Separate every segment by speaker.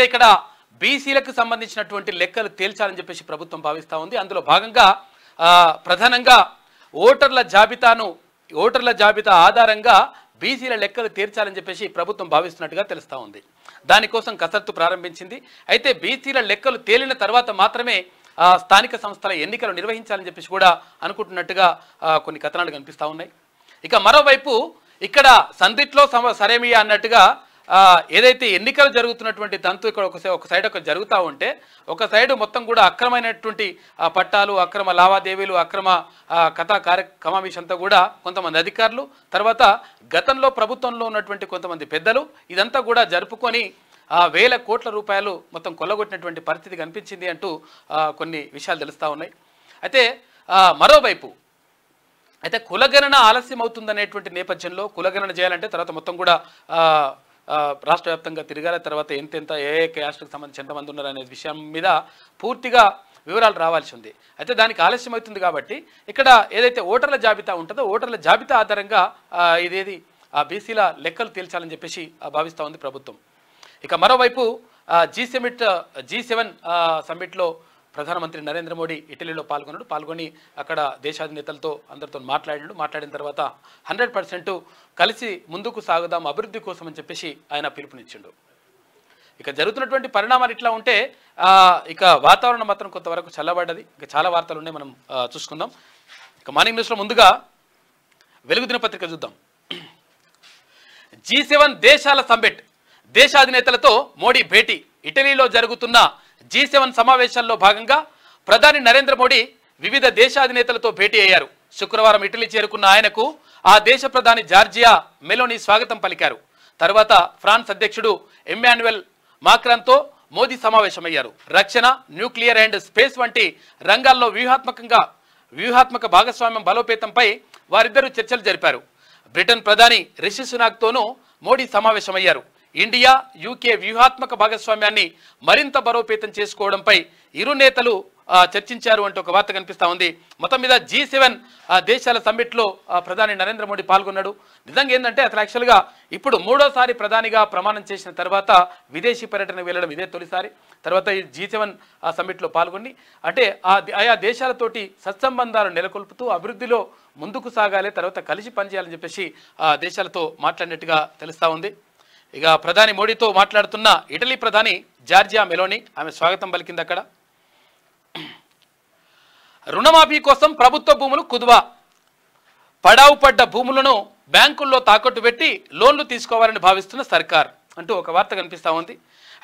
Speaker 1: ఇక్కడ బీసీలకు సంబంధించినటువంటి లెక్కలు తేల్చాలని చెప్పేసి ప్రభుత్వం భావిస్తూ ఉంది. అందులో భాగంగా ప్రధానంగా ఓటర్ల జాబితా ఆధారంగా బీసీల లెక్కలు తీర్చాలని చెప్పేసి ప్రభుత్వం భావిస్తున్నట్టుగా తెలుస్తూ ఉంది. దానికోసం కసరత్తు ప్రారంభించింది. అయితే బీసీల లెక్కలు తేలిన తర్వాత మాత్రమే స్థానిక సంస్థల ఎన్నికలు నిర్వహించాలని చెప్పేసి కూడా అనుకుంటున్నట్టుగా కొన్ని కథనాలు కనిపిస్తూ ఉన్నాయి. ఇక మరోవైపు ఇక్కడ సందిట్లో సరేమియా అన్నట్టుగా ఏదైతే ఎన్నికలు జరుగుతున్నటువంటి తంతు ఇక్కడ ఒక సైడ్ జరుగుతూ ఉంటే ఒక సైడ్ మొత్తం కూడా అక్రమైనటువంటి పట్టాలు, అక్రమ లావాదేవీలు, అక్రమ కథా కార్యక్రమం అంతా కూడా కొంతమంది అధికారులు, తర్వాత గతంలో ప్రభుత్వంలో ఉన్నటువంటి కొంతమంది పెద్దలు ఇదంతా కూడా జరుపుకొని వేల కోట్ల రూపాయలు మొత్తం కొల్లగొట్టినటువంటి పరిస్థితి కనిపించింది అంటూ కొన్ని విషయాలు తెలుస్తూ ఉన్నాయి. అయితే మరోవైపు కులగణన ఆలస్యం అవుతుందనేటువంటి నేపథ్యంలో కులగణన చేయాలంటే తర్వాత మొత్తం కూడా రాష్ట్ర వ్యాప్తంగా తిరగాలి, తర్వాత ఎంతెంత ఏ క్యాస్ట్కి సంబంధించి ఎంతమంది ఉన్నారు అనే విషయం మీద పూర్తిగా వివరాలు రావాల్సి ఉంది. అయితే దానికి ఆలస్యం అవుతుంది కాబట్టి ఇక్కడ ఏదైతే ఓటర్ల జాబితా ఉంటుందో ఓటర్ల జాబితా ఆధారంగా ఇదేది బీసీల లెక్కలు తేల్చాలని చెప్పేసి భావిస్తూ ఉంది ప్రభుత్వం. ఇక మరోవైపు G7 సమ్మిట్లో ప్రధానమంత్రి నరేంద్ర మోడీ ఇటలీలో పాల్గొని అక్కడ దేశాధినేతలతో అందరితో మాట్లాడిన తర్వాత 100% కలిసి ముందుకు సాగుదాం అభివృద్ధి కోసం అని చెప్పేసి ఆయన పిలుపునిచ్చిండు. ఇక జరుగుతున్నటువంటి పరిణామాలు ఇట్లా ఉంటే ఇక వాతావరణం మాత్రం కొంతవరకు చల్లబడ్డది. ఇక చాలా వార్తలు ఉన్నాయి, మనం చూసుకుందాం. ఇక మార్నింగ్ న్యూస్లో ముందుగా వెలుగు దినపత్రిక చూద్దాం. G7 దేశాల సమ్మిట్, దేశాధినేతలతో మోడీ భేటీ. ఇటలీలో జరుగుతున్న G7 సమావేశాల్లో భాగంగా ప్రధాని నరేంద్ర మోడీ వివిధ దేశాధినేతలతో భేటీ అయ్యారు. శుక్రవారం ఇటలీ చేరుకున్న ఆయనకు ఆ దేశ ప్రధాని జార్జియా మెలోనీ స్వాగతం పలికారు. తర్వాత ఫ్రాన్స్ అధ్యక్షుడు ఎమ్మాన్యుయల్ మాక్రాన్తో మోదీ సమావేశమయ్యారు. రక్షణ, న్యూక్లియర్ అండ్ స్పేస్ వంటి రంగాల్లో వ్యూహాత్మక భాగస్వామ్యం బలోపేతంపై వారిద్దరూ చర్చలు జరిపారు. బ్రిటన్ ప్రధాని రిషి సునాక్తోనూ మోడీ సమావేశమయ్యారు. ఇండియా, యూకే వ్యూహాత్మక భాగస్వామ్యాన్ని మరింత బలోపేతం చేసుకోవడంపై ఇరు నేతలు చర్చించారు అంటూ ఒక వార్త కనిపిస్తూ ఉంది. మొత్తం మీద G7 దేశాల సమ్మిట్లో ప్రధాని నరేంద్ర మోడీ పాల్గొన్నాడు. నిజంగా ఏంటంటే అసలు యాక్చువల్గా ఇప్పుడు 3వ ప్రధానిగా ప్రమాణం చేసిన తర్వాత విదేశీ పర్యటన వెళ్ళడం ఇదే తొలిసారి. తర్వాత ఈ G7 సమ్మిట్లో పాల్గొని అంటే ఆయా దేశాలతోటి సత్సంబంధాలు నెలకొల్పుతూ అభివృద్ధిలో ముందుకు సాగాలి, తర్వాత కలిసి పనిచేయాలని చెప్పేసి దేశాలతో మాట్లాడినట్టుగా తెలుస్తూ ఉంది. ఇక ప్రధాని మోడీతో మాట్లాడుతున్న ఇటలీ ప్రధాని జార్జియా మెలోనీ ఆమె స్వాగతం పలికింది. అక్కడ రుణమాఫీ కోసం ప్రభుత్వ భూములు కుదువా, పడావు పడ్డ భూములను బ్యాంకుల్లో తాకట్టు పెట్టి లోన్లు తీసుకోవాలని భావిస్తున్న సర్కార్ అంటూ ఒక వార్త కనిపిస్తూ ఉంది.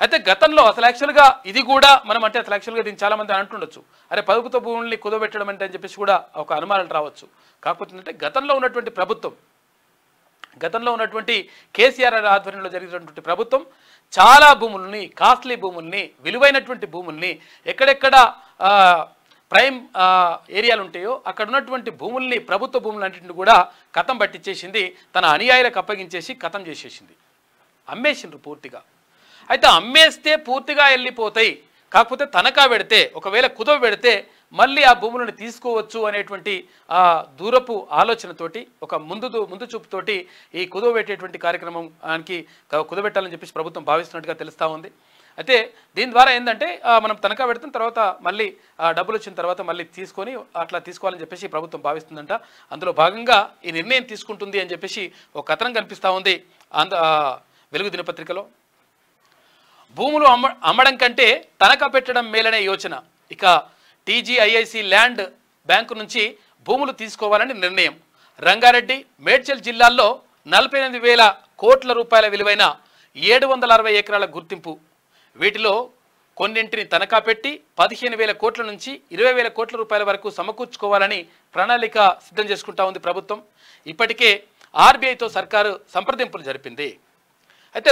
Speaker 1: అయితే గతంలో అసలు యాక్చువల్గా ఇది కూడా మనం అంటే అసలు యాక్చువల్గా దీన్ని చాలామంది అంటుండొచ్చు, అరే ప్రభుత్వ భూముల్ని కుదవబెట్టడం అంటే అని చెప్పేసి కూడా ఒక అనుమానాలు రావచ్చు. కాకపోతే అంటే గతంలో ఉన్నటువంటి కేసీఆర్ ఆధ్వర్యంలో జరిగినటువంటి ప్రభుత్వం చాలా భూముల్ని, కాస్ట్లీ భూముల్ని, విలువైనటువంటి భూముల్ని, ఎక్కడెక్కడ ప్రైమ్ ఏరియాలు ఉంటాయో అక్కడ ఉన్నటువంటి భూముల్ని, ప్రభుత్వ భూములన్నింటిని కూడా కథం పట్టించేసింది, తన అనుయాయులకు అప్పగించేసి కథం చేసేసింది, అమ్మేసిండ్రు పూర్తిగా. అయితే అమ్మేస్తే పూర్తిగా వెళ్ళిపోతాయి, కాకపోతే తనఖా పెడితే ఒకవేళ కుదవ పెడితే మళ్ళీ ఆ భూములను తీసుకోవచ్చు అనేటువంటి దూరపు ఆలోచనతోటి ఒక ముందు చూపుతోటి ఈ కుదవ పెట్టేటువంటి కార్యక్రమానికి కుదబెట్టాలని చెప్పేసి ప్రభుత్వం భావిస్తున్నట్టుగా తెలుస్తూ ఉంది. అయితే దీని ద్వారా ఏంటంటే మనం తనఖా పెడతాం, తర్వాత మళ్ళీ డబ్బులు వచ్చిన తర్వాత మళ్ళీ తీసుకొని అట్లా తీసుకోవాలని చెప్పేసి ప్రభుత్వం భావిస్తుందంట. అందులో భాగంగా ఈ నిర్ణయం తీసుకుంటుంది అని చెప్పేసి ఒక కథనం కనిపిస్తూ ఉంది వెలుగు దినపత్రికలో. భూములు అమ్మడం కంటే తనఖా పెట్టడం మేలనే యోచన. ఇక TGIIC ల్యాండ్ బ్యాంకు నుంచి భూములు తీసుకోవాలని నిర్ణయం. రంగారెడ్డి, మేడ్చల్ జిల్లాల్లో 48,000 కోట్ల రూపాయల విలువైన 760 ఎకరాల గుర్తింపు. వీటిలో కొన్నింటిని తనఖా పెట్టి 15,000 కోట్ల నుంచి 20,000 కోట్ల రూపాయల వరకు సమకూర్చుకోవాలని ప్రణాళిక సిద్ధం చేసుకుంటా ఉంది ప్రభుత్వం. ఇప్పటికే RBIతో సర్కారు సంప్రదింపులు జరిపింది. అయితే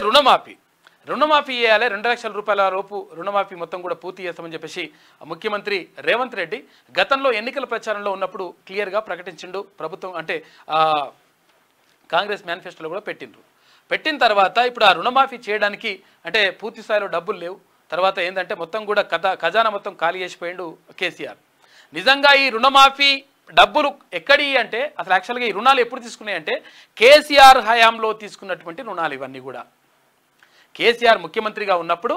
Speaker 1: రుణమాఫీ చేయాలి, 2 లక్షల రూపాయల లోపు రుణమాఫీ మొత్తం కూడా పూర్తి చేస్తామని చెప్పేసి ముఖ్యమంత్రి రేవంత్ రెడ్డి గతంలో ఎన్నికల ప్రచారంలో ఉన్నప్పుడు క్లియర్గా ప్రకటించిండు. ప్రభుత్వం అంటే కాంగ్రెస్ మేనిఫెస్టోలో కూడా పెట్టిన తర్వాత ఇప్పుడు ఆ రుణమాఫీ చేయడానికి అంటే పూర్తి స్థాయిలో డబ్బులు లేవు. తర్వాత ఏంటంటే మొత్తం కూడా ఖజానా మొత్తం ఖాళీ చేసిపోయిండు కేసీఆర్. నిజంగా ఈ రుణమాఫీ డబ్బులు ఎక్కడి అంటే అసలు యాక్చువల్గా ఈ రుణాలు ఎప్పుడు తీసుకున్నాయంటే కేసీఆర్ హయాంలో తీసుకున్నటువంటి రుణాలు. ఇవన్నీ కూడా కేసీఆర్ ముఖ్యమంత్రిగా ఉన్నప్పుడు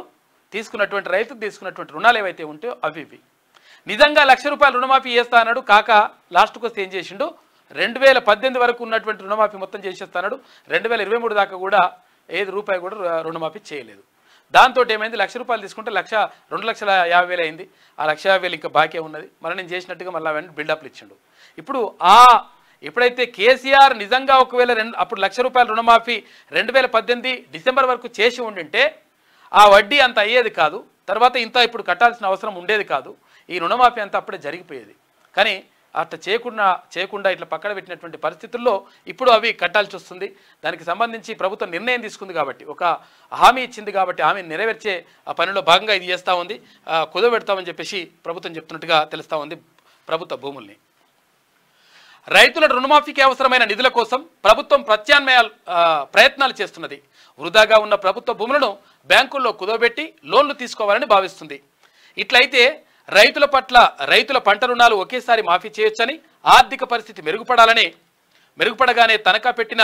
Speaker 1: తీసుకున్నటువంటి రైతుకు తీసుకున్నటువంటి రుణాలు ఏవైతే ఉంటాయో అవి ఇవి. నిజంగా ₹1,00,000 రుణమాఫీ చేస్తా అన్నాడు. కాక లాస్ట్కి వస్తే ఏం చేసిండు, 2018 వరకు ఉన్నటువంటి రుణమాఫీ మొత్తం చేసేస్తాడు. 2023 దాకా కూడా ఏది రూపాయి కూడా రుణమాఫీ చేయలేదు. దాంతో ఏమైంది, ₹1,00,000 తీసుకుంటే 2,50,000 అయింది. ఆ 1,50,000 ఇంకా బాకీ ఉన్నది. మళ్ళీ నేను చేసినట్టుగా మళ్ళీ అవన్నీ బిల్డప్లు ఇచ్చిండు. ఇప్పుడు ఎప్పుడైతే కేసీఆర్ నిజంగా ఒకవేళ అప్పుడు ₹1,00,000 రుణమాఫీ 2018 డిసెంబర్ వరకు చేసి ఉండింటే ఆ వడ్డీ అంత అయ్యేది కాదు. తర్వాత ఇంత ఇప్పుడు కట్టాల్సిన అవసరం ఉండేది కాదు. ఈ రుణమాఫీ అంతా అప్పుడే జరిగిపోయేది. కానీ అట్లా చేయకుండా ఇట్లా పక్కన పెట్టినటువంటి పరిస్థితుల్లో ఇప్పుడు అవి కట్టాల్సి వస్తుంది. దానికి సంబంధించి ప్రభుత్వం నిర్ణయం తీసుకుంది కాబట్టి, ఒక హామీ ఇచ్చింది కాబట్టి హామీ నెరవేర్చే ఆ పనిలో భాగంగా ఇది చేస్తూ ఉంది. కుదబెడతామని చెప్పేసి ప్రభుత్వం చెప్తున్నట్టుగా తెలుస్తూ ఉంది. ప్రభుత్వ భూముల్ని రైతుల రుణమాఫీకి అవసరమైన నిధుల కోసం ప్రభుత్వం ప్రయత్నాలు చేస్తున్నది. వృధాగా ఉన్న ప్రభుత్వ భూములను బ్యాంకుల్లో కుదవబెట్టి లోన్లు తీసుకోవాలని భావిస్తుంది. ఇట్లయితే రైతుల పంట రుణాలు ఒకేసారి మాఫీ చేయొచ్చని, ఆర్థిక పరిస్థితి మెరుగుపడగానే తనఖా పెట్టిన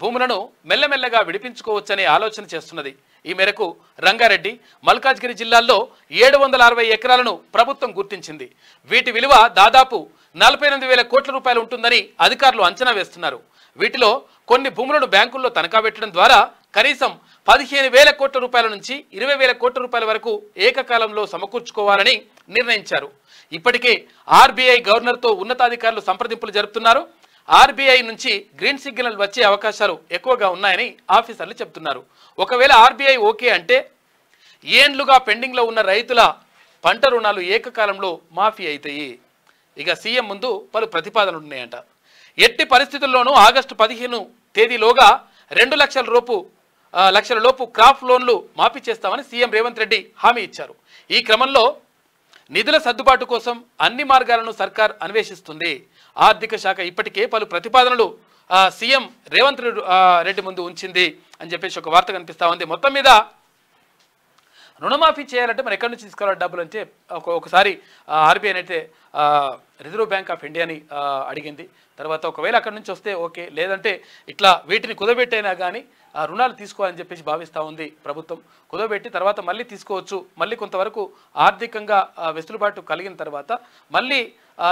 Speaker 1: భూములను మెల్లమెల్లగా విడిపించుకోవచ్చనే ఆలోచన చేస్తున్నది. ఈ మేరకు రంగారెడ్డి, మల్కాజ్గిరి జిల్లాల్లో 760 ఎకరాలను ప్రభుత్వం గుర్తించింది. వీటి విలువ దాదాపు 48,000 కోట్ల రూపాయలు ఉంటుందని అధికారులు అంచనా వేస్తున్నారు. వీటిలో కొన్ని భూములను బ్యాంకుల్లో తనఖా పెట్టడం ద్వారా కనీసం 15,000 కోట్ల రూపాయల నుంచి 20,000 కోట్ల రూపాయల వరకు ఏకకాలంలో సమకూర్చుకోవాలని నిర్ణయించారు. ఇప్పటికే ఆర్బీఐ గవర్నర్తో ఉన్నతాధికారులు సంప్రదింపులు జరుపుతున్నారు. ఆర్బీఐ నుంచి గ్రీన్ సిగ్నల్ వచ్చే అవకాశాలు ఎక్కువగా ఉన్నాయని ఆఫీసర్లు చెబుతున్నారు. ఒకవేళ ఆర్బీఐ ఓకే అంటే ఏండ్లుగా పెండింగ్లో ఉన్న రైతుల పంట రుణాలు ఏకకాలంలో మాఫీ అవుతాయి. ఇక సీఎం ముందు పలు ప్రతిపాదనలు ఉన్నాయంట. ఎట్టి పరిస్థితుల్లోనూ ఆగస్టు 15 తేదీలోగా 2 లక్షల లోపు క్రాప్ లోన్లు మాఫీ చేస్తామని సీఎం రేవంత్ రెడ్డి హామీ ఇచ్చారు. ఈ క్రమంలో నిధుల సర్దుబాటు కోసం అన్ని మార్గాలను సర్కార్ అన్వేషిస్తుంది. ఆర్థిక శాఖ ఇప్పటికే పలు ప్రతిపాదనలు సీఎం రేవంత్ రెడ్డి ముందు ఉంచింది అని చెప్పేసి ఒక వార్త కనిపిస్తూ ఉంది. మొత్తం మీద రుణమాఫీ చేయాలంటే మరి ఎక్కడి నుంచి తీసుకోవాలి డబ్బులు అంటే ఒకసారి ఆర్బీఐ అయితే రిజర్వ్ బ్యాంక్ ఆఫ్ ఇండియాని అడిగింది. తర్వాత ఒకవేళ అక్కడి నుంచి వస్తే ఓకే, లేదంటే ఇట్లా వీటిని కుదబెట్టైనా కానీ రుణాలు తీసుకోవాలని చెప్పేసి భావిస్తూ ఉంది ప్రభుత్వం. కుదబెట్టి తర్వాత మళ్ళీ తీసుకోవచ్చు. మళ్ళీ కొంతవరకు ఆర్థికంగా వెసులుబాటు కలిగిన తర్వాత మళ్ళీ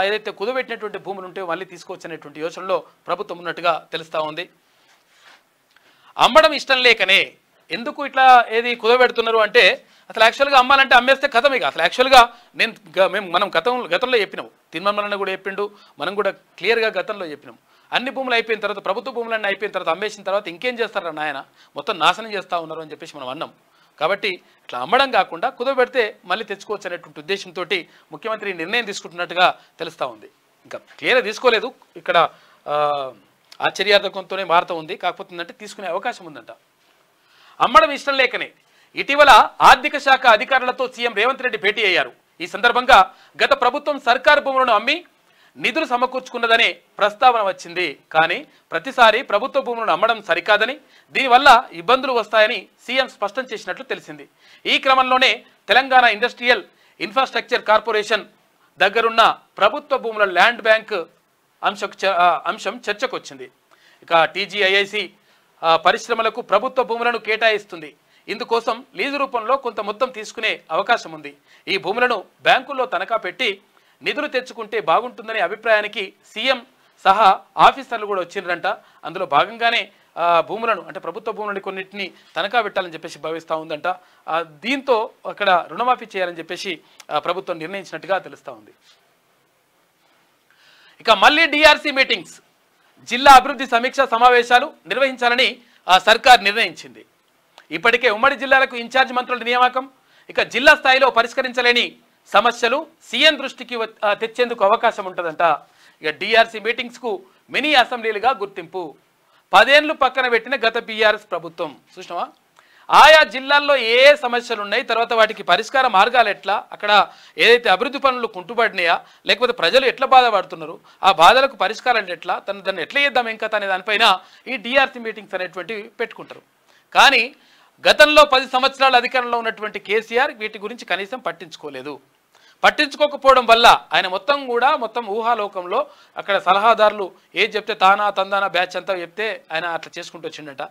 Speaker 1: ఏదైతే కుదబెట్టినటువంటి భూములు ఉంటే మళ్ళీ తీసుకోవచ్చు అనేటువంటి యోచనలో ప్రభుత్వం ఉన్నట్టుగా తెలుస్తూ ఉంది. అమ్మడం ఇష్టం లేకనే ఎందుకు ఇట్లా కుదబెడుతున్నారు అంటే, అసలు యాక్చువల్గా అమ్మాలంటే అమ్మేస్తే కథం. ఇక అసలు యాక్చువల్గా మనం గతంలో చెప్పినాము, తిరుమల కూడా చెప్పిండు, మనం కూడా క్లియర్గా గతంలో చెప్పినాము. అన్ని భూములు అయిపోయిన తర్వాత, ప్రభుత్వ భూములన్నీ అయిపోయిన తర్వాత అమ్మేసిన తర్వాత ఇంకేం చేస్తారా నాయన, మొత్తం నాశనం చేస్తూ ఉన్నారు అని చెప్పేసి మనం అన్నాం. కాబట్టి ఇట్లా అమ్మడం కాకుండా కుదబెడితే మళ్ళీ తెచ్చుకోవచ్చు అనేటువంటి ఉద్దేశంతో ముఖ్యమంత్రి నిర్ణయం తీసుకుంటున్నట్టుగా తెలుస్తూ ఉంది. ఇంకా క్లియర్గా తీసుకోలేదు, ఇక్కడ ఆశ్చర్యార్థకంతోనే మారుతూ ఉంది. కాకపోతే ఏంటంటే తీసుకునే అవకాశం ఉందంట. అమ్మడం ఇష్టం లేకనే ఇటీవల ఆర్థిక శాఖ అధికారులతో సీఎం రేవంత్ రెడ్డి భేటీ అయ్యారు. ఈ సందర్భంగా గత ప్రభుత్వం సర్కారు భూములను అమ్మి నిధులు సమకూర్చుకున్నదనే ప్రస్తావన వచ్చింది. కానీ ప్రతిసారి ప్రభుత్వ భూములను అమ్మడం సరికాదని, దీనివల్ల ఇబ్బందులు వస్తాయని సీఎం స్పష్టం చేసినట్లు తెలిసింది. ఈ క్రమంలోనే తెలంగాణ ఇండస్ట్రియల్ ఇన్ఫ్రాస్ట్రక్చర్ కార్పొరేషన్ దగ్గరున్న ప్రభుత్వ భూముల ల్యాండ్ బ్యాంక్ అంశం చర్చకు వచ్చింది. ఇక టీజీఐఐసి పరిశ్రమలకు ప్రభుత్వ భూములను కేటాయిస్తుంది. ఇందుకోసం లీజు రూపంలో కొంత మొత్తం తీసుకునే అవకాశం ఉంది. ఈ భూములను బ్యాంకుల్లో తనఖా పెట్టి నిధులు తెచ్చుకుంటే బాగుంటుందనే అభిప్రాయానికి సీఎం సహా ఆఫీసర్లు కూడా వచ్చిండ్రంట. అందులో భాగంగానే భూములను అంటే ప్రభుత్వ భూములను కొన్నింటిని తనఖా పెట్టాలని చెప్పేసి భావిస్తూ ఉందంట. దీంతో అక్కడ రుణమాఫీ చేయాలని చెప్పేసి ప్రభుత్వం నిర్ణయించినట్టుగా తెలుస్తూ ఉంది. ఇక మళ్ళీ డిఆర్సీ మీటింగ్స్, జిల్లా అభివృద్ధి సమీక్ష సమావేశాలు నిర్వహించాలని సర్కార్ నిర్ణయించింది. ఇప్పటికే ఉమ్మడి జిల్లాలకు ఇన్ఛార్జ్ మంత్రుల నియామకం, ఇక జిల్లా స్థాయిలో పరిష్కరించలేని సమస్యలు సీఎం దృష్టికి తెచ్చేందుకు అవకాశం ఉంటుందంట. ఇక డిఆర్సీ మీటింగ్స్కు మినీ అసెంబ్లీలుగా గుర్తింపు. 10 ఏళ్లు పక్కన పెట్టిన గత బీఆర్ఎస్ ప్రభుత్వం చూసినావా, ఆయా జిల్లాల్లో ఏ సమస్యలు ఉన్నాయి, తర్వాత వాటికి పరిష్కార మార్గాలు ఎట్లా, అక్కడ ఏదైతే అభివృద్ధి పనులు కుంటుపడినాయా, లేకపోతే ప్రజలు ఎట్లా బాధపడుతున్నారు, ఆ బాధలకు పరిష్కారాలు ఎట్లా, దాన్ని ఎట్లా చేద్దాం ఇంకా అనే దానిపైన ఈ డిఆర్సీ మీటింగ్స్ అనేటువంటివి పెట్టుకుంటారు. కానీ గతంలో 10 సంవత్సరాల అధికారంలో ఉన్నటువంటి కేసీఆర్ వీటి గురించి కనీసం పట్టించుకోకపోవడం వల్ల ఆయన మొత్తం ఊహాలోకంలో అక్కడ సలహాదారులు ఏది చెప్తే తందానా బ్యాచ్ అంతా చెప్తే ఆయన అట్లా చేసుకుంటూ వచ్చిండట.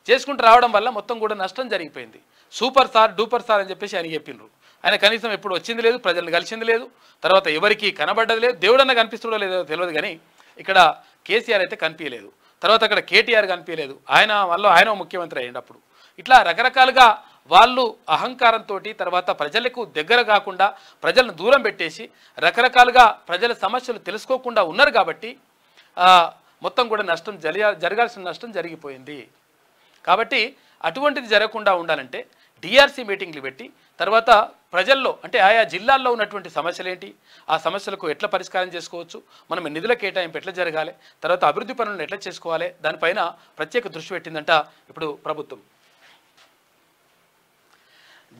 Speaker 1: చేసుకుంటూ రావడం వల్ల మొత్తం కూడా నష్టం జరిగిపోయింది. సూపర్ సార్ డూపర్ సార్ అని చెప్పేసి ఆయన చెప్పిండ్రు. ఆయన కనీసం ఎప్పుడు వచ్చింది లేదు, ప్రజలను కలిసింది లేదు, తర్వాత ఎవరికి కనబడ్డది లేదు, దేవుడన్నా కనిపిస్తుండో లేదో తెలియదు. కానీ ఇక్కడ కేసీఆర్ అయితే కనిపించలేదు, తర్వాత అక్కడ కేటీఆర్ కనిపించలేదు, ఆయన ముఖ్యమంత్రి అయ్యిండు. అప్పుడు ఇట్లా రకరకాలుగా వాళ్ళు అహంకారంతో తర్వాత ప్రజలకు దగ్గర కాకుండా ప్రజలను దూరం పెట్టేసి రకరకాలుగా ప్రజల సమస్యలు తెలుసుకోకుండా ఉన్నారు. కాబట్టి మొత్తం కూడా నష్టం జరగాల్సిన నష్టం జరిగిపోయింది. కాబట్టి అటువంటిది జరగకుండా ఉండాలంటే డిఆర్సీ మీటింగ్లు పెట్టి తర్వాత ప్రజల్లో అంటే ఆయా జిల్లాల్లో ఉన్నటువంటి సమస్యలు ఏంటి, ఆ సమస్యలకు ఎట్లా పరిష్కారం చేసుకోవచ్చు, మనం నిధుల కేటాయింపు ఎట్లా జరగాలి, తర్వాత అభివృద్ధి పనులను ఎట్లా చేసుకోవాలి, దానిపైన ప్రత్యేక దృష్టి పెట్టిందంట ఇప్పుడు ప్రభుత్వం.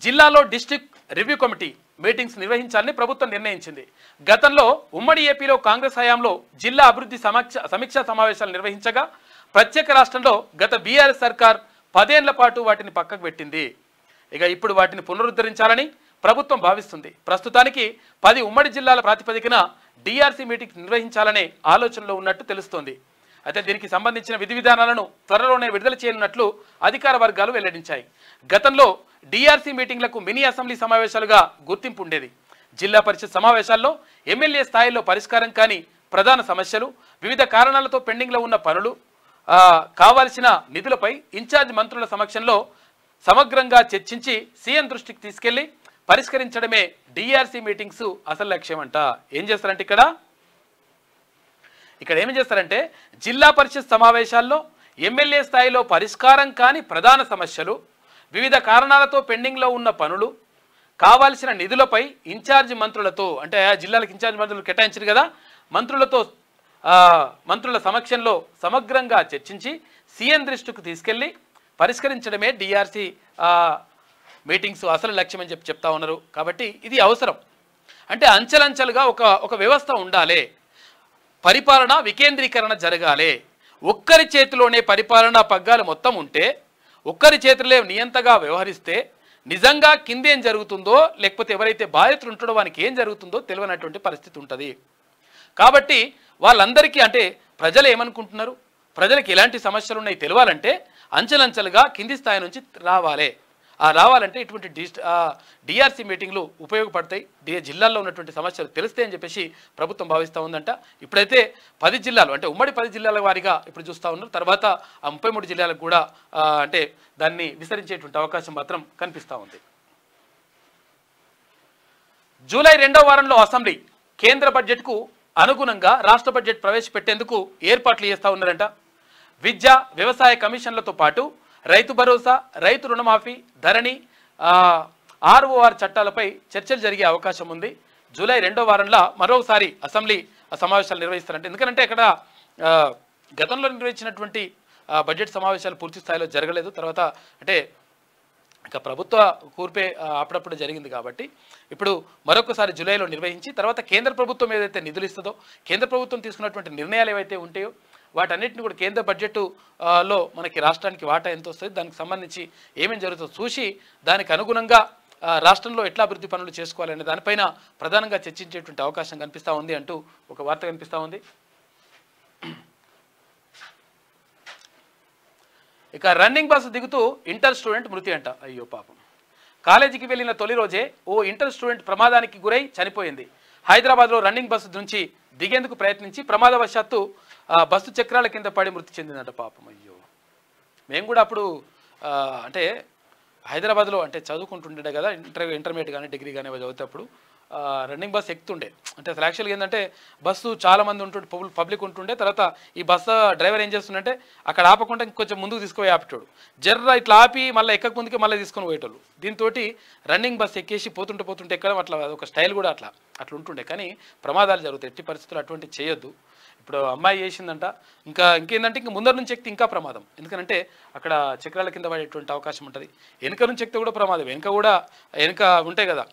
Speaker 1: జిల్లాలో డిస్ట్రిక్ట్ రివ్యూ కమిటీ మీటింగ్స్ నిర్వహించాలని ప్రభుత్వం నిర్ణయించింది. గతంలో ఉమ్మడి ఏపీలో కాంగ్రెస్ హయాంలో జిల్లా అభివృద్ధి సమీక్షా సమావేశాలు నిర్వహించగా ప్రత్యేక రాష్ట్రంలో గత బీఆర్ఎస్ సర్కార్ 10 ఏళ్ల పాటు వాటిని పక్కకు పెట్టింది. ఇక ఇప్పుడు వాటిని పునరుద్ధరించాలని ప్రభుత్వం భావిస్తుంది. ప్రస్తుతానికి 10 ఉమ్మడి జిల్లాల ప్రాతిపదికన డిఆర్సీ మీటింగ్ నిర్వహించాలనే ఆలోచనలో ఉన్నట్టు తెలుస్తోంది. అయితే దీనికి సంబంధించిన విధి విధానాలను త్వరలోనే విడుదల చేయనున్నట్లు అధికార వర్గాలు వెల్లడించాయి. గతంలో డిఆర్సీ మీటింగ్లకు మినీ అసెంబ్లీ సమావేశాలుగా గుర్తింపు ఉండేది. జిల్లా పరిషత్ సమావేశాల్లో ఎమ్మెల్యే స్థాయిలో పరిష్కారం కాని ప్రధాన సమస్యలు, వివిధ కారణాలతో పెండింగ్లో ఉన్న పనులు, కావాల్సిన నిధులపై ఇన్ఛార్జ్ మంత్రుల సమక్షంలో సమగ్రంగా చర్చించి సీఎం దృష్టికి తీసుకెళ్లి పరిష్కరించడమే డిఆర్సీ మీటింగ్స్ అసలు లక్ష్యం అంట. ఏం చేస్తారంటే ఇక్కడ ఏం చేస్తారంటే జిల్లా పరిషత్ సమావేశాల్లో ఎమ్మెల్యే స్థాయిలో పరిష్కారం కాని ప్రధాన సమస్యలు, వివిధ కారణాలతో పెండింగ్లో ఉన్న పనులు, కావాల్సిన నిధులపై ఇన్ఛార్జ్ మంత్రులతో అంటే ఆ జిల్లాలకు ఇన్ఛార్జ్ మంత్రులు కేటాయించారు కదా, మంత్రుల సమక్షంలో సమగ్రంగా చర్చించి సీఎం దృష్టికి తీసుకెళ్లి పరిష్కరించడమే డిఆర్సీ మీటింగ్స్ అసలు లక్ష్యం అని చెప్తా ఉన్నారు. కాబట్టి ఇది అవసరం. అంటే అంచెలంచెలుగా ఒక వ్యవస్థ ఉండాలి, పరిపాలన వికేంద్రీకరణ జరగాలి. ఒక్కరి చేతిలోనే పరిపాలనా పగ్గాలు మొత్తం ఉంటే, ఒక్కరి చేతిలో నియంతగా వ్యవహరిస్తే నిజంగా కిందేం జరుగుతుందో లేకపోతే ఎవరైతే బాధితులు ఉంటాడో వానికి ఏం జరుగుతుందో తెలియనటువంటి పరిస్థితి ఉంటుంది. కాబట్టి వాళ్ళందరికీ అంటే ప్రజలు ఏమనుకుంటున్నారు, ప్రజలకు ఎలాంటి సమస్యలు ఉన్నాయి తెలియాలంటే అంచెలంచెలుగా కింది స్థాయి నుంచి రావాలి. రావాలంటే ఇటువంటి డిఆర్సీ మీటింగ్లు ఉపయోగపడతాయి. జిల్లాల్లో ఉన్నటువంటి సమస్యలు తెలుస్తాయి అని చెప్పేసి ప్రభుత్వం భావిస్తూ ఉందంట. ఇప్పుడైతే 10 జిల్లాలు అంటే ఉమ్మడి 10 జిల్లాల వారీగా ఇప్పుడు చూస్తూ ఉన్నారు. తర్వాత ఆ 33 జిల్లాలకు కూడా అంటే దాన్ని విస్తరించేటువంటి అవకాశం మాత్రం కనిపిస్తూ ఉంది. జూలై 2వ వారంలో అసెంబ్లీ కేంద్ర బడ్జెట్కు అనుగుణంగా రాష్ట్ర బడ్జెట్ ప్రవేశపెట్టేందుకు ఏర్పాట్లు చేస్తూ ఉన్నారంట. విద్య, వ్యవసాయ కమిషన్లతో పాటు రైతు భరోసా, రైతు రుణమాఫీ, ధరణి, ఆర్ఓఆర్ చట్టాలపై చర్చలు జరిగే అవకాశం ఉంది. జూలై 2వ వారంలో మరోసారి అసెంబ్లీ సమావేశాలు నిర్వహిస్తారంటే ఎందుకంటే అక్కడ గతంలో నిర్వహించినటువంటి బడ్జెట్ సమావేశాలు పూర్తి స్థాయిలో జరగలేదు. తర్వాత అంటే ఇక ప్రభుత్వ కూర్పే అప్పుడప్పుడు జరిగింది కాబట్టి ఇప్పుడు మరొకసారి జూలైలో నిర్వహించి తర్వాత కేంద్ర ప్రభుత్వం ఏదైతే నిధులు ఇస్తుందో, కేంద్ర ప్రభుత్వం తీసుకున్నటువంటి నిర్ణయాలు ఏవైతే ఉంటాయో వాటన్నిటిని కూడా కేంద్ర బడ్జెట్లో మనకి రాష్ట్రానికి వాటా ఎంత వస్తుంది, దానికి సంబంధించి ఏమేమి జరుగుతుందో చూసి దానికి అనుగుణంగా రాష్ట్రంలో ఎట్లా అభివృద్ధి పనులు చేసుకోవాలనే దానిపైన ప్రధానంగా చర్చించేటువంటి అవకాశం కనిపిస్తూ ఉంది అంటూ ఒక వార్త కనిపిస్తూ ఉంది. ఇక రన్నింగ్ బస్సు దిగుతూ ఇంటర్ స్టూడెంట్ మృతి అంట. అయ్యో పాపం. కాలేజీకి వెళ్ళిన తొలి రోజే ఓ ఇంటర్ స్టూడెంట్ ప్రమాదానికి గురై చనిపోయింది. హైదరాబాద్లో రన్నింగ్ బస్సు నుంచి దిగేందుకు ప్రయత్నించి ప్రమాదవశాత్తు బస్సు చక్రాల కింద పడి మృతి చెందిందంట పాపం. అయ్యో, మేము కూడా అప్పుడు అంటే హైదరాబాద్లో అంటే చదువుకుంటుండే కదా, ఇంటర్మీడియట్ కానీ డిగ్రీ కానీ చదివేటప్పుడు రన్నింగ్ బస్ ఎక్కుతుండే. అంటే అసలు యాక్చువల్గా ఏంటంటే బస్సు చాలామంది ఉంటుండే, పబ్లిక్ ఉంటుండే. తర్వాత ఈ బస్సు డ్రైవర్ ఏం చేస్తుండే అక్కడ ఆపకుండా ఇంకొంచెం ముందుకు తీసుకుపోయి ఆపేటోడు, జర్ర ఇట్లా ఆపి మళ్ళీ ఎక్కక ముందుకే మళ్ళీ తీసుకొని పోయేటోళ్ళు. దీంతో రన్నింగ్ బస్ ఎక్కేసి పోతుంటే ఎక్కడం అట్లా ఒక స్టైల్ కూడా అట్లా ఉంటుండే. కానీ ప్రమాదాలు జరుగుతాయి, ఎట్టి పరిస్థితులు అటువంటివి చేయొద్దు. ఇప్పుడు అమ్మాయి చేసిందంట, ఇంకేందంటే ఇంకా ముందర నుంచి ఎక్కితే ఇంకా ప్రమాదం. ఎందుకంటే అక్కడ చక్రాల కింద పడేటువంటి అవకాశం ఉంటుంది. వెనుక నుంచి ఎక్కితే కూడా ప్రమాదం, వెనుక ఉంటాయి కదా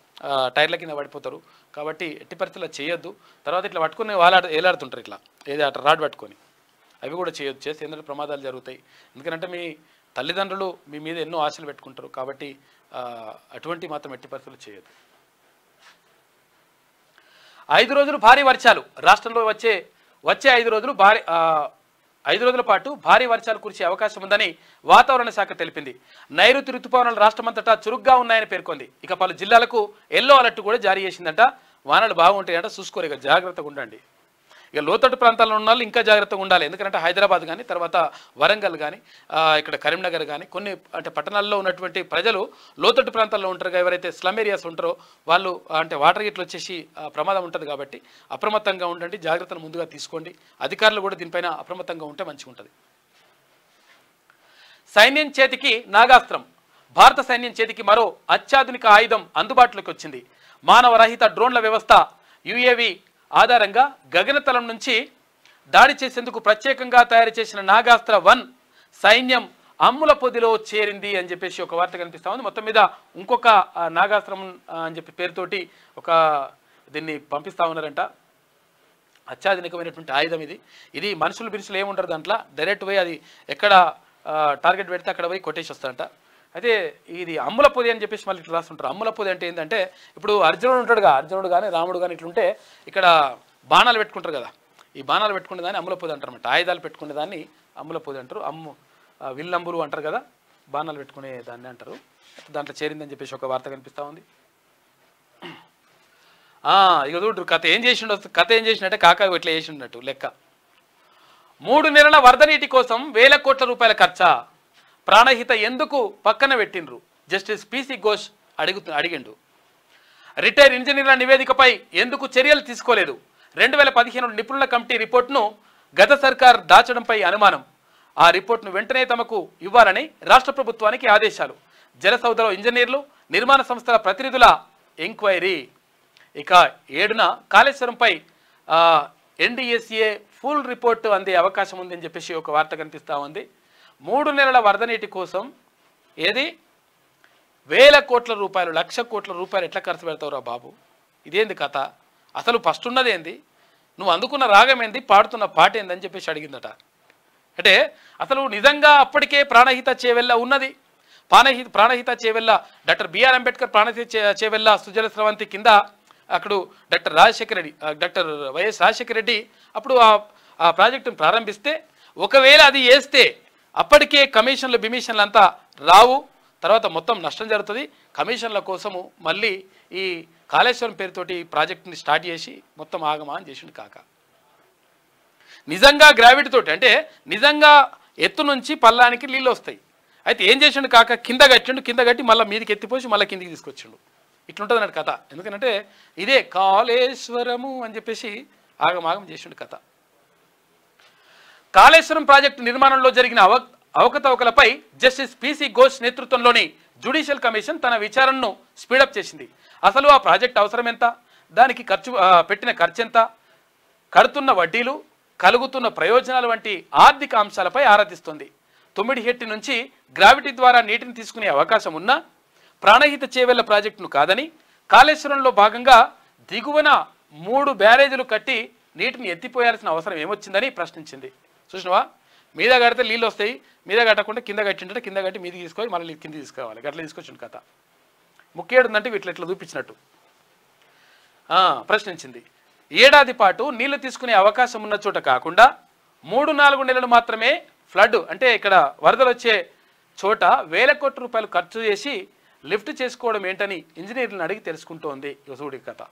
Speaker 1: టైర్ల కింద పడిపోతారు. కాబట్టి ఎట్టి పరిస్థితుల్లో చేయొద్దు. తర్వాత ఇట్లా పట్టుకుని ఏలాడుతుంటారు, ఇట్లా ఏదో అట్లా రాడ్ పట్టుకొని, అవి కూడా చేయొద్దు. చేస్తే ఏంటంటే ప్రమాదాలు జరుగుతాయి. ఎందుకంటే మీ తల్లిదండ్రులు మీ మీద ఎన్నో ఆశలు పెట్టుకుంటారు. కాబట్టి అటువంటి మాత్రం ఎట్టి పరిస్థితులు చేయొద్దు. 5 రోజులు భారీ వర్షాలు రాష్ట్రంలో వచ్చే 5 రోజులు 5 రోజుల పాటు భారీ వర్షాలు కురిసే అవకాశం ఉందని వాతావరణ శాఖ తెలిపింది. నైరుతి రుతుపవనాలు రాష్ట్రమంతటా చురుగ్గా ఉన్నాయని పేర్కొంది. ఇక పలు జిల్లాలకు ఎల్లో అలర్ట్ కూడా జారీ చేసిందట. వానలు బాగుంటాయంట, చూసుకోరు, ఇక జాగ్రత్తగా ఉండండి. ఇక లోతట్టు ప్రాంతాల్లో ఉన్న వాళ్ళు ఇంకా జాగ్రత్తగా ఉండాలి. ఎందుకంటే హైదరాబాద్ కానీ, తర్వాత వరంగల్ కానీ, ఇక్కడ కరీంనగర్ కానీ, కొన్ని అంటే పట్టణాల్లో ఉన్నటువంటి ప్రజలు లోతట్టు ప్రాంతాల్లో ఉంటారు. ఎవరైతే స్లమ్ ఏరియాస్ ఉంటారో వాళ్ళు అంటే వాటర్ గిట్లు వచ్చేసి ప్రమాదం ఉంటుంది. కాబట్టి అప్రమత్తంగా ఉండండి, జాగ్రత్తలు ముందుగా తీసుకోండి. అధికారులు కూడా దీనిపైన అప్రమత్తంగా ఉంటే మంచిగా ఉంటుంది. సైన్యం చేతికి నాగాస్త్రం. భారత సైన్యం చేతికి మరో అత్యాధునిక ఆయుధం అందుబాటులోకి వచ్చింది. మానవరహిత డ్రోన్ల వ్యవస్థ యుఏవి ఆధారంగా గగనతలం నుంచి దాడి చేసేందుకు ప్రత్యేకంగా తయారు చేసిన నాగాస్త్ర 1 సైన్యం అమ్ముల పొదిలో చేరింది అని చెప్పేసి ఒక వార్త కనిపిస్తూ ఉంది. మొత్తం మీద ఇంకొక నాగాస్త్రం అని చెప్పి పేరుతోటి ఒక దీన్ని పంపిస్తూ ఉన్నారంట. అత్యాధునికమైనటువంటి ఆయుధం ఇది మనుషులు ఏముంటారు దాంట్లో, డైరెక్ట్ పోయి అది ఎక్కడ టార్గెట్ పెడితే అక్కడ పోయి కొట్టేసి వస్తారంట. అయితే ఇది అమ్ముల పొది అని చెప్పేసి మళ్ళీ ఇట్లా రాస్తుంటారు. అమ్ముల పొది అంటే ఏంటంటే ఇప్పుడు అర్జునుడు ఉంటాడుగా, అర్జునుడు కానీ రాముడు కానీ ఇట్లుంటే ఇక్కడ బాణాలు పెట్టుకుంటారు కదా, ఈ బాణాలు పెట్టుకునే దాన్ని అమ్ముల పొది అంటారు అన్నమాట. ఆయుధాలు పెట్టుకునే దాన్ని అమ్ముల పొది అంటారు. విల్లంబులు అంటారు కదా, బాణాలు పెట్టుకునే దాన్ని అంటారు. దాంట్లో చేరిందని చెప్పేసి ఒక వార్త కనిపిస్తూ ఉంది. ఇక చూడు కథ ఏం చేసినట్టే కాకా ఇట్లా చేసినట్టు లెక్క. 3 నెలల వరద నీటి కోసం వేల కోట్ల రూపాయల ఖర్చా. ప్రాణహిత ఎందుకు పక్కన పెట్టిండ్రు? జస్టిస్ పిసి ఘోష్ అడిగిండు. రిటైర్ ఇంజనీర్ల నివేదికపై ఎందుకు చర్యలు తీసుకోలేదు? 2015 నిపుణుల కమిటీ రిపోర్టును గత సర్కార్ దాచడంపై అనుమానం. ఆ రిపోర్టును వెంటనే తమకు ఇవ్వాలని రాష్ట్ర ప్రభుత్వానికి ఆదేశాలు. జలసౌధలో ఇంజనీర్లు, నిర్మాణ సంస్థల ప్రతినిధుల ఎంక్వైరీ. ఇక 7న కాళేశ్వరంపై ఎన్డీఎస్ఏ ఫుల్ రిపోర్టు అందే అవకాశం ఉందని చెప్పేసి ఒక వార్త కనిపిస్తూ ఉంది. 3 నెలల వరద నీటి కోసం ఏది వేల కోట్ల రూపాయలు, 1,00,000 కోట్ల రూపాయలు ఎట్లా ఖర్చు పెడతావురా బాబు? ఇదేంది కథ? అసలు ఫస్ట్ ఉన్నది ఏంది? నువ్వు అందుకున్న రాగం ఏంది? పాడుతున్న పాట ఏందని చెప్పేసి అడిగిందట. అంటే అసలు నిజంగా అప్పటికే ప్రాణహిత చేవెళ్ళ ఉన్నది. ప్రాణహిత చేవెళ్ళ డాక్టర్ బిఆర్ అంబేద్కర్ ప్రాణహిత చేవెళ్ళ సుజల స్రవంతి కింద అక్కడ డాక్టర్ వైఎస్ రాజశేఖర రెడ్డి అప్పుడు ఆ ప్రాజెక్టును ప్రారంభిస్తే, ఒకవేళ అది వేస్తే అప్పటికే కమిషన్లు అంతా రావు, తర్వాత మొత్తం నష్టం జరుగుతుంది. కమిషన్ల కోసము మళ్ళీ ఈ కాళేశ్వరం పేరుతోటి ప్రాజెక్టుని స్టార్ట్ చేసి మొత్తం ఆగమాన్ చేసిండు కాక. నిజంగా గ్రావిటీ తోటి అంటే నిజంగా ఎత్తు నుంచి పల్లానికి నీళ్ళు వస్తాయి. అయితే ఏం చేసిండు కాక, కింద కట్టి మళ్ళీ మీదకి ఎత్తిపోసి మళ్ళీ కిందికి తీసుకొచ్చిండు. ఇట్లుంటుంది అన్నట్టు కథ. ఎందుకంటే ఇదే కాళేశ్వరము అని చెప్పేసి ఆగమాగం చేసిండు కథ. కాళేశ్వరం ప్రాజెక్టు నిర్మాణంలో జరిగిన అవకతవకలపై జస్టిస్ పిసి ఘోష్ నేతృత్వంలోని జ్యుడిషియల్ కమిషన్ తన విచారణను స్పీడప్ చేసింది. అసలు ఆ ప్రాజెక్ట్ అవసరం ఎంత, దానికి పెట్టిన ఖర్చు ఎంత, కడుతున్న వడ్డీలు, కలుగుతున్న ప్రయోజనాలు వంటి ఆర్థిక అంశాలపై ఆరాధిస్తుంది. తుమ్మిడిహెట్టి నుంచి గ్రావిటీ ద్వారా నీటిని తీసుకునే అవకాశం ఉన్నా ప్రాణహిత చేవెళ్ల ప్రాజెక్టును కాదని, కాళేశ్వరంలో భాగంగా దిగువన 3 బ్యారేజీలు కట్టి నీటిని ఎత్తిపోయాల్సిన అవసరం ఏమొచ్చిందని ప్రశ్నించింది. చూసినవా, మీద కడితే నీళ్ళు వస్తాయి, మీద కట్టకుండా కింద కట్టింటే కింద కట్టి మీదకి తీసుకొని మళ్ళీ కింద తీసుకోవాలి, గట్ల తీసుకొచ్చింది కథ. ముఖ్యేడుందంటే ఇట్లా చూపించినట్టు ప్రశ్నించింది. ఏడాది పాటు నీళ్లు తీసుకునే అవకాశం ఉన్న చోట కాకుండా 3-4 నెలలు మాత్రమే ఫ్లడ్ అంటే ఇక్కడ వరదలు వచ్చే చోట వేల కోట్ల రూపాయలు ఖర్చు చేసి లిఫ్ట్ చేసుకోవడం ఏంటని ఇంజనీర్లను అడిగి తెలుసుకుంటోంది యువసుడి కథ.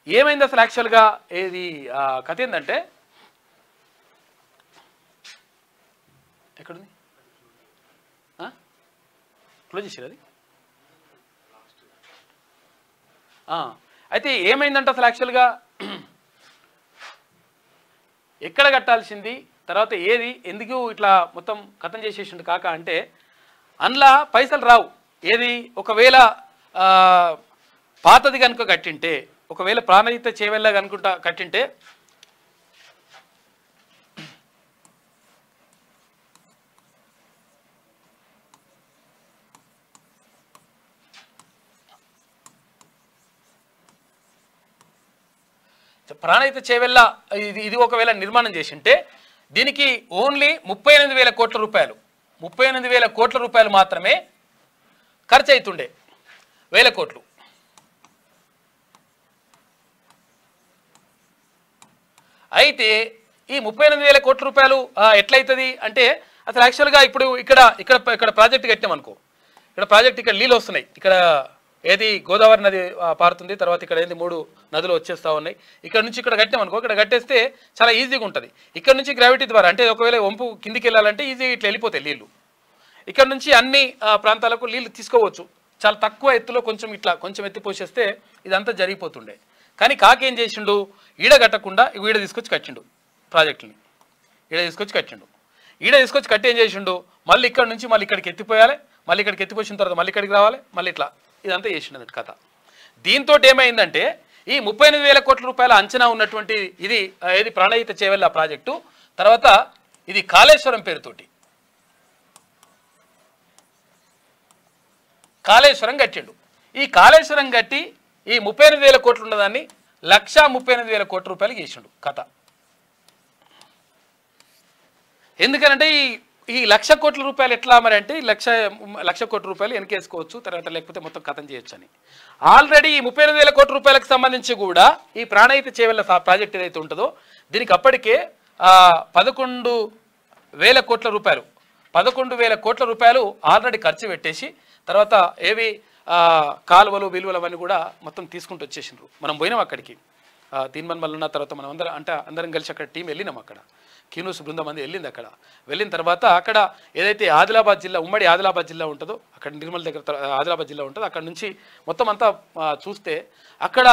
Speaker 1: ఏమైంది అసలు యాక్చువల్గా ఇది కథ ఏంటంటే, ఎక్కడుంది క్లోజ్ చేసారు అది. అయితే ఏమైందంటే అసలు యాక్చువల్గా ఎక్కడ కట్టాల్సింది, తర్వాత ఏది ఎందుకు ఇట్లా మొత్తం కథం చేసేసిండు కాక అంటే, అందులో పైసలు రావు. ఏది ఒకవేళ పాతది కనుక కట్టింటే, ఒకవేళ ప్రాణహిత చేవెళ్ళ కనుకుంటా కట్టింటే ప్రాణహిత చేవెళ్ళ ఇది ఒకవేళ నిర్మాణం చేసింటే దీనికి ఓన్లీ 38,000 కోట్ల రూపాయలు 38,000 కోట్ల రూపాయలు మాత్రమే ఖర్చు అవుతుండే. 1,000 కోట్లు. అయితే ఈ 38,000 కోట్ల రూపాయలు ఎట్లయితుంది అంటే అసలు యాక్చువల్గా ఇప్పుడు ఇక్కడ ఇక్కడ ఇక్కడ ప్రాజెక్ట్ కట్టాం అనుకో, ఇక్కడ ప్రాజెక్ట్ ఇక్కడ నీళ్ళు వస్తున్నాయి, ఇక్కడ ఏది గోదావరి నది పారుతుంది, తర్వాత ఇక్కడ ఏంది 3 నదులు వచ్చేస్తూ ఉన్నాయి. ఇక్కడ నుంచి ఇక్కడ కట్టాం అనుకో, ఇక్కడ కట్టేస్తే చాలా ఈజీగా ఉంటుంది. ఇక్కడ నుంచి గ్రావిటీ ద్వారా అంటే ఒకవేళ వంపు కిందికి వెళ్ళాలంటే ఈజీగా ఇట్లా వెళ్ళిపోతాయి నీళ్ళు. ఇక్కడ నుంచి అన్ని ప్రాంతాలకు నీళ్ళు తీసుకోవచ్చు. చాలా తక్కువ ఎత్తులో కొంచెం ఎత్తి పోసేస్తే ఇదంతా జరిగిపోతుండే. కానీ కాకేం చేసిండు, ఈడ కట్టకుండా ఈడ తీసుకొచ్చి కట్టిండు ప్రాజెక్టుని. ఈడ తీసుకొచ్చి కట్టి ఏం చేసిండు, మళ్ళీ ఇక్కడ నుంచి మళ్ళీ ఇక్కడికి ఎత్తిపోయాలి, మళ్ళీ ఇక్కడికి ఎత్తిపోసిన తర్వాత మళ్ళీ ఇక్కడికి రావాలి, మళ్ళీ ఇట్లా ఇదంతా చేసిండు అన్నట్టు కథ. దీంతో ఏమైందంటే ఈ 38,000 కోట్ల రూపాయల అంచనా ఉన్నటువంటి ఏది ప్రాణహిత చేవెళ్ళ ప్రాజెక్టు తర్వాత ఇది కాళేశ్వరం పేరుతోటి కాళేశ్వరం కట్టిండు. ఈ కాళేశ్వరం కట్టి ఈ 38,000 కోట్లు ఉన్నదాన్ని 138,000 కోట్ల రూపాయలు చేసిండు కథ. ఎందుకంటే ఈ 1,00,000 కోట్ల రూపాయలు ఎట్లా మరి అంటే 1,00,000 కోట్ల రూపాయలు వెనకేసుకోవచ్చు, తర్వాత లేకపోతే మొత్తం కథం చేయొచ్చు అని. ఆల్రెడీ ఈ 38,000 కోట్ల రూపాయలకు సంబంధించి కూడా ఈ ప్రాణహిత చేవెళ్ళ ప్రాజెక్ట్ ఏదైతే ఉంటుందో దీనికి అప్పటికే 11,000 కోట్ల రూపాయలు ఆల్రెడీ ఖర్చు పెట్టేసి తర్వాత ఏవి కాలువలు విలువలు అవన్నీ కూడా మొత్తం తీసుకుంటూ వచ్చేసిండ్రు. మనం పోయినాం అక్కడికి, తీన్మన్ మల్లన్న తర్వాత మనం అందరం కలిసి అక్కడ టీం వెళ్ళినాం. అక్కడ కీనూస్ బృందం మంది వెళ్ళింది. అక్కడ వెళ్ళిన తర్వాత అక్కడ ఏదైతే ఆదిలాబాద్ జిల్లా ఉమ్మడి ఆదిలాబాద్ జిల్లా ఉంటుందో అక్కడ నిర్మల్ దగ్గర ఆదిలాబాద్ జిల్లా ఉంటుందో అక్కడ నుంచి మొత్తం అంతా చూస్తే అక్కడ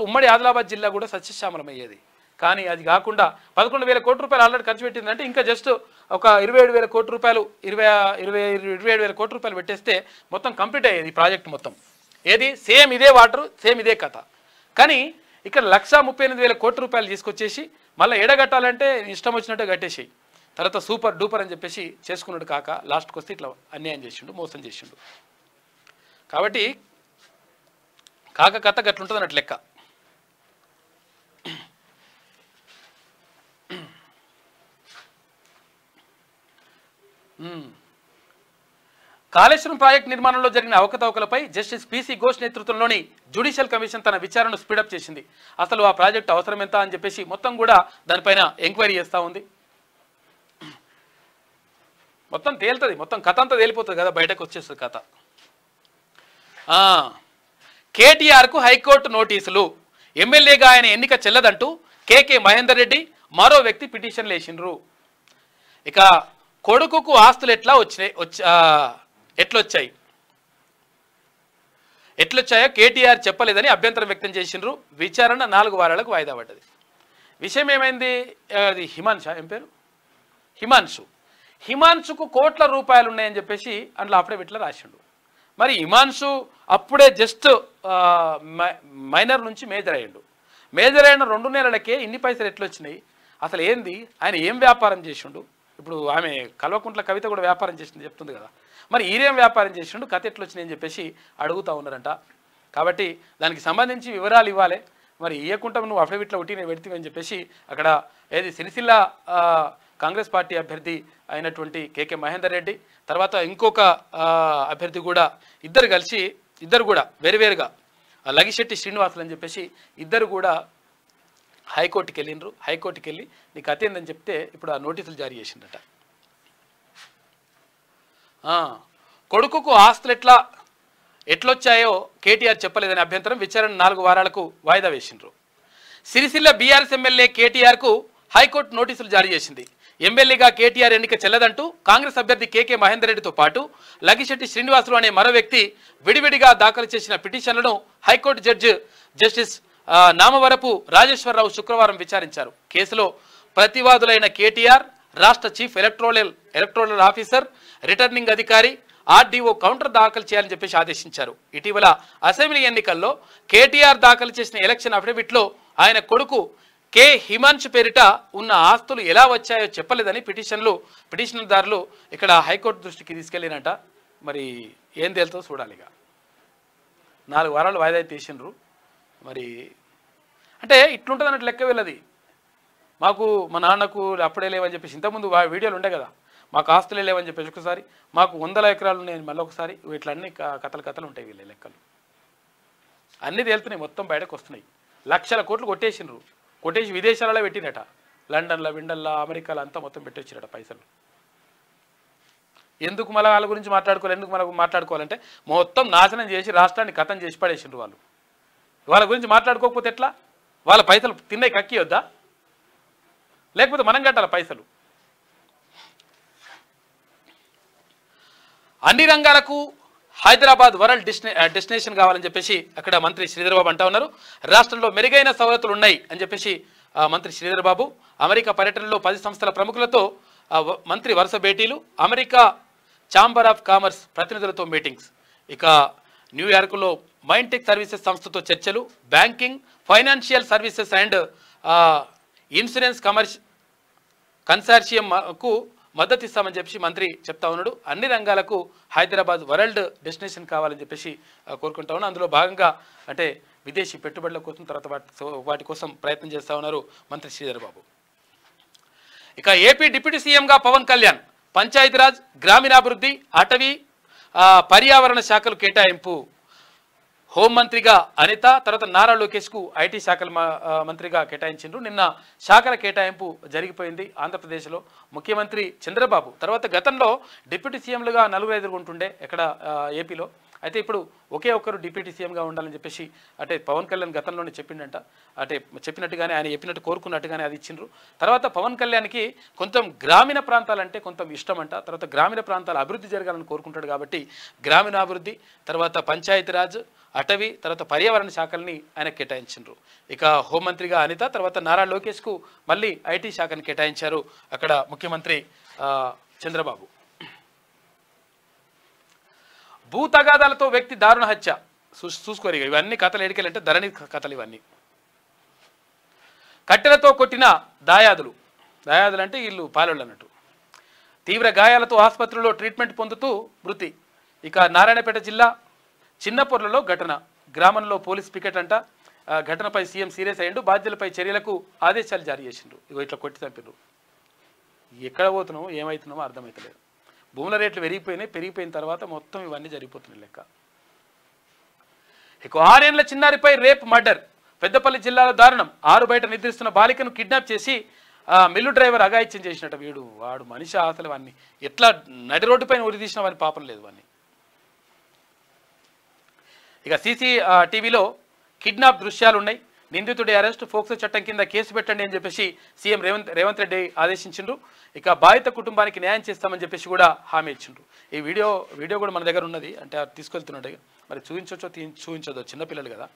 Speaker 1: ఉమ్మడి ఆదిలాబాద్ జిల్లా కూడా సస్యశ్యామలం అయ్యేది. కానీ అది కాకుండా 11,000 కోట్ల రూపాయలు ఆల్రెడీ ఖర్చు పెట్టిందంటే ఇంకా జస్ట్ ఒక 27,000 కోట్ల రూపాయలు 27,000 కోట్ల రూపాయలు పెట్టేస్తే మొత్తం కంప్లీట్ అయ్యేది ఈ ప్రాజెక్ట్ మొత్తం. ఏది సేమ్ ఇదే వాటర్ సేమ్ ఇదే కథ. కానీ ఇక్కడ 138,000 కోట్ల రూపాయలు తీసుకొచ్చేసి మళ్ళీ ఎడగట్టాలంటే ఇష్టం వచ్చినట్టు కట్టేసి తర్వాత సూపర్ డూపర్ అని చెప్పేసి చేసుకున్నాడు కాక లాస్ట్కి వస్తే ఇట్లా అన్యాయం చేసిండు, మోసం చేసిండు. కాబట్టి కాక కథ గట్లుంటుంది అన్నట్టు లెక్క. కాళేశ్వరం ప్రాజెక్టు నిర్మాణంలో జరిగిన అవకతవకలపై జస్టిస్ పిసి ఘోష్ నేతృత్వంలోని జ్యుడిషియల్ కమిషన్ తన విచారణను స్పీడప్ చేసింది. అసలు ఆ ప్రాజెక్టు అవసరం ఎంత అని చెప్పేసి మొత్తం కూడా దానిపైన ఎంక్వైరీ చేస్తూ ఉంది. మొత్తం తేలుతుంది, మొత్తం కథ అంతా తేలిపోతుంది కదా, బయటకు వచ్చేస్తుంది కథ. కేటీఆర్కు హైకోర్టు నోటీసులు, ఎమ్మెల్యేగా ఆయన ఎన్నిక చెల్లదంటూ కేకే మహేందర్ రెడ్డి మరో వ్యక్తి పిటిషన్లు వేసిండ్రు. ఇక కొడుకుకు ఆస్తులు ఎట్లొచ్చాయో కేటీఆర్ చెప్పలేదని అభ్యంతరం వ్యక్తం చేసిండ్రు. విచారణ 4 వారాలకు వాయిదా పడ్డది. విషయం ఏమైంది, అది ఏం పేరు హిమాన్షుకు కోట్ల రూపాయలు ఉన్నాయని చెప్పేసి అందులో అఫిడవిట్లో రాసిండు. మరి హిమాన్షు అప్పుడే జస్ట్ మైనర్ నుంచి మేజర్ అయ్యిండు. మేజర్ అయిన 2 నెలలకే ఇన్ని పైసలు ఎట్లొచ్చినాయి, అసలు ఏంది, ఆయన ఏం వ్యాపారం చేసిండు. ఇప్పుడు ఆమె కల్వకుంట్ల కవిత కూడా వ్యాపారం చేసింది చెప్తుంది కదా, మరి ఈరేం వ్యాపారం చేసిండు, కథ ఎట్లొచ్చినాయి అని చెప్పేసి అడుగుతూ ఉన్నారంట. కాబట్టి దానికి సంబంధించి వివరాలు ఇవ్వాలి. మరి ఇవ్వకుండా నువ్వు అఫిడవిట్లో ఒకటి నేను పెడితే అని చెప్పేసి అక్కడ ఏది సిరిసిల్ల కాంగ్రెస్ పార్టీ అభ్యర్థి అయినటువంటి కేకే మహేందర్ రెడ్డి తర్వాత ఇంకొక అభ్యర్థి కూడా ఇద్దరు కూడా వేరువేరుగా లగిశెట్టి శ్రీనివాసులు అని చెప్పేసి ఇద్దరు కూడా హైకోర్టుకి వెళ్ళిండ్రు. హైకోర్టుకి వెళ్ళి నీకు కథ ఏందని చెప్తే ఇప్పుడు ఆ నోటీసులు జారీ చేసిందట. కొడుకుకు ఆస్తులు ఎట్లొచ్చాయో కేటీఆర్ చెప్పలేదని అభ్యంతరం, విచారణ 4 వారాలకు వాయిదా వేసిండ్రు. సిరిసిల్ల బీఆర్ఎస్ ఎమ్మెల్యే కేటీఆర్కు హైకోర్టు నోటీసులు జారీ చేసింది. ఎమ్మెల్యేగా కేటీఆర్ ఎన్నిక చెల్లదంటూ కాంగ్రెస్ అభ్యర్థి కేకే మహేందర్ రెడ్డితో పాటు లగిశెట్టి శ్రీనివాసులు అనే మరో వ్యక్తి విడివిడిగా దాఖలు చేసిన పిటిషన్లను హైకోర్టు జస్టిస్ నామవరపు రాజేశ్వరరావు శుక్రవారం విచారించారు. కేసులో ప్రతివాదులైన కేటీఆర్, రాష్ట్ర చీఫ్ ఎలక్టోరల్ ఆఫీసర్, రిటర్నింగ్ అధికారి, ఆర్డీఓ కౌంటర్ దాఖలు చేయాలని చెప్పేసి ఆదేశించారు. ఇటీవల అసెంబ్లీ ఎన్నికల్లో కేటీఆర్ దాఖలు చేసిన ఎలక్షన్ అఫిడవిట్లో ఆయన కొడుకు కే హిమాన్షు పేరిట ఉన్న ఆస్తులు ఎలా వచ్చాయో చెప్పలేదని పిటిషనర్దారులు ఇక్కడ హైకోర్టు దృష్టికి తీసుకెళ్ళినట. మరి ఏం తేలుతో చూడాలి. ఇక 4 వారాలు వాయిదా తీసిండ్రు. మరి అంటే ఇట్లుంటుంది అన్నట్టు లెక్క వెళ్ళది. మాకు మా నాన్నకు అప్పుడే లేవని చెప్పేసి ఇంతకుముందు వీడియోలు ఉండే కదా, మాకు ఆస్తులే లేవని చెప్పేసి ఒకసారి, మాకు 100 ఎకరాలు ఉన్నాయని మళ్ళీ ఒకసారి, ఇట్లన్నీ కథలు ఉంటాయి వీళ్ళ లెక్కలు. అన్నీ తేలుతున్నాయి, మొత్తం బయటకు వస్తున్నాయి. 1,00,000 కోట్లు కొట్టేసి విదేశాలలో పెట్టినట. లండన్లో విండల్లో అమెరికాలో అంతా మొత్తం పెట్టొచ్చారట పైసలు. ఎందుకు మళ్ళీ వాళ్ళ గురించి మాట్లాడుకోవాలి, ఎందుకు మనకు మాట్లాడుకోవాలంటే మొత్తం నాశనం చేసి రాష్ట్రాన్ని కథం చేసి పడేసిండ్రు వాళ్ళు. వాళ్ళ గురించి మాట్లాడుకోకపోతే ఎట్లా? వాళ్ళ పైసలు తిన్నాయి కక్కియొద్దా, లేకపోతే మనం కట్టాల పైసలు? అన్ని రంగాలకు హైదరాబాద్ వరల్డ్ డెస్టినేషన్ కావాలని చెప్పేసి అక్కడ మంత్రి శ్రీధర్ బాబు అంటా ఉన్నారు. రాష్ట్రంలో మెరుగైన సవలతులు ఉన్నాయి అని చెప్పేసి మంత్రి శ్రీధర్ బాబు అమెరికా పర్యటనలో 10 సంస్థల ప్రముఖులతో మంత్రి వరుస భేటీలు, అమెరికా ఛాంబర్ ఆఫ్ కామర్స్ ప్రతినిధులతో మీటింగ్స్. ఇక న్యూయార్క్లో మైంటెక్ సర్వీసెస్ సంస్థతో చర్చలు, banking, financial services and insurance కన్సార్షియంకు మద్దతు ఇస్తామని చెప్పేసి మంత్రి చెప్తా ఉన్నాడు. అన్ని రంగాలకు హైదరాబాద్ వరల్డ్ డెస్టినేషన్ కావాలని చెప్పేసి కోరుకుంటా ఉన్నాడు. అందులో భాగంగా అంటే విదేశీ పెట్టుబడుల కోసం, తర్వాత వాటి కోసం ప్రయత్నం చేస్తూ ఉన్నారు మంత్రి శ్రీధర్ బాబు. ఇక ఏపీ డిప్యూటీ సీఎంగా పవన్ కళ్యాణ్ పంచాయతీరాజ్, గ్రామీణాభివృద్ధి, అటవీ, పర్యావరణ శాఖలు కేటాయింపు. హోంమంత్రిగా అనిత, తర్వాత నారా లోకేష్కు ఐటీ శాఖల మంత్రిగా కేటాయించిండ్రు. నిన్న శాఖల కేటాయింపు జరిగిపోయింది ఆంధ్రప్రదేశ్లో. ముఖ్యమంత్రి చంద్రబాబు తర్వాత గతంలో డిప్యూటీ సీఎంలుగా 4-5 ఉంటుండే ఎక్కడ ఏపీలో. అయితే ఇప్పుడు ఒకే ఒక్కరు డిప్యూటీ సీఎంగా ఉండాలని చెప్పేసి అంటే పవన్ కళ్యాణ్ గతంలోనే చెప్పిండంట. అంటే చెప్పినట్టుగానే ఆయన చెప్పినట్టు కోరుకున్నట్టుగానే అది ఇచ్చిండ్రు. తర్వాత పవన్ కళ్యాణ్కి కొంచెం గ్రామీణ ప్రాంతాలంటే కొంచెం ఇష్టం అంట. తర్వాత గ్రామీణ ప్రాంతాల అభివృద్ధి జరగాలని కోరుకుంటాడు కాబట్టి గ్రామీణాభివృద్ధి, తర్వాత పంచాయతీరాజ్, అటవీ, తర్వాత పర్యావరణ శాఖల్ని ఆయన కేటాయించారు. ఇక హోంమంత్రిగా అనిత, తర్వాత నారా లోకేష్కు మళ్ళీ ఐటీ శాఖను కేటాయించారు అక్కడ ముఖ్యమంత్రి చంద్రబాబు. భూ తగాదాలతో వ్యక్తి దారుణ హత్య. చూసుకోరు ఇవన్నీ కథలు ఎడికెళ్ళంటే ధరణి కథలు ఇవన్నీ. కట్టెలతో కొట్టిన దాయాదులు అంటే వీళ్ళు పాలోళ్ళు అన్నట్టు. తీవ్ర గాయాలతో ఆసుపత్రిలో ట్రీట్మెంట్ పొందుతూ మృతి. ఇక నారాయణపేట జిల్లా చిన్నపొర్లలో ఘటన. గ్రామంలో పోలీస్ పికెట్ అంట. ఘటనపై సీఎం సీరియస్ అయ్యిండు. బాధ్యులపై చర్యలకు ఆదేశాలు జారీ చేసిండ్రు. ఇట్లా కొట్టి చంపిండ్రు. ఎక్కడ పోతున్నామో ఏమవుతున్నామో అర్థమవుతలేదు. భూముల రేట్లు పెరిగిపోయిన తర్వాత మొత్తం ఇవన్నీ జరిగిపోతున్నాయి లెక్క. ఇక 6 ఏళ్ల చిన్నారిపై రేప్ మర్డర్. పెద్దపల్లి జిల్లాలో దారుణం. 6 బయట నిద్రిస్తున్న బాలికను కిడ్నాప్ చేసి మిల్లు డ్రైవర్ అఘాయిత్యం చేసినట్టు. వాడు మనిషి ఆశలు వాడిని ఎట్లా నడి రోడ్డు పైన ఉరి తీసిన వాడిని పాపం లేదు వాడిని. ఇక టీవీలో కిడ్నాప్ దృశ్యాలు ఉన్నాయి. నిందితుడి అరెస్ట్, ఫోక్సో చట్టం కింద కేసు పెట్టండి అని చెప్పేసి సీఎం రేవంత్ రెడ్డి ఆదేశించిండ్రు. ఇక బాధిత కుటుంబానికి న్యాయం చేస్తామని చెప్పేసి కూడా హామీ ఇచ్చిండ్రు. ఈ వీడియో కూడా మన దగ్గర ఉన్నది. అంటే తీసుకెళ్తున్నట్టు మరి చూపించొచ్చో చిన్నపిల్లలు కదా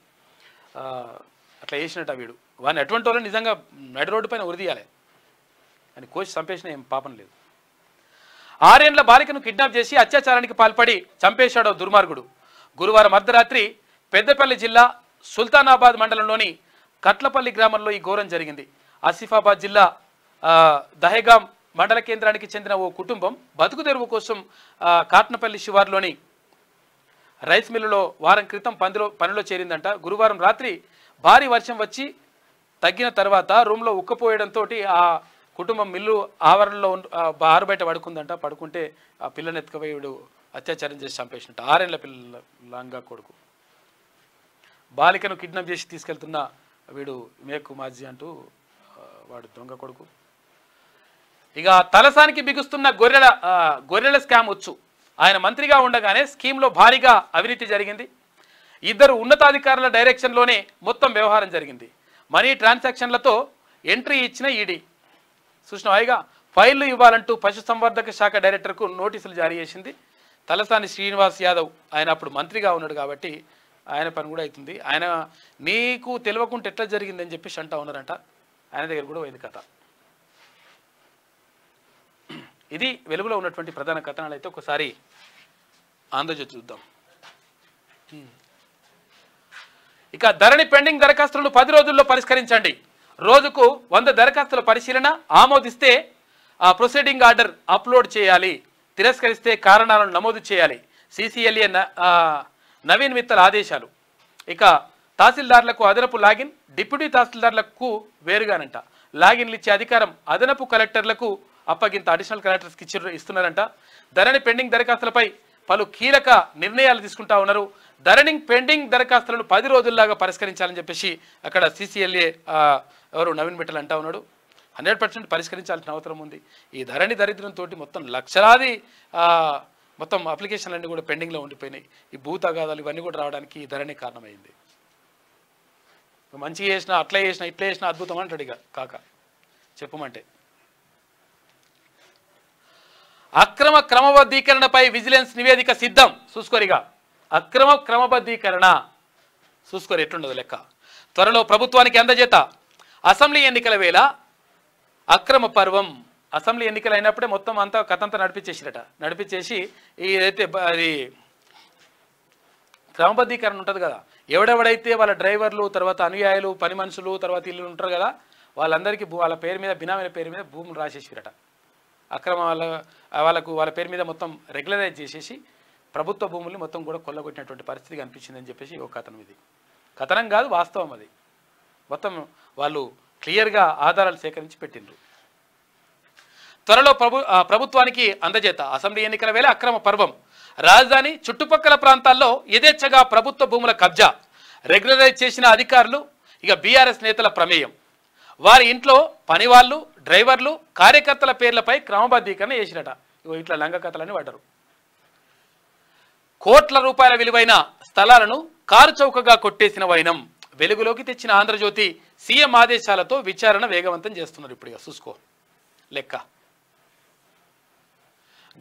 Speaker 1: అట్లా వేసినట్టు ఆ వీడు. వాడిని ఎటువంటి వాళ్ళు నిజంగా నడి రోడ్డు పైన ఉరిదీయాలి అని కోసి చంపేసిన ఏం పాపం లేదు. 6 ఏళ్ల బాలికను కిడ్నాప్ చేసి అత్యాచారానికి పాల్పడి చంపేశాడో దుర్మార్గుడు. గురువారం అర్ధరాత్రి పెద్దపల్లి జిల్లా సుల్తానాబాద్ మండలంలోని కట్లపల్లి గ్రామంలో ఈ ఘోరం జరిగింది. ఆసిఫాబాద్ జిల్లా దహేగాం మండల కేంద్రానికి చెందిన ఓ కుటుంబం బతుకు తెరువు కోసం కాట్నపల్లి శివార్లోని రైస్ మిల్లులో వారం క్రితం పనిలో చేరిందంట. గురువారం రాత్రి భారీ వర్షం వచ్చి తగ్గిన తర్వాత రూమ్లో ఉక్కపోయడంతో ఆ కుటుంబం మిల్లు ఆవరణలో ఆరుబయట పడుకుందంట. పడుకుంటే ఆ పిల్లని ఎత్తుకుపోయి అత్యాచారం చేసి చంపేసినట్టు. 6 ఏళ్ల పిల్లల లంగా కొడుకు. బాలికను కిడ్నాప్ చేసి తీసుకెళ్తున్న వీడు మేకు మాజీ అంటూ వాడు దొంగ కొడుకు. ఇక తలసానికి బిగుస్తున్న గొర్రెల స్కామ్ వచ్చు. ఆయన మంత్రిగా ఉండగానే స్కీమ్లో భారీగా అవినీతి జరిగింది. 2 ఉన్నతాధికారుల డైరెక్షన్లోనే మొత్తం వ్యవహారం జరిగింది. మనీ ట్రాన్సాక్షన్లతో ఎంట్రీ ఇచ్చిన ఈడీ. చూసినాయిగా ఫైళ్లు ఇవ్వాలంటూ పశుసంవర్ధక శాఖ డైరెక్టర్కు నోటీసులు జారీ చేసింది. తలసాని శ్రీనివాస్ యాదవ్ ఆయన అప్పుడు మంత్రిగా ఉన్నాడు కాబట్టి ఆయన పని కూడా అవుతుంది. ఆయన నీకు తెలియకుండా ఎట్లా జరిగిందని చెప్పేసి అంటా ఉన్నారంట. ఆయన దగ్గర కూడా పోయింది కథ. ఇది వెలుగులో ఉన్నటువంటి ప్రధాన కథనాలు. అయితే ఒకసారి ఆంధ్రజ్యోతి చూద్దాం. ఇక ధరణి పెండింగ్ దరఖాస్తులను 10 రోజుల్లో పరిష్కరించండి. రోజుకు 100 దరఖాస్తుల పరిశీలన, ఆమోదిస్తే ప్రొసీడింగ్ ఆర్డర్ అప్లోడ్ చేయాలి, తిరస్కరిస్తే కారణాలను నమోదు చేయాలి. CCLA నవీన్ మిత్తల్ ఆదేశాలు. ఇక తహసీల్దార్లకు అదనపు లాగిన్, డిప్యూటీ తహసీల్దార్లకు వేరుగానంట. లాగిన్లు ఇచ్చే అధికారం అదనపు కలెక్టర్లకు అప్పగింత, అడిషనల్ కలెక్టర్స్కి ఇస్తున్నారంట. ధరణి పెండింగ్ దరఖాస్తులపై పలు కీలక నిర్ణయాలు తీసుకుంటా ఉన్నారు. ధరణి పెండింగ్ దరఖాస్తులను 10 రోజుల్లాగా పరిష్కరించాలని చెప్పేసి అక్కడ CCLA ఎవరు నవీన్ మిట్టల్ అంటా ఉన్నాడు. 100% పరిష్కరించాల్సిన అవసరం ఉంది. ఈ ధరణి దరిద్రంతో మొత్తం లక్షలాది మొత్తం అప్లికేషన్లన్నీ కూడా పెండింగ్లో ఉండిపోయినాయి. ఈ భూ తగాదాలు ఇవన్నీ కూడా రావడానికి ఈ ధరణి కారణమైంది. మంచిగా చేసినా అట్లా చేసినా ఇట్లా చేసినా అద్భుతం అంటాడు ఇక కాక చెప్పమంటే. అక్రమ క్రమబద్ధీకరణపై విజిలెన్స్ నివేదిక సిద్ధం. చూసుకోరిగా అక్రమ క్రమబద్ధీకరణ చూసుకోరు ఎట్లుండదు లెక్క. త్వరలో ప్రభుత్వానికి అందజేత. అసెంబ్లీ ఎన్నికల వేళ అక్రమ పర్వం. అసెంబ్లీ ఎన్నికలు అయినప్పుడే మొత్తం అంతా కథంతా నడిపించేసి ఏదైతే అది క్రమబద్ధీకరణ ఉంటుంది కదా, ఎవడెవడైతే వాళ్ళ డ్రైవర్లు, తర్వాత అనుయాయులు, పని మనుషులు, తర్వాత ఇల్లు ఉంటారు కదా, వాళ్ళందరికీ వాళ్ళ పేరు మీద బినామీల పేరు మీద భూములు రాసేసిరట. అక్రమ వాళ్ళ పేరు మీద మొత్తం రెగ్యులరైజ్ చేసేసి ప్రభుత్వ భూముల్ని మొత్తం కూడా కొల్లగొట్టినటువంటి పరిస్థితి కనిపించిందని చెప్పేసి ఒక కథనం. ఇది కథనం కాదు, వాస్తవం. అది మొత్తం వాళ్ళు క్లియర్గా ఆధారాలు సేకరించి పెట్టిండ్రు. త్వరలో ప్రభుత్వానికి అందజేత. అసెంబ్లీ ఎన్నికల వేళ అక్రమ పర్వం. రాజధాని చుట్టుపక్కల ప్రాంతాల్లో యథేచ్ఛగా ప్రభుత్వ భూముల కబ్జా. రెగ్యులరైజ్ చేసిన అధికారులు ఇక బీఆర్ఎస్ నేతల ప్రమేయం. వారి ఇంట్లో పనివాళ్ళు, డ్రైవర్లు, కార్యకర్తల పేర్లపై క్రమబద్ధీకరణ చేసినట. ఇట్లా లంగ కథలని పడ్డారు. కోట్ల రూపాయల విలువైన స్థలాలను కారు చౌకగా కొట్టేసిన వైనం. వెలుగులోకి తెచ్చిన ఆంధ్రజ్యోతి. సీఎం ఆదేశాలతో విచారణ వేగవంతం చేస్తున్నారు. ఇప్పుడు చూసుకో లెక్క.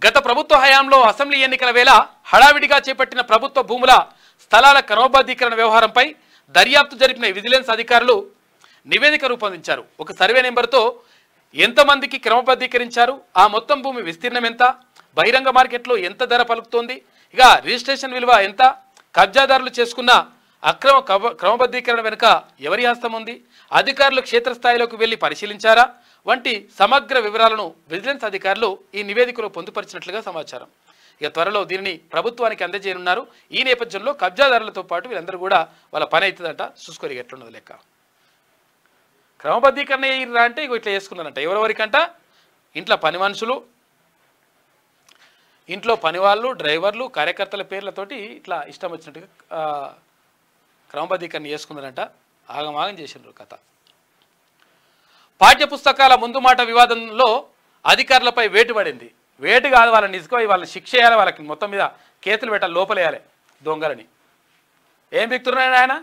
Speaker 1: గత ప్రభుత్వ హయాంలో అసెంబ్లీ ఎన్నికల వేళ హడావిడిగా చేపట్టిన ప్రభుత్వ భూముల స్థలాల క్రమబద్ధీకరణ వ్యవహారంపై దర్యాప్తు జరిపిన విజిలెన్స్ అధికారులు నివేదిక రూపొందించారు. ఒక సర్వే నెంబర్తో ఎంతమందికి క్రమబద్ధీకరించారు, ఆ మొత్తం భూమి విస్తీర్ణం ఎంత, బహిరంగ మార్కెట్లో ఎంత ధర పలుకుతోంది, ఇక రిజిస్ట్రేషన్ విలువ ఎంత, కబ్జాదారులు చేసుకున్న అక్రమ క్రమబద్ధీకరణ వెనుక ఎవరి హస్తం ఉంది, అధికారులు క్షేత్రస్థాయిలోకి వెళ్లి పరిశీలించారా వంటి సమగ్ర వివరాలను విజిలెన్స్ అధికారులు ఈ నివేదికలో పొందుపరిచినట్లుగా సమాచారం. ఇక త్వరలో దీనిని ప్రభుత్వానికి అందజేయనున్నారు. ఈ నేపథ్యంలో కబ్జాదారులతో పాటు వీళ్ళందరూ కూడా వాళ్ళ పని అవుతుందంట. చూసుకోరు ఎట్లున్నది లెక్క. క్రమబద్ధీకరణ అయ్యిరా అంటే ఇక ఇట్లా చేసుకున్నారంట. ఎవరెవరికంట? ఇంట్లో పని మనుషులు, ఇంట్లో పనివాళ్ళు, డ్రైవర్లు, కార్యకర్తల పేర్లతోటి ఇట్లా ఇష్టం వచ్చినట్టుగా క్రమబద్ధీకరణ చేసుకున్నారంట. ఆగమాగం చేసిండ్రు కథ. పాఠ్యపుస్తకాల ముందు మాట వివాదంలో అధికారులపై వేటు పడింది. వేటు కాదు, వాళ్ళని నిజుకో వాళ్ళని శిక్ష చేయాలి, వాళ్ళకి మొత్తం మీద కేసులు పెట్టాలి, లోపలేయాలి దొంగలని. ఏం బిక్తున్నాడు ఆయన?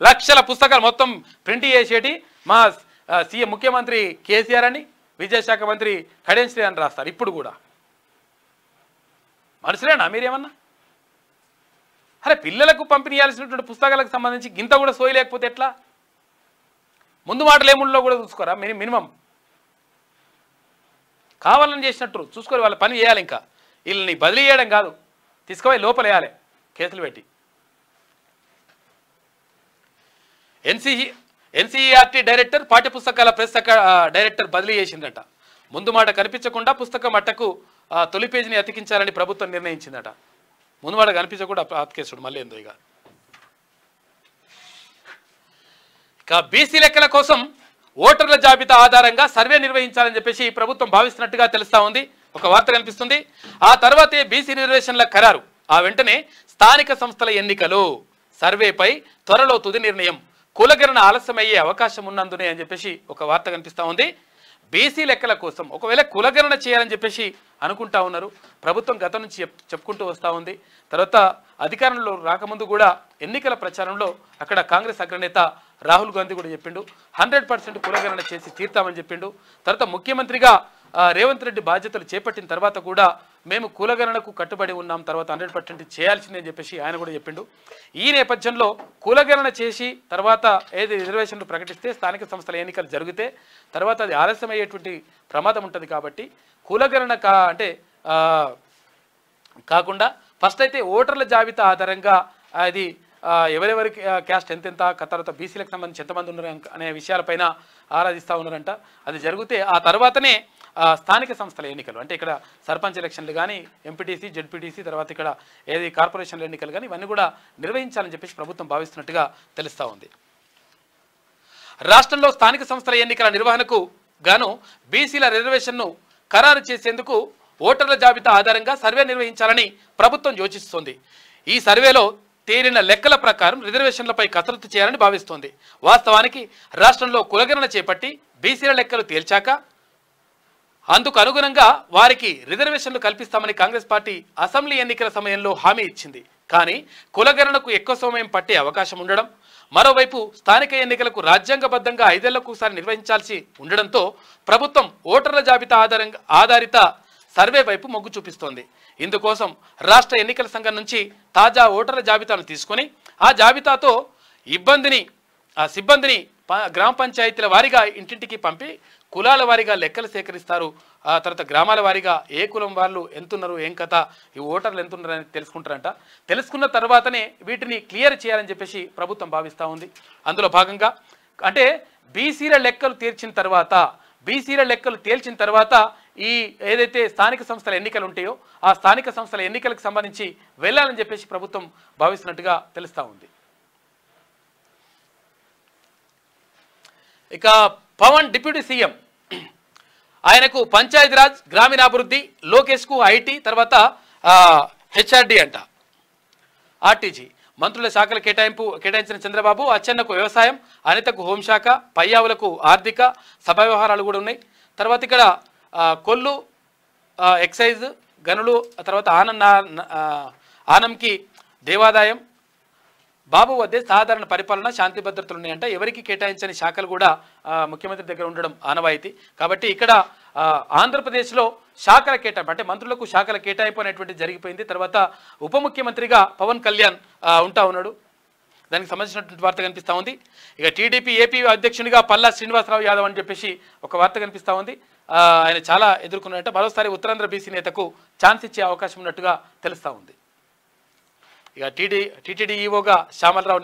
Speaker 1: లక్షల పుస్తకాలు మొత్తం ప్రింట్ చేసేటి మా సీఎం ముఖ్యమంత్రి కేసీఆర్ అని, విద్యాశాఖ మంత్రి కడియం శ్రీ అని రాస్తారు. ఇప్పుడు కూడా మనుషులేనా మీరేమన్నా? అరే పిల్లలకు పంపిణీయాల్సినటువంటి పుస్తకాలకు సంబంధించి గింత కూడా సోయి లేకపోతే ఎట్లా? ముందు మాటలు ఏముండో కూడా చూసుకోరా. మినిమం కావాలని చేసినట్టు చూసుకొని వాళ్ళ పని చేయాలి. ఇంకా వీళ్ళని బదిలీ చేయడం కాదు, తీసుకుపోయి లోపల వేయాలి కేసులు పెట్టి. ఎన్సీఈఆర్టీ డైరెక్టర్ పాఠ్యపుస్తకాల ప్రెస్ డైరెక్టర్ బదిలీ చేసిందట. ముందు మాట కనిపించకుండా పుస్తకం అట్టకు తొలి పేజీని అతికించాలని ప్రభుత్వం నిర్ణయించిందట. ముందు మాట కనిపించకుండా అతికేసుడు మళ్ళీ ఏందో. ఇక బీసీ లెక్కల కోసం ఓటర్ల జాబితా ఆధారంగా సర్వే నిర్వహించాలని చెప్పేసి ప్రభుత్వం భావిస్తున్నట్టుగా తెలుస్తా ఉంది. ఒక వార్త కనిపిస్తుంది. ఆ తర్వాతే బీసీ రిజర్వేషన్ల ఖరారు, ఆ వెంటనే స్థానిక సంస్థల ఎన్నికలు, సర్వేపై త్వరలో తుది నిర్ణయం, కులగణన ఆలస్యమయ్యే అవకాశం ఉన్నందునే అని చెప్పేసి ఒక వార్త కనిపిస్తూ ఉంది. బీసీ లెక్కల కోసం ఒకవేళ కులగణన చేయాలని చెప్పేసి అనుకుంటా ఉన్నారు. ప్రభుత్వం గతం నుంచి చెప్పుకుంటూ వస్తూ ఉంది. తర్వాత అధికారంలో రాకముందు కూడా ఎన్నికల ప్రచారంలో అక్కడ కాంగ్రెస్ అగ్రనేత రాహుల్ గాంధీ కూడా చెప్పిండు 100% కులగణన చేసి తీర్తామని చెప్పిండు. తర్వాత ముఖ్యమంత్రిగా రేవంత్ రెడ్డి బాధ్యతలు చేపట్టిన తర్వాత కూడా మేము కులగణనకు కట్టుబడి ఉన్నాం, తర్వాత 100% చేయాల్సిందే అని చెప్పేసి ఆయన కూడా చెప్పిండు. ఈ నేపథ్యంలో కులగణన చేసి తర్వాత ఏది రిజర్వేషన్లు ప్రకటిస్తే స్థానిక సంస్థల ఎన్నికలు జరిగితే తర్వాత అది ఆలస్యమయ్యేటువంటి ప్రమాదం ఉంటుంది. కాబట్టి కులగణన అంటే కాకుండా ఫస్ట్ అయితే ఓటర్ల జాబితా ఆధారంగా అది ఎవరెవరికి క్యాస్ట్ ఎంతెంత, తర్వాత బీసీలకు సంబంధించి ఎంతమంది ఉన్నారు అనే విషయాలపైన ఆరాధిస్తూ ఉన్నారంట. అది జరిగితే ఆ తర్వాతనే స్థానిక సంస్థల ఎన్నికలు అంటే ఇక్కడ సర్పంచ్ ఎలక్షన్లు కానీ, ఎంపీటీసీ, జెడ్పీటీసీ, తర్వాత ఇక్కడ ఏది కార్పొరేషన్ల ఎన్నికలు కానీ ఇవన్నీ కూడా నిర్వహించాలని చెప్పేసి ప్రభుత్వం భావిస్తున్నట్టుగా తెలుస్తూ ఉంది. రాష్ట్రంలో స్థానిక సంస్థల ఎన్నికల నిర్వహణకు గాను బీసీల రిజర్వేషన్ను ఖరారు చేసేందుకు ఓటర్ల జాబితా ఆధారంగా సర్వే నిర్వహించాలని ప్రభుత్వం యోచిస్తోంది. ఈ సర్వేలో తేలిన లెక్కల ప్రకారం రిజర్వేషన్లపై కసరత్తు చేయాలని భావిస్తోంది. వాస్తవానికి రాష్ట్రంలో కులగణన చేపట్టి బీసీల లెక్కలు తేల్చాక అందుకు అనుగుణంగా వారికి రిజర్వేషన్లు కల్పిస్తామని కాంగ్రెస్ పార్టీ అసెంబ్లీ ఎన్నికల సమయంలో హామీ ఇచ్చింది. కానీ కులగణనకు ఎక్కువ సమయం పట్టే అవకాశం ఉండడం, మరోవైపు స్థానిక ఎన్నికలకు రాజ్యాంగబద్ధంగా 5 ఏళ్లకు ఒకసారి నిర్వహించాల్సి ఉండడంతో ప్రభుత్వం ఓటర్ల జాబితా ఆధారిత సర్వే వైపు మొగ్గు చూపిస్తోంది. ఇందుకోసం రాష్ట్ర ఎన్నికల సంఘం నుంచి తాజా ఓటర్ల జాబితాను తీసుకొని ఆ జాబితాతో సిబ్బందిని గ్రామ పంచాయతీల వారీగా ఇంటింటికి పంపి కులాల వారీగా లెక్కలు సేకరిస్తారు. ఆ తర్వాత గ్రామాల వారీగా ఏ కులం వాళ్ళు ఎంతున్నారు, ఏం కథ, ఈ ఓటర్లు ఎంతున్నారు అని తెలుసుకుంటారంట. తెలుసుకున్న తర్వాతనే వీటిని క్లియర్ చేయాలని చెప్పేసి ప్రభుత్వం భావిస్తూ ఉంది. అందులో భాగంగా అంటే బీసీల లెక్కలు తేల్చిన తర్వాత ఈ ఏదైతే స్థానిక సంస్థల ఎన్నికలు ఉంటాయో ఆ స్థానిక సంస్థల ఎన్నికలకు సంబంధించి వెళ్ళాలని చెప్పేసి ప్రభుత్వం భావిస్తున్నట్టుగా తెలుస్తూ ఉంది. ఇక పవన్ డిప్యూటీ సీఎం, ఆయనకు పంచాయతీరాజ్, గ్రామీణాభివృద్ధి, లోకేష్కు ఐటీ, తర్వాత హెచ్ఆర్డి అంట, ఆర్టీజీ మంత్రుల శాఖలు కేటాయించిన చంద్రబాబు అచ్చెన్నకు వ్యవసాయం, అనితకు హోంశాఖ, పయ్యావులకు ఆర్థిక, సభ వ్యవహారాలు కూడా ఉన్నాయి. తర్వాత ఇక్కడ కొల్లు ఎక్సైజ్, గనులు, తర్వాత ఆనంకి దేవాదాయం, బాబు వద్దే సాధారణ పరిపాలన, శాంతి భద్రతలు ఉన్నాయంట. ఎవరికి కేటాయించని శాఖలు కూడా ముఖ్యమంత్రి దగ్గర ఉండడం ఆనవాయితీ. కాబట్టి ఇక్కడ ఆంధ్రప్రదేశ్లో శాఖల కేటాయింపు అంటే మంత్రులకు శాఖల కేటాయింపు అనేటువంటిది జరిగిపోయింది. తర్వాత ఉప ముఖ్యమంత్రిగా పవన్ కళ్యాణ్ ఉంటా ఉన్నాడు. దానికి సంబంధించినటువంటి వార్త కనిపిస్తూ ఉంది. ఇక టీడీపీ ఏపీ అధ్యక్షునిగా పల్లా శ్రీనివాసరావు యాదవ్ అని చెప్పేసి ఒక వార్త కనిపిస్తూ ఉంది. ఆయన చాలా ఎదుర్కొన్నారంటే మరోసారి ఉత్తరాంధ్ర బీసీ నేతకు ఛాన్స్ ఇచ్చే అవకాశం ఉన్నట్టుగా తెలుస్తూ ఉంది. ఇక టీటీడీ ఈవోగా శ్యామలరావు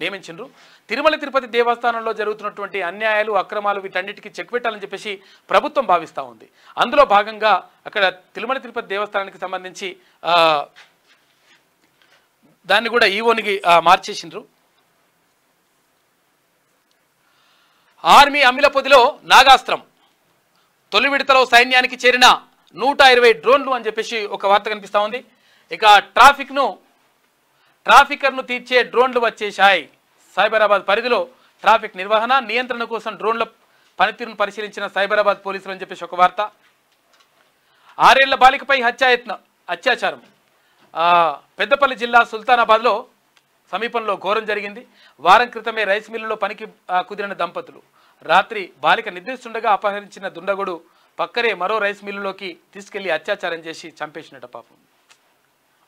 Speaker 1: నియమించారు. తిరుమల తిరుపతి దేవస్థానంలో జరుగుతున్నటువంటి అన్యాయాలు, అక్రమాలు వీటన్నిటికీ చెక్ పెట్టాలని చెప్పేసి ప్రభుత్వం భావిస్తూ ఉంది. అందులో భాగంగా అక్కడ తిరుమల తిరుపతి దేవస్థానానికి సంబంధించి దాన్ని కూడా ఈవోనికి మార్చేసిండ్రు. ఆర్మీ అమ్మిలపొదిలో నాగాస్త్రం, తొలి విడతలో సైన్యానికి చేరిన 120 డ్రోన్లు అని చెప్పేసి ఒక వార్త కనిపిస్తూ ఉంది. ఇక ట్రాఫికర్ను తీర్చే డ్రోన్లు వచ్చేశాయి. సైబరాబాద్ పరిధిలో ట్రాఫిక్ నిర్వహణ, నియంత్రణ కోసం డ్రోన్ల పనితీరును పరిశీలించిన సైబరాబాద్ పోలీసులు అని చెప్పేసి ఒక వార్త. 6 ఏళ్ల బాలికపై అత్యాచారం, పెద్దపల్లి జిల్లా సుల్తానాబాద్లో సమీపంలో ఘోరం జరిగింది. వారం క్రితమే రైస్ మిల్లులో పనికి కుదిరిన దంపతులు రాత్రి బాలిక నిద్రిస్తుండగా అపహరించిన దుండగుడు పక్కనే మరో రైస్ మిల్లులోకి తీసుకెళ్లి అత్యాచారం చేసి చంపేసినట్ట. పాపం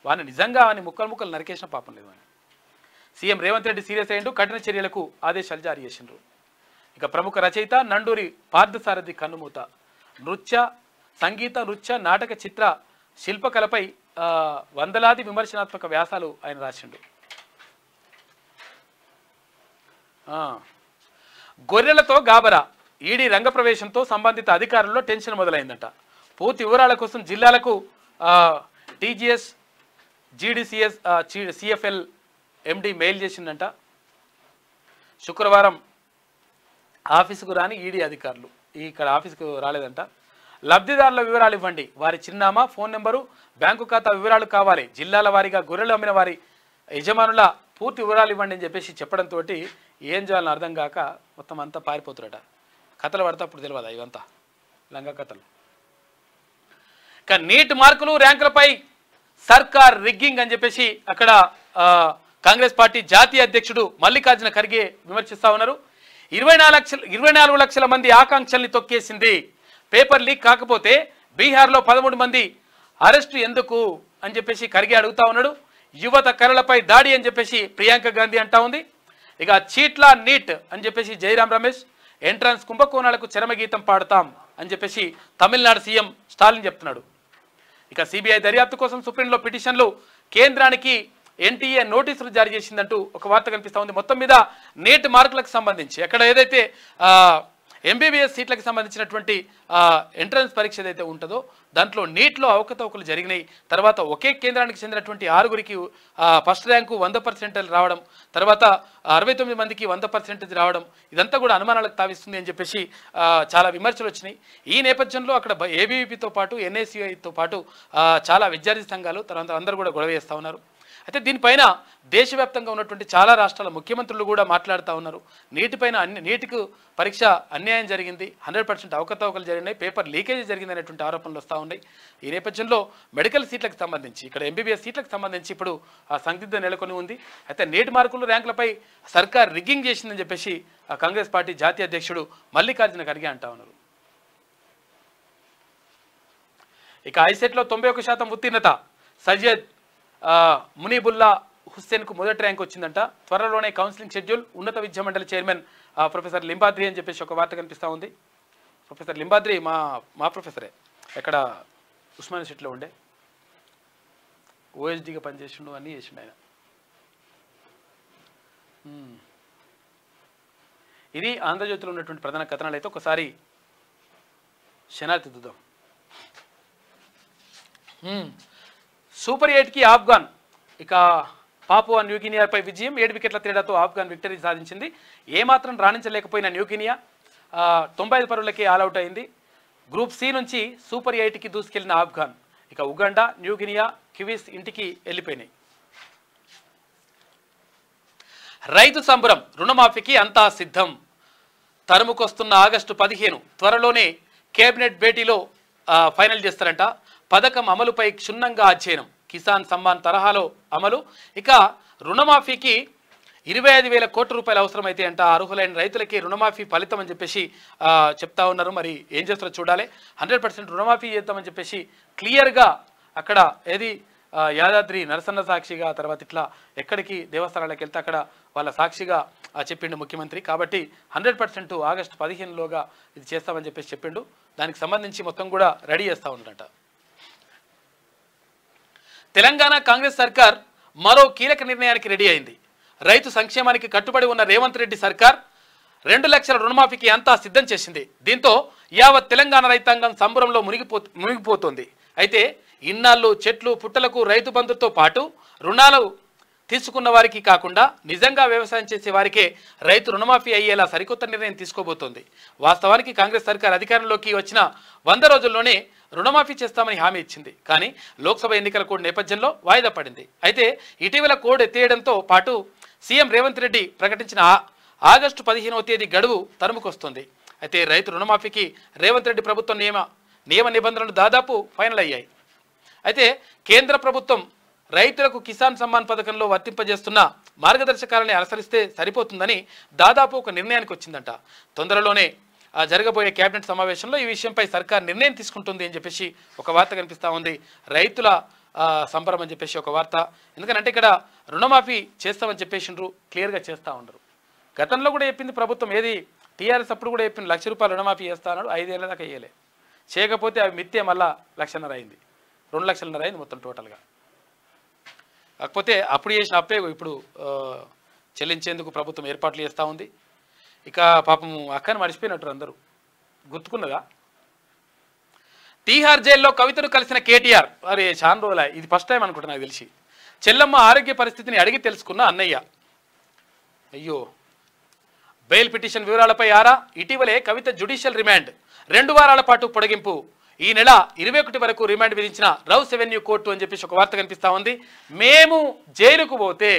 Speaker 1: వాడిని నిజంగా అని ముక్కలు నరికేసిన పాపం లేదు అని సీఎం రేవంత్ రెడ్డి సీరియస్ అయ్యిండు. కఠిన చర్యలకు ఆదేశాలు జారీ చేసిండ్రు. ఇక ప్రముఖ రచయిత నండూరి పార్థసారథి కన్నుమూత, సంగీత, నృత్య, నాటక, చిత్ర, శిల్పకళపై వందలాది విమర్శనాత్మక వ్యాసాలు ఆయన రాసిండు. గొర్రెలతో గాబరా, ఈడీ రంగప్రవేశంతో సంబంధిత అధికారుల్లో టెన్షన్ మొదలైందంట. పూర్తి వివరాల కోసం జిల్లాలకు టీజీఎస్, జీడీసీఎస్, సిఎఫ్ఎల్ ఎండి మెయిల్ చేసిందంట. శుక్రవారం ఆఫీసుకు రాని ఈడీ అధికారులు ఇక్కడ ఆఫీసుకు రాలేదంట. లబ్ధిదారుల వివరాలు ఇవ్వండి, వారి చిరునామా, ఫోన్ నెంబరు, బ్యాంకు ఖాతా వివరాలు కావాలి. జిల్లాల వారీగా గొర్రెలు అమ్మిన వారి యజమానుల పూర్తి వివరాలు ఇవ్వండి అని చెప్పేసి చెప్పడంతో ఏం చేయాలని అర్థం కాక మొత్తం అంతా పారిపోతురట. కథలు పడితే అప్పుడు తెలియదా ఇవంతా లంగా కథలు. ఇక నీట్ మార్కులు, ర్యాంకులపై సర్కార్ రిగ్గింగ్ అని చెప్పేసి అక్కడ కాంగ్రెస్ పార్టీ జాతీయ అధ్యక్షుడు మల్లికార్జున ఖర్గే విమర్శిస్తూ ఉన్నారు. 24 లక్షల మంది ఆకాంక్షల్ని తొక్కేసింది. పేపర్ లీక్ కాకపోతే బీహార్లో 13 మంది అరెస్టు ఎందుకు అని చెప్పేసి ఖర్గే అడుగుతా ఉన్నాడు. యువత కళలపై దాడి అని చెప్పేసి ప్రియాంక గాంధీ అంటా ఉంది. ఇక చీట్లా నీట్ అని చెప్పేసి జైరాం రమేష్, ఎంట్రన్స్ కుంభకోణాలకు చరమగీతం పాడతాం అని చెప్పేసి తమిళనాడు సీఎం స్టాలిన్ చెప్తున్నాడు. ఇక సిబిఐ దర్యాప్తు కోసం సుప్రీంలో పిటిషన్లు, కేంద్రానికి ఎన్టీఏ నోటీసులు జారీ చేసిందంటూ ఒక వార్త కనిపిస్తూ ఉంది. మొత్తం మీద నీట్ మార్కులకు సంబంధించి అక్కడ ఏదైతే ఎంబీబీఎస్ సీట్లకు సంబంధించినటువంటి ఎంట్రన్స్ పరీక్ష ఏదైతే ఉంటుందో దాంట్లో నీట్లో అవకతవకలు జరిగినాయి. తర్వాత ఒకే కేంద్రానికి చెందినటువంటి 6గురికి ఫస్ట్ ర్యాంకు 100% రావడం, తర్వాత 69 మందికి 100% రావడం, ఇదంతా కూడా అనుమానాలకు తావిస్తుంది అని చెప్పేసి చాలా విమర్శలు వచ్చినాయి. ఈ నేపథ్యంలో అక్కడ ఏబీవీపీతో పాటు ఎన్ఏసీఐతో పాటు చాలా విద్యార్థి సంఘాలు తర్వాత అందరూ కూడా గొడవ చేస్తూ ఉన్నారు. అయితే దీనిపైన దేశవ్యాప్తంగా ఉన్నటువంటి చాలా రాష్ట్రాల ముఖ్యమంత్రులు కూడా మాట్లాడుతూ ఉన్నారు. నీటికి పరీక్ష అన్యాయం జరిగింది, 100% అవకతవకలు జరిగినాయి, పేపర్ లీకేజ్ జరిగింది అనేటువంటి ఆరోపణలు వస్తూ ఉన్నాయి. ఈ నేపథ్యంలో మెడికల్ సీట్లకు సంబంధించి, ఇక్కడ ఎంబీబీఎస్ సీట్లకు సంబంధించి ఇప్పుడు ఆ సందిగ్ధ నెలకొని ఉంది. అయితే నీటి మార్కులు ర్యాంకులపై సర్కార్ రిగ్గింగ్ చేసిందని చెప్పేసి కాంగ్రెస్ పార్టీ జాతీయ అధ్యక్షుడు మల్లికార్జున ఖర్గే అంటా ఉన్నారు. ఇక ఐసెట్లో 91% ఉత్తీర్ణత, సయ్యద్ మునీబుల్లా హుస్సేన్కు మొదటి ర్యాంక్ వచ్చిందంట. త్వరలోనే కౌన్సిలింగ్ షెడ్యూల్. ఉన్నత విద్యా మండలి చైర్మన్ ప్రొఫెసర్ లింబాద్రి అని చెప్పేసి ఒక వార్త కనిపిస్తూ ఉంది. ప్రొఫెసర్ లింబాద్రి మా ప్రొఫెసరే, ఎక్కడ ఉస్మానియా సిటీలో ఉండే, ఓఎస్డీగా పనిచేసిండు, అన్నీ చేసిండు ఆయన. ఇది ఆంధ్రజ్యోతిలో ఉన్నటువంటి ప్రధాన కథనాలు. అయితే ఒకసారి క్షణాలు తిద్దుదాం. సూపర్ 8కి ఆఫ్ఘాన్. ఇక పాపువా న్యూగినియాపై విజయం, 7 వికెట్ల తేడాతో ఆఫ్ఘాన్ విక్టరీ సాధించింది. ఏమాత్రం రాణించలేకపోయిన న్యూగినియా 95 పరుగులకే ఆల్అవుట్ అయింది. గ్రూప్ సి నుంచి సూపర్ 8కి దూసుకెళ్లిన ఆఫ్ఘాన్. ఇక ఉగాండా, న్యూగినియా, కివీస్ ఇంటికి వెళ్ళిపోయినాయి. రైతు సంబరం, రుణమాఫీకి అంతా సిద్ధం. తరుముకొస్తున్న ఆగస్టు 15 త్వరలోనే కేబినెట్ భేటీలో ఫైనల్ చేస్తారంట. పథకం అమలుపై క్షుణ్ణంగా అధ్యయనం, కిసాన్ సమ్మాన్ తరహాలో అమలు. ఇక రుణమాఫీకి 25,000 కోట్ల రూపాయలు అవసరమైతే అంట. అర్హులైన రైతులకి రుణమాఫీ ఫలితం అని చెప్పేసి చెప్తా ఉన్నారు. మరి ఏం చేస్తారో చూడాలి. 100% రుణమాఫీ చేద్దామని చెప్పేసి క్లియర్గా అక్కడ ఏది యాదాద్రి నరసన్న సాక్షిగా, తర్వాత ఇట్లా ఎక్కడికి దేవస్థానాలకు వెళ్తే అక్కడ వాళ్ళ సాక్షిగా చెప్పిండు ముఖ్యమంత్రి. కాబట్టి 100% ఆగస్టు 15లోగా ఇది చేస్తామని చెప్పేసి చెప్పిండు. దానికి సంబంధించి మొత్తం కూడా రెడీ చేస్తూ ఉన్నారట. తెలంగాణ కాంగ్రెస్ సర్కార్ మరో కీలక నిర్ణయానికి రెడీ అయింది. రైతు సంక్షేమానికి కట్టుబడి ఉన్న రేవంత్ రెడ్డి సర్కార్ 2 లక్షల రుణమాఫీకి అంతా సిద్ధం చేసింది. దీంతో యావత్ తెలంగాణ రైతాంగం సంబరంలో మునిగిపోతుంది. అయితే ఇన్నాళ్ళు చెట్లు పుట్టలకు రైతు బంధుతో పాటు రుణాలు తీసుకున్న వారికి కాకుండా నిజంగా వ్యవసాయం చేసే వారికే రైతు రుణమాఫీ అయ్యేలా సరికొత్త నిర్ణయం తీసుకోబోతోంది. వాస్తవానికి కాంగ్రెస్ సర్కార్ అధికారంలోకి వచ్చిన 100 రోజుల్లోనే రుణమాఫీ చేస్తామని హామీ ఇచ్చింది. కానీ లోక్సభ ఎన్నికల కోడ్ నేపథ్యంలో వాయిదా పడింది. అయితే ఇటీవల కోడ్ ఎత్తేయడంతో పాటు సీఎం రేవంత్ రెడ్డి ప్రకటించిన ఆగస్టు 15వ తేదీ గడువు తరుముకొస్తుంది. అయితే రైతు రుణమాఫీకి రేవంత్ రెడ్డి ప్రభుత్వం నియమ నిబంధనలు దాదాపు ఫైనల్ అయ్యాయి. అయితే కేంద్ర ప్రభుత్వం రైతులకు కిసాన్ సమ్మాన్ పథకంలో వర్తింపజేస్తున్న మార్గదర్శకాలని అనుసరిస్తే సరిపోతుందని దాదాపు ఒక నిర్ణయానికి వచ్చిందంట. తొందరలోనే జరగబోయే కేబినెట్ సమావేశంలో ఈ విషయంపై సర్కార్ నిర్ణయం తీసుకుంటుంది అని చెప్పేసి ఒక వార్త కనిపిస్తూ ఉంది. రైతుల సంబరం అని చెప్పేసి ఒక వార్త. ఎందుకంటే ఇక్కడ రుణమాఫీ చేస్తామని చెప్పేసిండ్రు, క్లియర్గా చేస్తూ ఉండరు. గతంలో కూడా చెప్పింది ప్రభుత్వం, ఏది టీఆర్ఎస్ అప్పుడు కూడా చెప్పింది 1,00,000 రూపాయలు రుణమాఫీ చేస్తా అన్నాడు. 5 ఏళ్ళ దాకా వేయలే. చేయకపోతే అవి మిత్తే మళ్ళా 1,50,000 అయింది, 2,00,000 అయింది మొత్తం టోటల్గా. కాకపోతే అప్పుడు చేసిన అప్పే ఇప్పుడు చెల్లించేందుకు ప్రభుత్వం ఏర్పాట్లు చేస్తూ ఉంది. ఇక పాపం అక్కని మర్చిపోయినట్టు అందరూ, గుర్తుకున్నదా? తీహార్ జైల్లో కవితను కలిసిన కేటీఆర్. అరే చాలా రోజుల, ఇది ఫస్ట్ టైం అనుకుంటా నాకు తెలిసి. చెల్లమ్మ ఆరోగ్య పరిస్థితిని అడిగి తెలుసుకున్న అన్నయ్య. అయ్యో, బెయిల్ పిటిషన్ వివరాలపై ఆరా. ఇటీవలే కవిత జ్యుడిషియల్ రిమాండ్ 2 వారాల పాటు పొడిగింపు. ఈ నెల 21 వరకు రిమాండ్ విధించిన రౌస్ ఎవెన్యూ కోర్టు అని చెప్పేసి ఒక వార్త కనిపిస్తూ ఉంది. మేము జైలుకు పోతే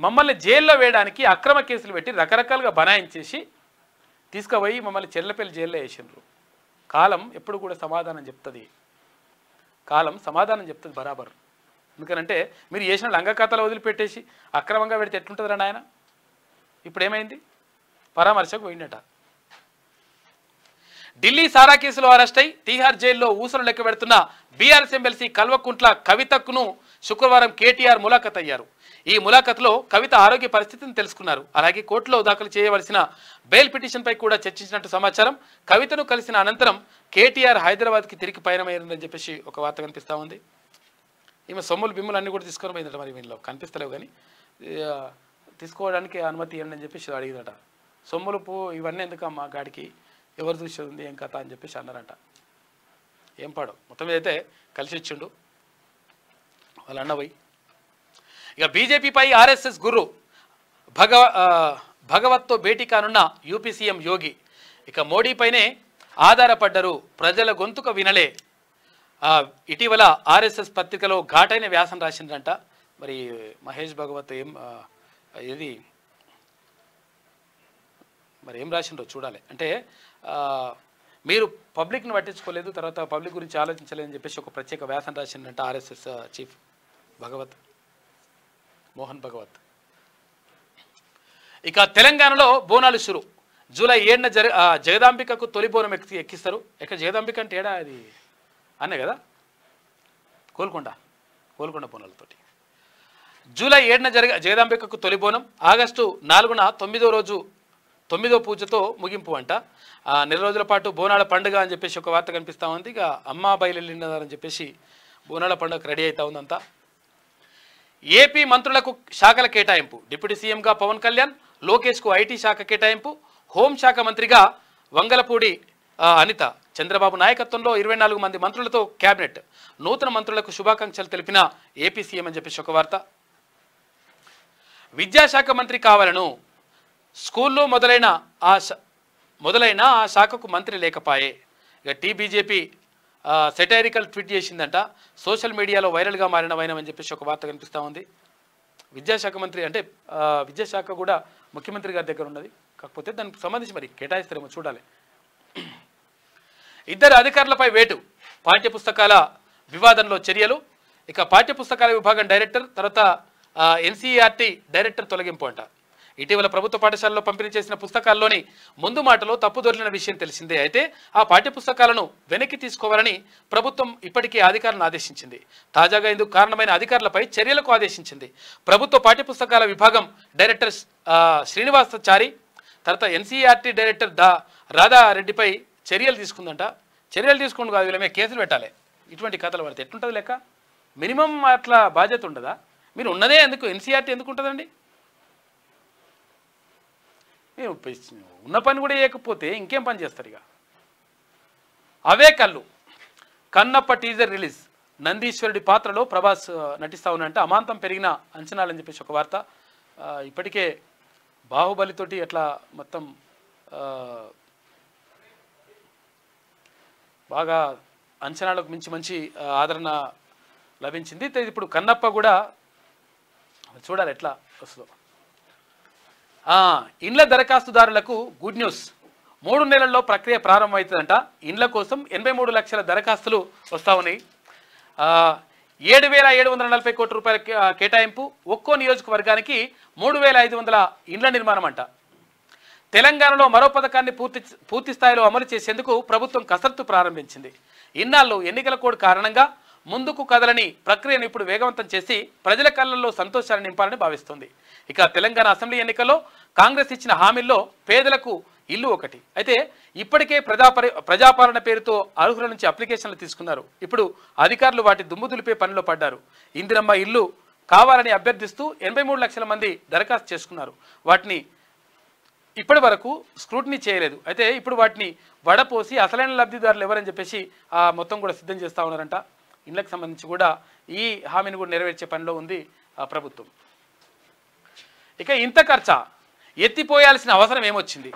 Speaker 1: మమ్మల్ని జైల్లో వేయడానికి అక్రమ కేసులు పెట్టి రకరకాలుగా బనాయించేసి తీసుకుపోయి మమ్మల్ని చెల్లపల్లి జైల్లో వేసిండ్రు. కాలం ఎప్పుడు కూడా సమాధానం చెప్తుంది. కాలం సమాధానం చెప్తుంది బరాబర్. ఎందుకనంటే మీరు చేసిన లంగ ఖాతాలు వదిలిపెట్టేసి అక్రమంగా పెడితే ఎట్లుంటుందిరా నాయన? ఇప్పుడు ఏమైంది? పరామర్శకు పోయిందట. ఢిల్లీ సారా కేసులో అరెస్ట్ అయి తీహార్ జైల్లో ఊసలు లెక్క పెడుతున్న బీఆర్ఎస్ ఎమ్మెల్సీ కల్వకుంట్ల కవితకును శుక్రవారం కేటీఆర్ ములాఖత్ అయ్యారు. ఈ ములాఖత్లో కవిత ఆరోగ్య పరిస్థితిని తెలుసుకున్నారు. అలాగే కోర్టులో దాఖలు చేయవలసిన బెయిల్ పిటిషన్పై కూడా చర్చించినట్టు సమాచారం. కవితను కలిసిన అనంతరం కేటీఆర్ హైదరాబాద్కి తిరిగి పయనమైందని చెప్పేసి ఒక వార్త కనిపిస్తూ ఉంది. ఈమె సొమ్ములు బిమ్ములు అన్నీ కూడా తీసుకొని పోయిందట. మరి వీళ్ళు కనిపిస్తలేవు కానీ తీసుకోవడానికి అనుమతి ఇవ్వండి అని చెప్పేసి అడిగిందట. సొమ్ములు ఇవన్నీ ఎందుకమ్మా గాడికి, ఎవరు చూసేది ఉంది, ఏం కథ అని చెప్పేసి అన్నారంట. ఏం పాడు మొత్తం అయితే కలిసి ఇచ్చిండు వాళ్ళ అన్న పోయి. ఇక బీజేపీపై ఆర్ఎస్ఎస్ గురు భగవత్తో భేటీ కానున్న యూపీ సీఎం యోగి. ఇక మోడీపైనే ఆధారపడ్డరు, ప్రజల గొంతుక వినలే. ఇటీవల ఆర్ఎస్ఎస్ పత్రికలో ఘాటైన వ్యాసం రాసిందంట. మరి మహేష్ భగవత్ ఏది మరి ఏం రాసిండ్రో చూడాలి. అంటే మీరు పబ్లిక్ని పట్టించుకోలేదు, తర్వాత పబ్లిక్ గురించి ఆలోచించలేదని చెప్పేసి ఒక ప్రత్యేక వ్యాసం రాసిందంట ఆర్ఎస్ఎస్ చీఫ్ మోహన్ భగవత్. ఇక తెలంగాణలో బోనాలు షురు. జూలై 7న జగదాంబికకు తొలి బోనం ఎక్కిస్తారు. ఇక జగదాంబిక అంటే ఏడా అది అనే కదా, కోల్కొండ బోనాలతోటి. జూలై 7న జగదాంబికకు తొలి బోనం, ఆగస్టు 4న 9వ పూజతో ముగింపు అంట. 4 రోజుల పాటు బోనాల పండుగ అని చెప్పేసి ఒక వార్త కనిపిస్తూ ఉంది. ఇక అమ్మ బయలుదేరినారని చెప్పేసి బోనాల పండుగ రెడీ అవుతా ఉందంతా. ఏపీ మంత్రులకు శాఖల కేటాయింపు. డిప్యూటీ సీఎంగా పవన్ కళ్యాణ్, లోకేష్కు ఐటీ శాఖ కేటాయింపు, హోంశాఖ మంత్రిగా వంగలపూడి అనిత, చంద్రబాబు నాయకత్వంలో 24 మంది మంత్రులతో క్యాబినెట్. నూతన మంత్రులకు శుభాకాంక్షలు తెలిపిన ఏపీ సీఎం అని చెప్పేసి ఒక వార్త. విద్యాశాఖ మంత్రి కావాలను, స్కూల్లో మొదలైన ఆ శాఖకు మంత్రి లేకపాయే. ఇక టీబీజేపీ సెటైరికల్ ట్వీట్ చేసిందంట. సోషల్ మీడియాలో వైరల్గా మారిన వైనమని చెప్పేసి ఒక వార్త కనిపిస్తూ ఉంది. విద్యాశాఖ మంత్రి అంటే విద్యాశాఖ కూడా ముఖ్యమంత్రి గారి దగ్గర ఉన్నది, కాకపోతే దానికి సంబంధించి మరి కేటాయిస్తారేమో చూడాలి. 2 అధికారులపై వేటు. పాఠ్యపుస్తకాల వివాదంలో చర్యలు. ఇక పాఠ్యపుస్తకాల విభాగం డైరెక్టర్, తర్వాత ఎన్సీఈఆర్టీ డైరెక్టర్ తొలగింపు అంట. ఇటీవల ప్రభుత్వ పాఠశాలలో పంపిణీ చేసిన పుస్తకాల్లోని ముందు మాటలో తప్పు దొరికిన విషయం తెలిసిందే. అయితే ఆ పాఠ్యపుస్తకాలను వెనక్కి తీసుకోవాలని ప్రభుత్వం ఇప్పటికే అధికారులను ఆదేశించింది. తాజాగా ఇందుకు కారణమైన అధికారులపై చర్యలకు ఆదేశించింది. ప్రభుత్వ పాఠ్యపుస్తకాల విభాగం డైరెక్టర్ శ్రీనివాసాచారి, తర్వాత ఎన్సీఆర్టీ డైరెక్టర్ రాధారెడ్డిపై చర్యలు తీసుకుందంట. చర్యలు తీసుకుంటూ కాదు, వీళ్ళ మీద కేసులు పెట్టాలి. ఇటువంటి కథలు పడితే ఎట్లుంటుంది లెక్క? మినిమం అట్లా బాధ్యత ఉండదా? మీరు ఉన్నదే ఎందుకు ఎన్సీఆర్టీ ఎందుకు ఉంటుందండి? ఉన్న పని కూడా చేయకపోతే ఇంకేం పని చేస్తారు? ఇక అవే కళ్ళు. Kannappa teaser release. నందీశ్వరుడి పాత్రలో ప్రభాస్ నటిస్తా ఉన్నంటే అమాంతం పెరిగిన అంచనాలని చెప్పేసి ఒక వార్త. ఇప్పటికే బాహుబలితోటి అట్లా మొత్తం బాగా అంచనాలకు మించి మంచి ఆదరణ లభించింది. ఇప్పుడు కన్నప్ప కూడా చూడాలి ఎట్లా వస్తుందో. ఇండ్ల దరఖాస్తుదారులకు గుడ్ న్యూస్. 3 నెలల్లో ప్రక్రియ ప్రారంభమవుతుందంట. ఇండ్ల కోసం 83 లక్షల దరఖాస్తులు వస్తూ ఉన్నాయి. 7,740 కోట్ల రూపాయల కేటాయింపు. ఒక్కో నియోజకవర్గానికి 3,500 ఇండ్ల నిర్మాణం అంట. తెలంగాణలో మరో పథకాన్ని పూర్తి స్థాయిలో అమలు చేసేందుకు ప్రభుత్వం కసరత్తు ప్రారంభించింది. ఇన్నాళ్ళు ఎన్నికల కోడ్ కారణంగా ముందుకు కదలని ప్రక్రియను ఇప్పుడు వేగవంతం చేసి ప్రజల కళ్ళల్లో సంతోషాన్ని నింపాలని భావిస్తోంది. ఇక తెలంగాణ అసెంబ్లీ ఎన్నికల్లో కాంగ్రెస్ ఇచ్చిన హామీల్లో పేదలకు ఇల్లు ఒకటి. అయితే ఇప్పటికే ప్రజాపాలన పేరుతో అర్హుల నుంచి అప్లికేషన్లు తీసుకున్నారు. ఇప్పుడు అధికారులు వాటి దుమ్ము దులిపే పనిలో పడ్డారు. ఇందిరమ్మ ఇల్లు కావాలని అభ్యర్థిస్తూ 83 లక్షల మంది దరఖాస్తు చేసుకున్నారు. వాటిని ఇప్పటి వరకు స్క్రూటినీ చేయలేదు. అయితే ఇప్పుడు వాటిని వడపోసి అసలైన లబ్ధిదారులు ఎవరని చెప్పేసి మొత్తం కూడా సిద్ధం చేస్తూ ఉన్నారంట. ఇండ్లకు సంబంధించి కూడా ఈ హామీని కూడా నెరవేర్చే పనిలో ఉంది ప్రభుత్వం. ఇక ఇంత ఖర్చా ఎత్తిపోయాల్సిన అవసరం ఏమొచ్చింది?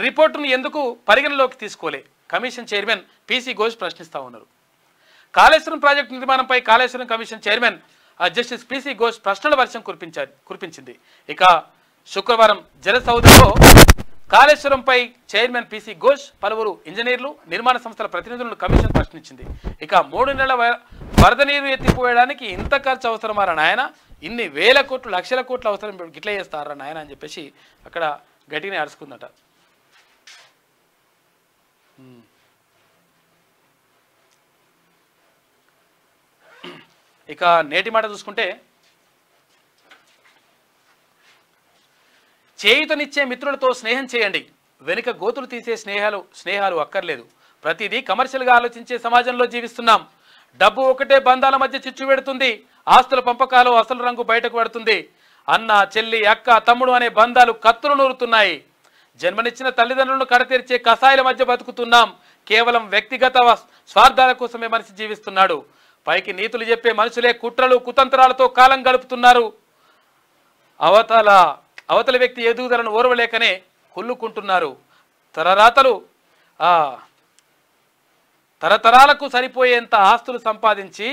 Speaker 1: రిపోర్టును ఎందుకు పరిగణలోకి తీసుకోలే? కమిషన్ చైర్మన్ పీసీ ఘోష్ ప్రశ్నిస్తూ ఉన్నారు. కాళేశ్వరం ప్రాజెక్టు నిర్మాణంపై Kaleshwaram commission chairman justice PC Ghosh ప్రశ్నల వర్షం కురిపించింది. ఇక శుక్రవారం జలసౌధలో కాళేశ్వరంపై చైర్మన్ పీసీ ఘోష్, పలువురు ఇంజనీర్లు, నిర్మాణ సంస్థల ప్రతినిధులను కమిషన్ ప్రశ్నించింది. ఇక 3 నెలల వరద నీరు ఎత్తిపోయడానికి ఇంత ఖర్చు అవసరమారా నాయన? ఇన్ని వేల కోట్లు లక్షల కోట్లు అవసరం గిట్లా చేస్తారా నాయన అని చెప్పేసి అక్కడ గట్టిగానే అరుచుకుందట. ఇక నేటి మాట చూసుకుంటే, చేయుతనిచ్చే మిత్రులతో స్నేహం చేయండి. వెనుక గోతులు తీసే స్నేహాలు అక్కర్లేదు. ప్రతిదీ కమర్షియల్గా ఆలోచించే సమాజంలో జీవిస్తున్నాం. డబ్బు ఒకటే బంధాల మధ్య చిచ్చు పెడుతుంది. ఆస్తుల పంపకాలు అసలు రంగు బయటకు పడుతుంది. అన్న, చెల్లి, అక్క, తమ్ముడు అనే బంధాలు కత్తులు నూరుతున్నాయి. జన్మనిచ్చిన తల్లిదండ్రులను కడతీర్చే కసాయిల మధ్య బతుకుతున్నాం. కేవలం వ్యక్తిగత స్వార్థాల కోసమే మనిషి జీవిస్తున్నాడు. పైకి నీతులు చెప్పే మనుషులే కుట్రలు కుతంత్రాలతో కాలం గడుపుతున్నారు. అవతల వ్యక్తి ఎదుగుదలను ఓర్వలేకనే కుళ్ళుకుంటున్నారు. తరరాతలు తరతరాలకు సరిపోయేంత ఆస్తులు సంపాదించి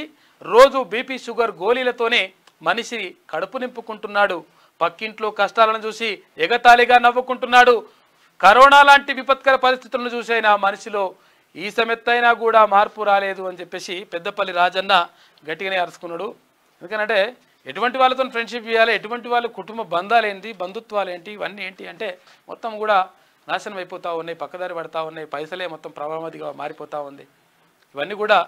Speaker 1: రోజు బీపీ షుగర్ గోళీలతోనే మనిషి కడుపు నింపుకుంటున్నాడు. పక్కింట్లో కష్టాలను చూసి ఎగతాళిగా నవ్వుకుంటున్నాడు. కరోనా లాంటి విపత్కర పరిస్థితులను చూసైనా మనిషిలో ఈ సమెత్తైనా కూడా మార్పు రాలేదు అని చెప్పేసి పెద్దపల్లి రాజన్న గట్టిగానే అరుచుకున్నాడు. ఎందుకంటే ఎటువంటి వాళ్ళతో ఫ్రెండ్షిప్ చేయాలి, ఎటువంటి వాళ్ళు కుటుంబ బంధాలు ఏంటి, బంధుత్వాలు ఏంటి, ఇవన్నీ ఏంటి అంటే మొత్తం కూడా నాశనం అయిపోతూ ఉన్నాయి, పక్కదారి పడతా ఉన్నాయి, పైసలే మొత్తం ప్రభావతిగా మారిపోతూ ఉంది. ఇవన్నీ కూడా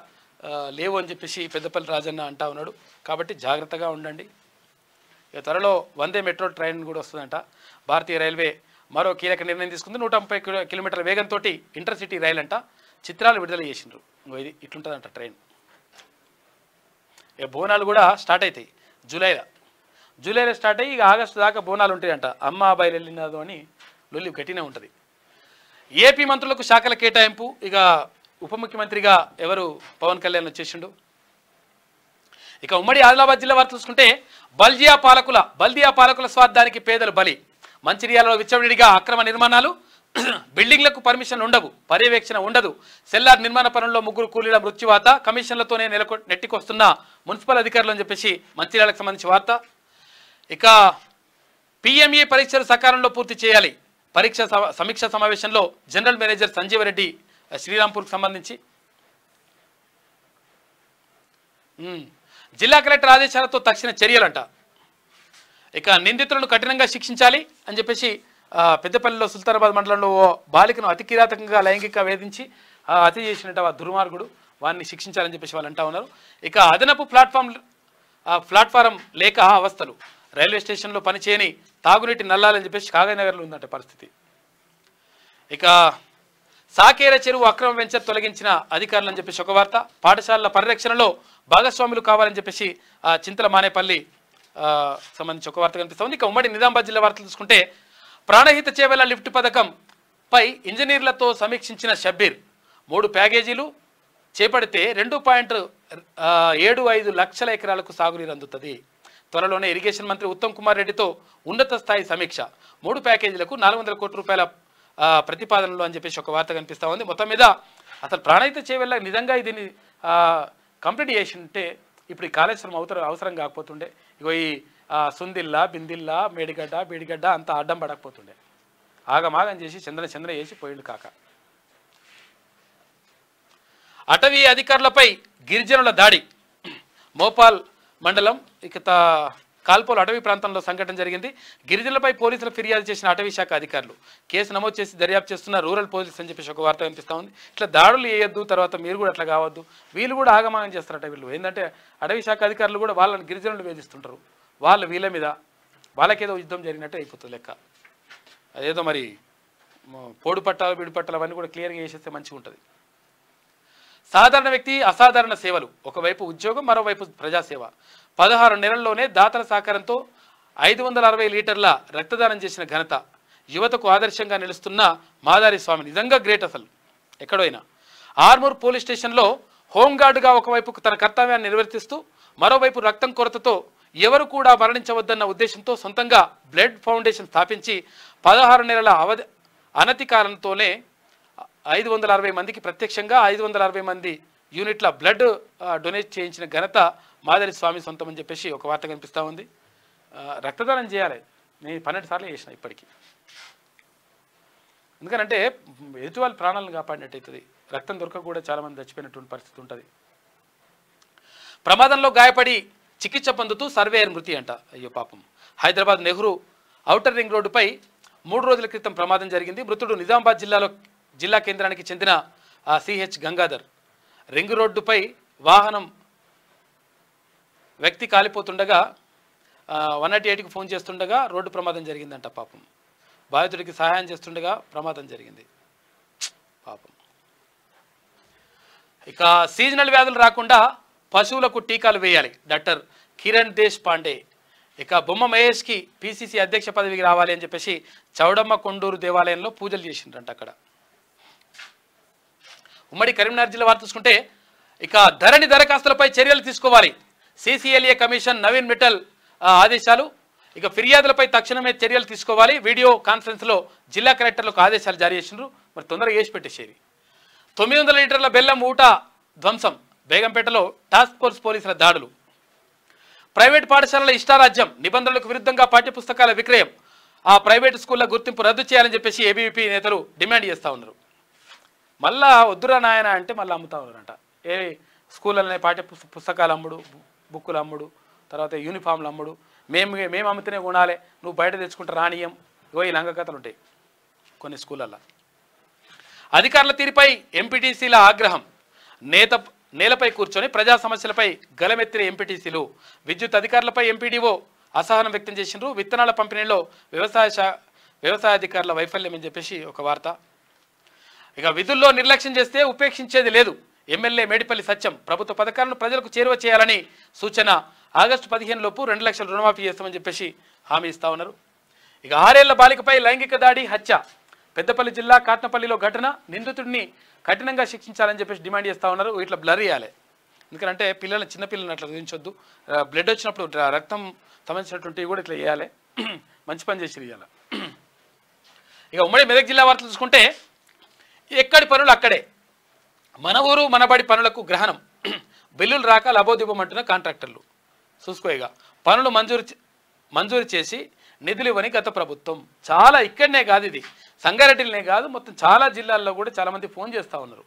Speaker 1: లేవు అని చెప్పేసి పెద్దపల్లి రాజన్న అంటా ఉన్నాడు. కాబట్టి జాగ్రత్తగా ఉండండి. ఇక త్వరలో వందే మెట్రో ట్రైన్ కూడా వస్తుందంట. భారతీయ రైల్వే మరో కీలక నిర్ణయం తీసుకుంది. 130 కిలోమీటర్ల వేగంతో ఇంటర్సిటీ రైలు అంట చిత్రాలు విడుదల చేసిండ్రు. ఇది ఇట్లుంటుందంట ట్రైన్. ఇక బోనాలు కూడా స్టార్ట్ అవుతాయి జూలైలో స్టార్ట్ అయ్యి ఇక ఆగస్టు దాకా బోనాలు ఉంటాయంట. అమ్మ అబ్బాయిలు వెళ్ళినదో అని లొల్లి గట్టినే ఉంటుంది. ఏపీ మంత్రులకు శాఖల కేటాయింపు. ఇక ఉప ముఖ్యమంత్రిగా ఎవరు పవన్ కళ్యాణ్ వచ్చేసిండు. ఇక ఉమ్మడి ఆదిలాబాద్ జిల్లా వారు చూసుకుంటే బల్దియా పాలకుల స్వార్థానికి పేదలు బలి. మంచిర్యాలలో విచ్చలవిడిగా అక్రమ నిర్మాణాలు, బిల్డింగ్లకు పర్మిషన్ ఉండవు, పర్యవేక్షణ ఉండదు. సెల్లార్ నిర్మాణ పనుల్లో 3 కూలీల మృత్యువాత, కమిషన్లతోనే నెట్టికొస్తున్న మున్సిపల్ అధికారులు అని చెప్పేసి మంచిర్యాలకు సంబంధించి వార్త. ఇక పిఎంఈ పరీక్షలు సకాలంలో పూర్తి చేయాలి. పరీక్ష సమీక్ష సమావేశంలో జనరల్ మేనేజర్ సంజీవ్ రెడ్డి శ్రీరాంపూర్కు సంబంధించి. జిల్లా కలెక్టర్ ఆదేశాలతో తక్షణ చర్యలంట. ఇక నిందితులను కఠినంగా శిక్షించాలి అని చెప్పేసి పెద్దపల్లిలో సుల్తానాబాద్ మండలంలో ఓ బాలికను అతి కిరాతకంగా లైంగిక వేధించి హత్య చేసినట్టు ఆ దుర్మార్గుడు, వారిని శిక్షించాలని చెప్పేసి వాళ్ళు అంటా ఉన్నారు. ఇక అదనపు ప్లాట్ఫారం లేక అవస్థలు, రైల్వే స్టేషన్లో పనిచేయని తాగునీటి నల్లాలని చెప్పేసి కాగనగర్లో ఉందంటే పరిస్థితి. ఇక సాకేర చెరువు అక్రమ వెంచర్ తొలగించిన అధికారులు అని చెప్పేసి ఒక వార్త. పాఠశాలల పరిరక్షణలో భాగస్వాములు కావాలని చెప్పేసి చింతల మానేపల్లి సంబంధించి ఒక వార్త కనిపిస్తుంది. ఇక ఉమ్మడి నిజామాబాద్ జిల్లా వార్తలు చూసుకుంటే ప్రాణహిత చేవెళ్ల లిఫ్ట్ పథకంపై ఇంజనీర్లతో సమీక్షించిన షబ్బీర్. 3 ప్యాకేజీలు చేపడితే 2.75 లక్షల ఎకరాలకు సాగునీరు అందుతుంది. త్వరలోనే ఇరిగేషన్ మంత్రి ఉత్తమ్ కుమార్ రెడ్డితో ఉన్నత స్థాయి సమీక్ష. 3 ప్యాకేజీలకు 400 కోట్ల రూపాయల ప్రతిపాదనలు అని చెప్పేసి ఒక వార్త కనిపిస్తూ ఉంది. మొత్తం మీద అసలు ప్రాణహిత చేవెళ్ల నిజంగా దీన్ని కంప్లీట్ చేసి ఉంటే ఇప్పుడు ఈ కాళేశ్వరం అవసరం కాకపోతుండే. ఇగో ఈ సుందిల్లా, బిందిల్లా, బేడిగడ్డ అంతా అడ్డం పడకపోతుండే. ఆగమాగం చేసి చంద్ర చేసి పోయిండు కాక. అటవీ అధికారులపై గిరిజనుల దాడి. మోపాల్ మండలం ఇక కాల్పోలు అటవీ ప్రాంతంలో సంఘటన జరిగింది. గిరిజనులపై పోలీసులు ఫిర్యాదు చేసిన అటవీ శాఖ అధికారులు కేసు నమోదు చేసి దర్యాప్తు చేస్తున్న రూరల్ పోలీస్ అని చెప్పేసి ఒక వార్త కనిపిస్తూ ఉంది. ఇట్లా దాడులు వేయొద్దు, తర్వాత మీరు కూడా అట్లా కావద్దు. వీళ్ళు కూడా ఆగమాగం చేస్తారట. వీళ్ళు ఏంటంటే అటవీ శాఖ అధికారులు కూడా వాళ్ళని గిరిజనులు వేధిస్తుంటారు. వాళ్ళు వీళ్ళ మీద వాళ్ళకేదో యుద్ధం జరిగినట్టు అయిపోతుంది లెక్క. అదేదో మరి పోడు పట్టాలు, బిడి పట్టాలు అవన్నీ కూడా క్లియర్గా చేసేస్తే మంచిగా ఉంటుంది. సాధారణ వ్యక్తి అసాధారణ సేవలు. ఒకవైపు ఉద్యోగం, మరోవైపు ప్రజాసేవ. 16 నెలల్లోనే దాతల సహకారంతో 560 లీటర్ల రక్తదానం చేసిన ఘనత. యువతకు ఆదర్శంగా నిలుస్తున్న మాదారి స్వామి నిజంగా గ్రేట్. అసలు ఎక్కడైనా ఆర్మూర్ పోలీస్ స్టేషన్లో హోంగార్డుగా ఒకవైపు తన కర్తవ్యాన్ని నిర్వర్తిస్తూ మరోవైపు రక్తం కొరతతో ఎవరు కూడా మరణించవద్దన్న ఉద్దేశంతో సొంతంగా బ్లడ్ ఫౌండేషన్ స్థాపించి 16 నెలల అనతి కాలంతోనే 560 మందికి ప్రత్యక్షంగా 560 మంది యూనిట్ల బ్లడ్ డొనేట్ చేయించిన ఘనత మాదారి స్వామి సొంతం అని చెప్పేసి ఒక వార్త కనిపిస్తూ ఉంది. రక్తదానం చేయాలి. నేను 12 సార్లు చేసిన ఇప్పటికీ. ఎందుకంటే ఎదుటి వాళ్ళ ప్రాణాలను కాపాడినట్టు అవుతుంది. రక్తం దొరక కూడా చాలామంది చచ్చిపోయినటువంటి పరిస్థితి ఉంటుంది. ప్రమాదంలో గాయపడి చికిత్స పొందుతూ సర్వేయర్ మృతి అంట. అయ్యో పాపం. హైదరాబాద్ నెహ్రూ ఔటర్ రింగ్ రోడ్డుపై 3 రోజుల క్రితం ప్రమాదం జరిగింది. మృతుడు నిజామాబాద్ జిల్లా కేంద్రానికి చెందిన సిహెచ్ గంగాధర్. రింగ్ రోడ్డుపై వాహనం వ్యక్తి కాలిపోతుండగా 188కి ఫోన్ చేస్తుండగా రోడ్డు ప్రమాదం జరిగిందంట. పాపం. బాధితుడికి సహాయం చేస్తుండగా ప్రమాదం జరిగింది. పాపం. ఇక సీజనల్ వ్యాధులు రాకుండా పశువులకు టీకాలు వేయాలి. డాక్టర్ కిరణ్ దేశ్ పాండే. ఇక బొమ్మ మహేష్కి పిసిసి అధ్యక్ష పదవికి రావాలి అని చెప్పేసి చౌడమ్మ కొండూరు దేవాలయంలో పూజలు చేసిండ్రంట అక్కడ. ఉమ్మడి కరీంనగర్ జిల్లా వారు చూసుకుంటే ఇక ధరణి దరఖాస్తులపై చర్యలు తీసుకోవాలి. సిసిఎల్ఏ కమిషన్ నవీన్ మిట్టల్ ఆదేశాలు. ఇక ఫిర్యాదులపై తక్షణమే చర్యలు తీసుకోవాలి. వీడియో కాన్ఫరెన్స్లో జిల్లా కలెక్టర్లకు ఆదేశాలు జారీ చేసినారు. మరి తొందరగా చేసి పెట్టేసేది. 900 లీటర్ల బెల్లం ఊట ధ్వంసం, బేగంపేటలో టాస్క్ ఫోర్స్ పోలీసుల దాడులు. ప్రైవేట్ పాఠశాలల ఇష్టారాజ్యం, నిబంధనలకు విరుద్ధంగా పాఠ్యపుస్తకాల విక్రయం, ఆ ప్రైవేటు స్కూళ్ల గుర్తింపు రద్దు చేయాలని చెప్పేసి ఏబీవీపీ నేతలు డిమాండ్ చేస్తూ ఉన్నారు. మళ్ళా వద్దురా నాయన అంటే మళ్ళీ అమ్ముతా ఉన్నారంట. ఏ స్కూళ్ళనే పుస్తకాలు అమ్ముడు, బుక్కులు అమ్ముడు, తర్వాత యూనిఫామ్లు అమ్ముడు, మేము అమ్ముతూనే కొనాలి, నువ్వు బయట తెచ్చుకుంటే రానియం. ఇగో ఈ లంగ కథలు ఉంటాయి కొన్ని స్కూళ్ళల్లో. అధికారుల తీరుపై ఎంపీటీసీల ఆగ్రహం, నేలపై కూర్చొని ప్రజా సమస్యలపై గలమెత్తిన ఎంపీటీసీలు. విద్యుత్ అధికారులపై ఎంపీడీఓ అసహనం వ్యక్తం చేసిండ్రు. విత్తనాల పంపిణీలో వ్యవసాయ అధికారుల వైఫల్యం అని చెప్పేసి ఒక వార్త. ఇక విధుల్లో నిర్లక్ష్యం చేస్తే ఉపేక్షించేది లేదు, ఎమ్మెల్యే మేడిపల్లి సత్యం. ప్రభుత్వ పథకాలను ప్రజలకు చేరువ చేయాలని సూచన. ఆగస్టు 15 లోపు 2 లక్షల రుణమాఫీ చేస్తామని చెప్పేసి హామీ ఇస్తా ఉన్నారు. ఇక 6 ఏళ్ల బాలికపై లైంగిక దాడి, హత్య. పెద్దపల్లి జిల్లా కాట్నపల్లిలో ఘటన. నిందితుడిని కఠినంగా శిక్షించాలని చెప్పేసి డిమాండ్ చేస్తూ ఉన్నారు. ఇట్లా బ్లర్ చేయాలి, ఎందుకంటే చిన్నపిల్లల్ని అట్లా చూపించొద్దు. బ్లడ్ వచ్చినప్పుడు రక్తం సంబంధించినటువంటివి కూడా ఇట్లా చేయాలి. మంచి పని చేసి ఇవ్వాలి. ఇక ఉమ్మడి మెదక్ జిల్లా వార్తలు చూసుకుంటే ఎక్కడి పనులు అక్కడే, మన ఊరు మనబడి పనులకు గ్రహణం. బిల్లులు రాక లబోదిబమంటున్న కాంట్రాక్టర్లు. చూసుకోగా పనులు మంజూరు చేసి నిధులు ఇవ్వని గత ప్రభుత్వం. చాలా ఇక్కడనే కాదు, ఇది సంగారెడ్డిలోనే కాదు, మొత్తం చాలా జిల్లాల్లో కూడా చాలామంది ఫోన్ చేస్తూ ఉన్నారు.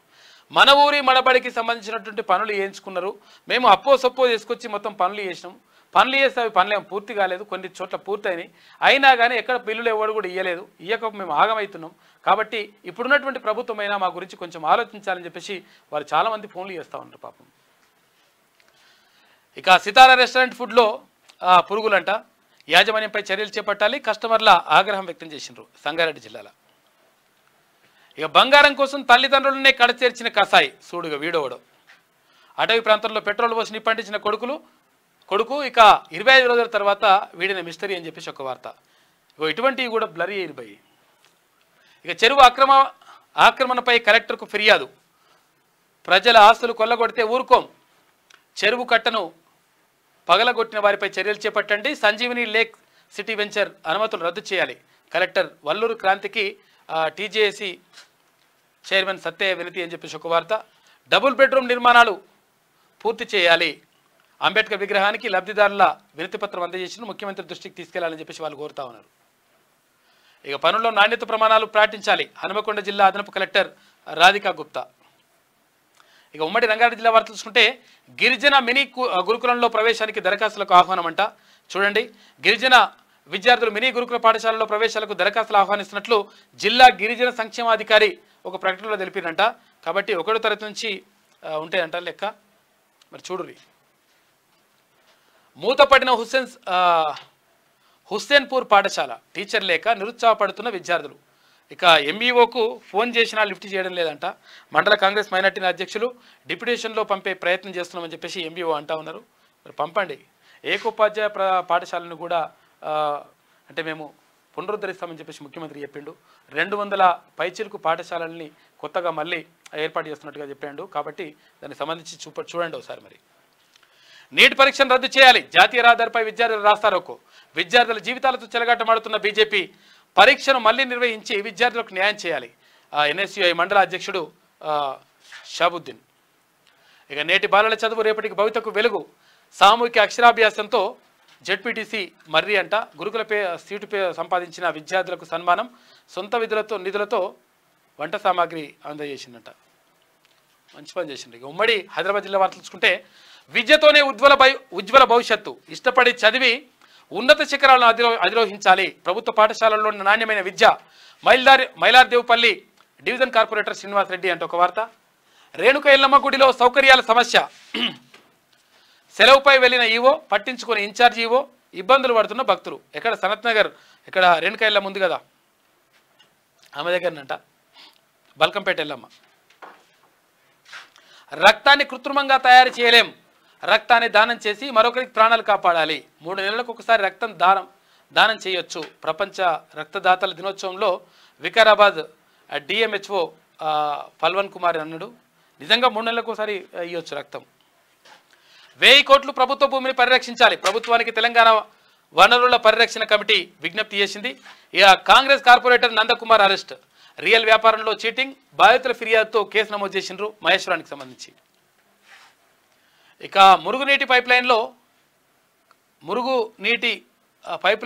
Speaker 1: మన ఊరి మనబడికి సంబంధించినటువంటి పనులు చేయించుకున్నారు, మేము అప్పో సప్పో తీసుకొచ్చి మొత్తం పనులు చేసినాం. పనులు చేస్తే అవి పనులేం పూర్తి కాలేదు, కొన్ని చోట్ల పూర్తయినాయి. అయినా కానీ ఎక్కడ బిల్లులు ఎవరు కూడా ఇవ్వలేదు, ఇవ్వక మేము ఆగమవుతున్నాం. కాబట్టి ఇప్పుడున్నటువంటి ప్రభుత్వమైనా మా గురించి కొంచెం ఆలోచించాలని చెప్పేసి వారు చాలామంది ఫోన్లు చేస్తూ ఉన్నారు పాపం. ఇక సితారా రెస్టారెంట్ ఫుడ్లో పురుగులంట, యాజమాన్యంపై చర్యలు చేపట్టాలి, కస్టమర్ల ఆగ్రహం వ్యక్తం చేసిండ్రు సంగారెడ్డి జిల్లాలో. ఇక బంగారం కోసం తల్లిదండ్రులనే కడచేర్చిన కసాయి, సూడుగా వీడోవడం. అటవీ ప్రాంతంలో పెట్రోల్ పోసి నిప్పంటించిన కొడుకు ఇక 25 రోజుల తర్వాత వీడిన మిస్టరీ అని చెప్పేసి ఒక వార్త. ఇటువంటివి కూడా బ్లర్ అయ్యి పోయి. ఇక చెరువు ఆక్రమణపై కలెక్టర్కు ఫిర్యాదు. ప్రజల ఆస్తులు కొల్లగొడితే ఊరుకోం, చెరువు కట్టను పగలగొట్టిన వారిపై చర్యలు చేపట్టండి, సంజీవిని లేక్ సిటీ వెంచర్ అనుమతులు రద్దు చేయాలి. కలెక్టర్ వల్లూరు క్రాంతికి టీజేఏసీ చైర్మన్ సత్య వినతి అని చెప్పేసి ఒక వార్త. డబుల్ బెడ్రూమ్ నిర్మాణాలు పూర్తి చేయాలి, అంబేద్కర్ విగ్రహానికి లబ్ధిదారుల వినతి పత్రం అందజేసిన ముఖ్యమంత్రి దృష్టికి తీసుకెళ్లాలని చెప్పేసి వాళ్ళు కోరుతా ఉన్నారు. ఇక పనుల్లో నాణ్యత ప్రమాణాలు పాటించాలి, హనుమకొండ జిల్లా అదనపు కలెక్టర్ రాధికా గుప్తా. ఇక ఉమ్మడి రంగారెడ్డి జిల్లా వార్తలు చూసుకుంటే గిరిజన మినీ గురుకులంలో ప్రవేశానికి దరఖాస్తులకు ఆహ్వానం అంట. చూడండి, గిరిజన విద్యార్థులు మినీ గురుకుల పాఠశాలలో ప్రవేశాలకు దరఖాస్తులు ఆహ్వానిస్తున్నట్లు జిల్లా గిరిజన సంక్షేమాధికారి ఒక ప్రకటనలో తెలిపినంట. కాబట్టి 1వ తరగతి నుంచి ఉంటాయంట లెక్క. మరి చూడురి, మూతపడిన హుస్సేన్పూర్ పాఠశాల, టీచర్ లేక నిరుత్సాహపడుతున్న విద్యార్థులు. ఇక ఎంఈఓకు ఫోన్ చేసినా లిఫ్ట్ చేయడం లేదంట. మండల కాంగ్రెస్ మైనార్టీ అధ్యక్షులు డిప్యుటేషన్లో పంపే ప్రయత్నం చేస్తున్నామని చెప్పేసి ఎంఈఓ అంటా ఉన్నారు. మరి పంపండి. ఏకోపాధ్యాయ పాఠశాలను కూడా అంటే మేము పునరుద్ధరిస్తామని చెప్పేసి ముఖ్యమంత్రి చెప్పిండు. 200 పైచిలకు పాఠశాలల్ని కొత్తగా మళ్ళీ ఏర్పాటు చేస్తున్నట్టుగా చెప్పాడు. కాబట్టి దానికి సంబంధించి చూడండి ఒకసారి. మరి నీట్ పరీక్షను రద్దు చేయాలి, జాతీయ రహదారిపై విద్యార్థులు రాస్తారోకో. విద్యార్థుల జీవితాలతో చెలగాటమాడుతున్న బీజేపీ పరీక్షను మళ్ళీ నిర్వహించి విద్యార్థులకు న్యాయం చేయాలి. ఎన్ఎస్యుఐ మండల అధ్యక్షుడు షాబుద్దీన్. ఇక నేటి బాలల చదువు రేపటికి భవితకు వెలుగు. సామూహిక అక్షరాభ్యాసంతో జెడ్పీటీసీ మర్రి అంట. గురుకుల సీటు సంపాదించిన విద్యార్థులకు సన్మానం. సొంత నిధులతో వంట సామాగ్రి అందజేసిందంట. మంచి పని చేసింది. ఇక ఉమ్మడి హైదరాబాద్ జిల్లా వార్తలు చూసుకుంటే విద్యతోనే ఉజ్వల భవిష్యత్తు, ఇష్టపడి చదివి ఉన్నత శిఖరాలను అధిరోహించాలి. ప్రభుత్వ పాఠశాలల్లో నాణ్యమైన విద్య. మైలార్దేవుపల్లి డివిజన్ కార్పొరేటర్ శ్రీనివాస్ రెడ్డి అంటే ఒక వార్త. రేణుక ఎల్లమ్మ గుడిలో సౌకర్యాల సమస్య. సెలవుపై వెళ్లిన ఈవో పట్టించుకుని ఇన్ఛార్జ్ ఈవో, ఇబ్బందులు పడుతున్న భక్తులు. ఎక్కడ సనత్ నగర్, ఇక్కడ రేణుక ఎల్లమ్మ ఉంది కదా, ఆమె దగ్గరనంట బల్కంపేట ఎల్లమ్మ. రక్తాన్ని కృత్రిమంగా తయారు చేయలేం, రక్తాన్ని దానం చేసి మరొకరికి ప్రాణాలు కాపాడాలి. 3 నెలలకు ఒకసారి రక్తం దానం చేయొచ్చు. ప్రపంచ రక్తదాతల దినోత్సవంలో వికారాబాద్ డిఎంహెచ్ఓ ఫల్వన్ కుమార్ అన్నాడు. నిజంగా 3 నెలలకు ఒకసారి ఇవ్వచ్చు రక్తం. 1000 కోట్లు ప్రభుత్వ భూమిని పరిరక్షించాలి. ప్రభుత్వానికి తెలంగాణ వనరుల పరిరక్షణ కమిటీ విజ్ఞప్తి చేసింది. ఇక Congress corporator Nandakumar arrest. Real వ్యాపారంలో చీటింగ్, బాధితుల ఫిర్యాదుతో కేసు నమోదు చేసిండ్రు మహేశ్వరానికి సంబంధించి. ఇక మురుగునీటి పైప్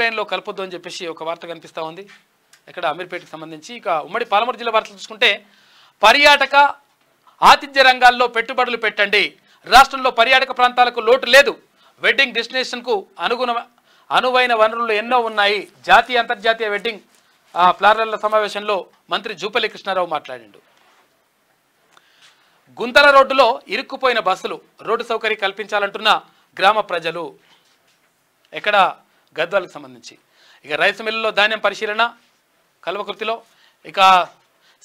Speaker 1: లైన్లో కలపొద్దు అని చెప్పేసి ఒక వార్త కనిపిస్తూ ఉంది ఇక్కడ అమీర్పేటకి సంబంధించి. ఇక ఉమ్మడి పాలమూరు జిల్లా వార్తలు చూసుకుంటే పర్యాటక ఆతిథ్య రంగాల్లో పెట్టుబడులు పెట్టండి, రాష్ట్రంలో పర్యాటక ప్రాంతాలకు లోటు లేదు, వెడ్డింగ్ డెస్టినేషన్కు అనువైన వనరులు ఎన్నో ఉన్నాయి. జాతీయ అంతర్జాతీయ వెడ్డింగ్ ప్లానర్ల సమావేశంలో మంత్రి జూపల్లి కృష్ణారావు మాట్లాడిండు. గుంతల రోడ్డులో ఇరుక్కుపోయిన బస్సులు, రోడ్డు సౌకర్యం కల్పించాలంటున్న గ్రామ ప్రజలు. ఎక్కడ గద్వాలకు సంబంధించి. ఇక రైస్ మిల్లులో ధాన్యం పరిశీలన కల్వకుర్తిలో. ఇక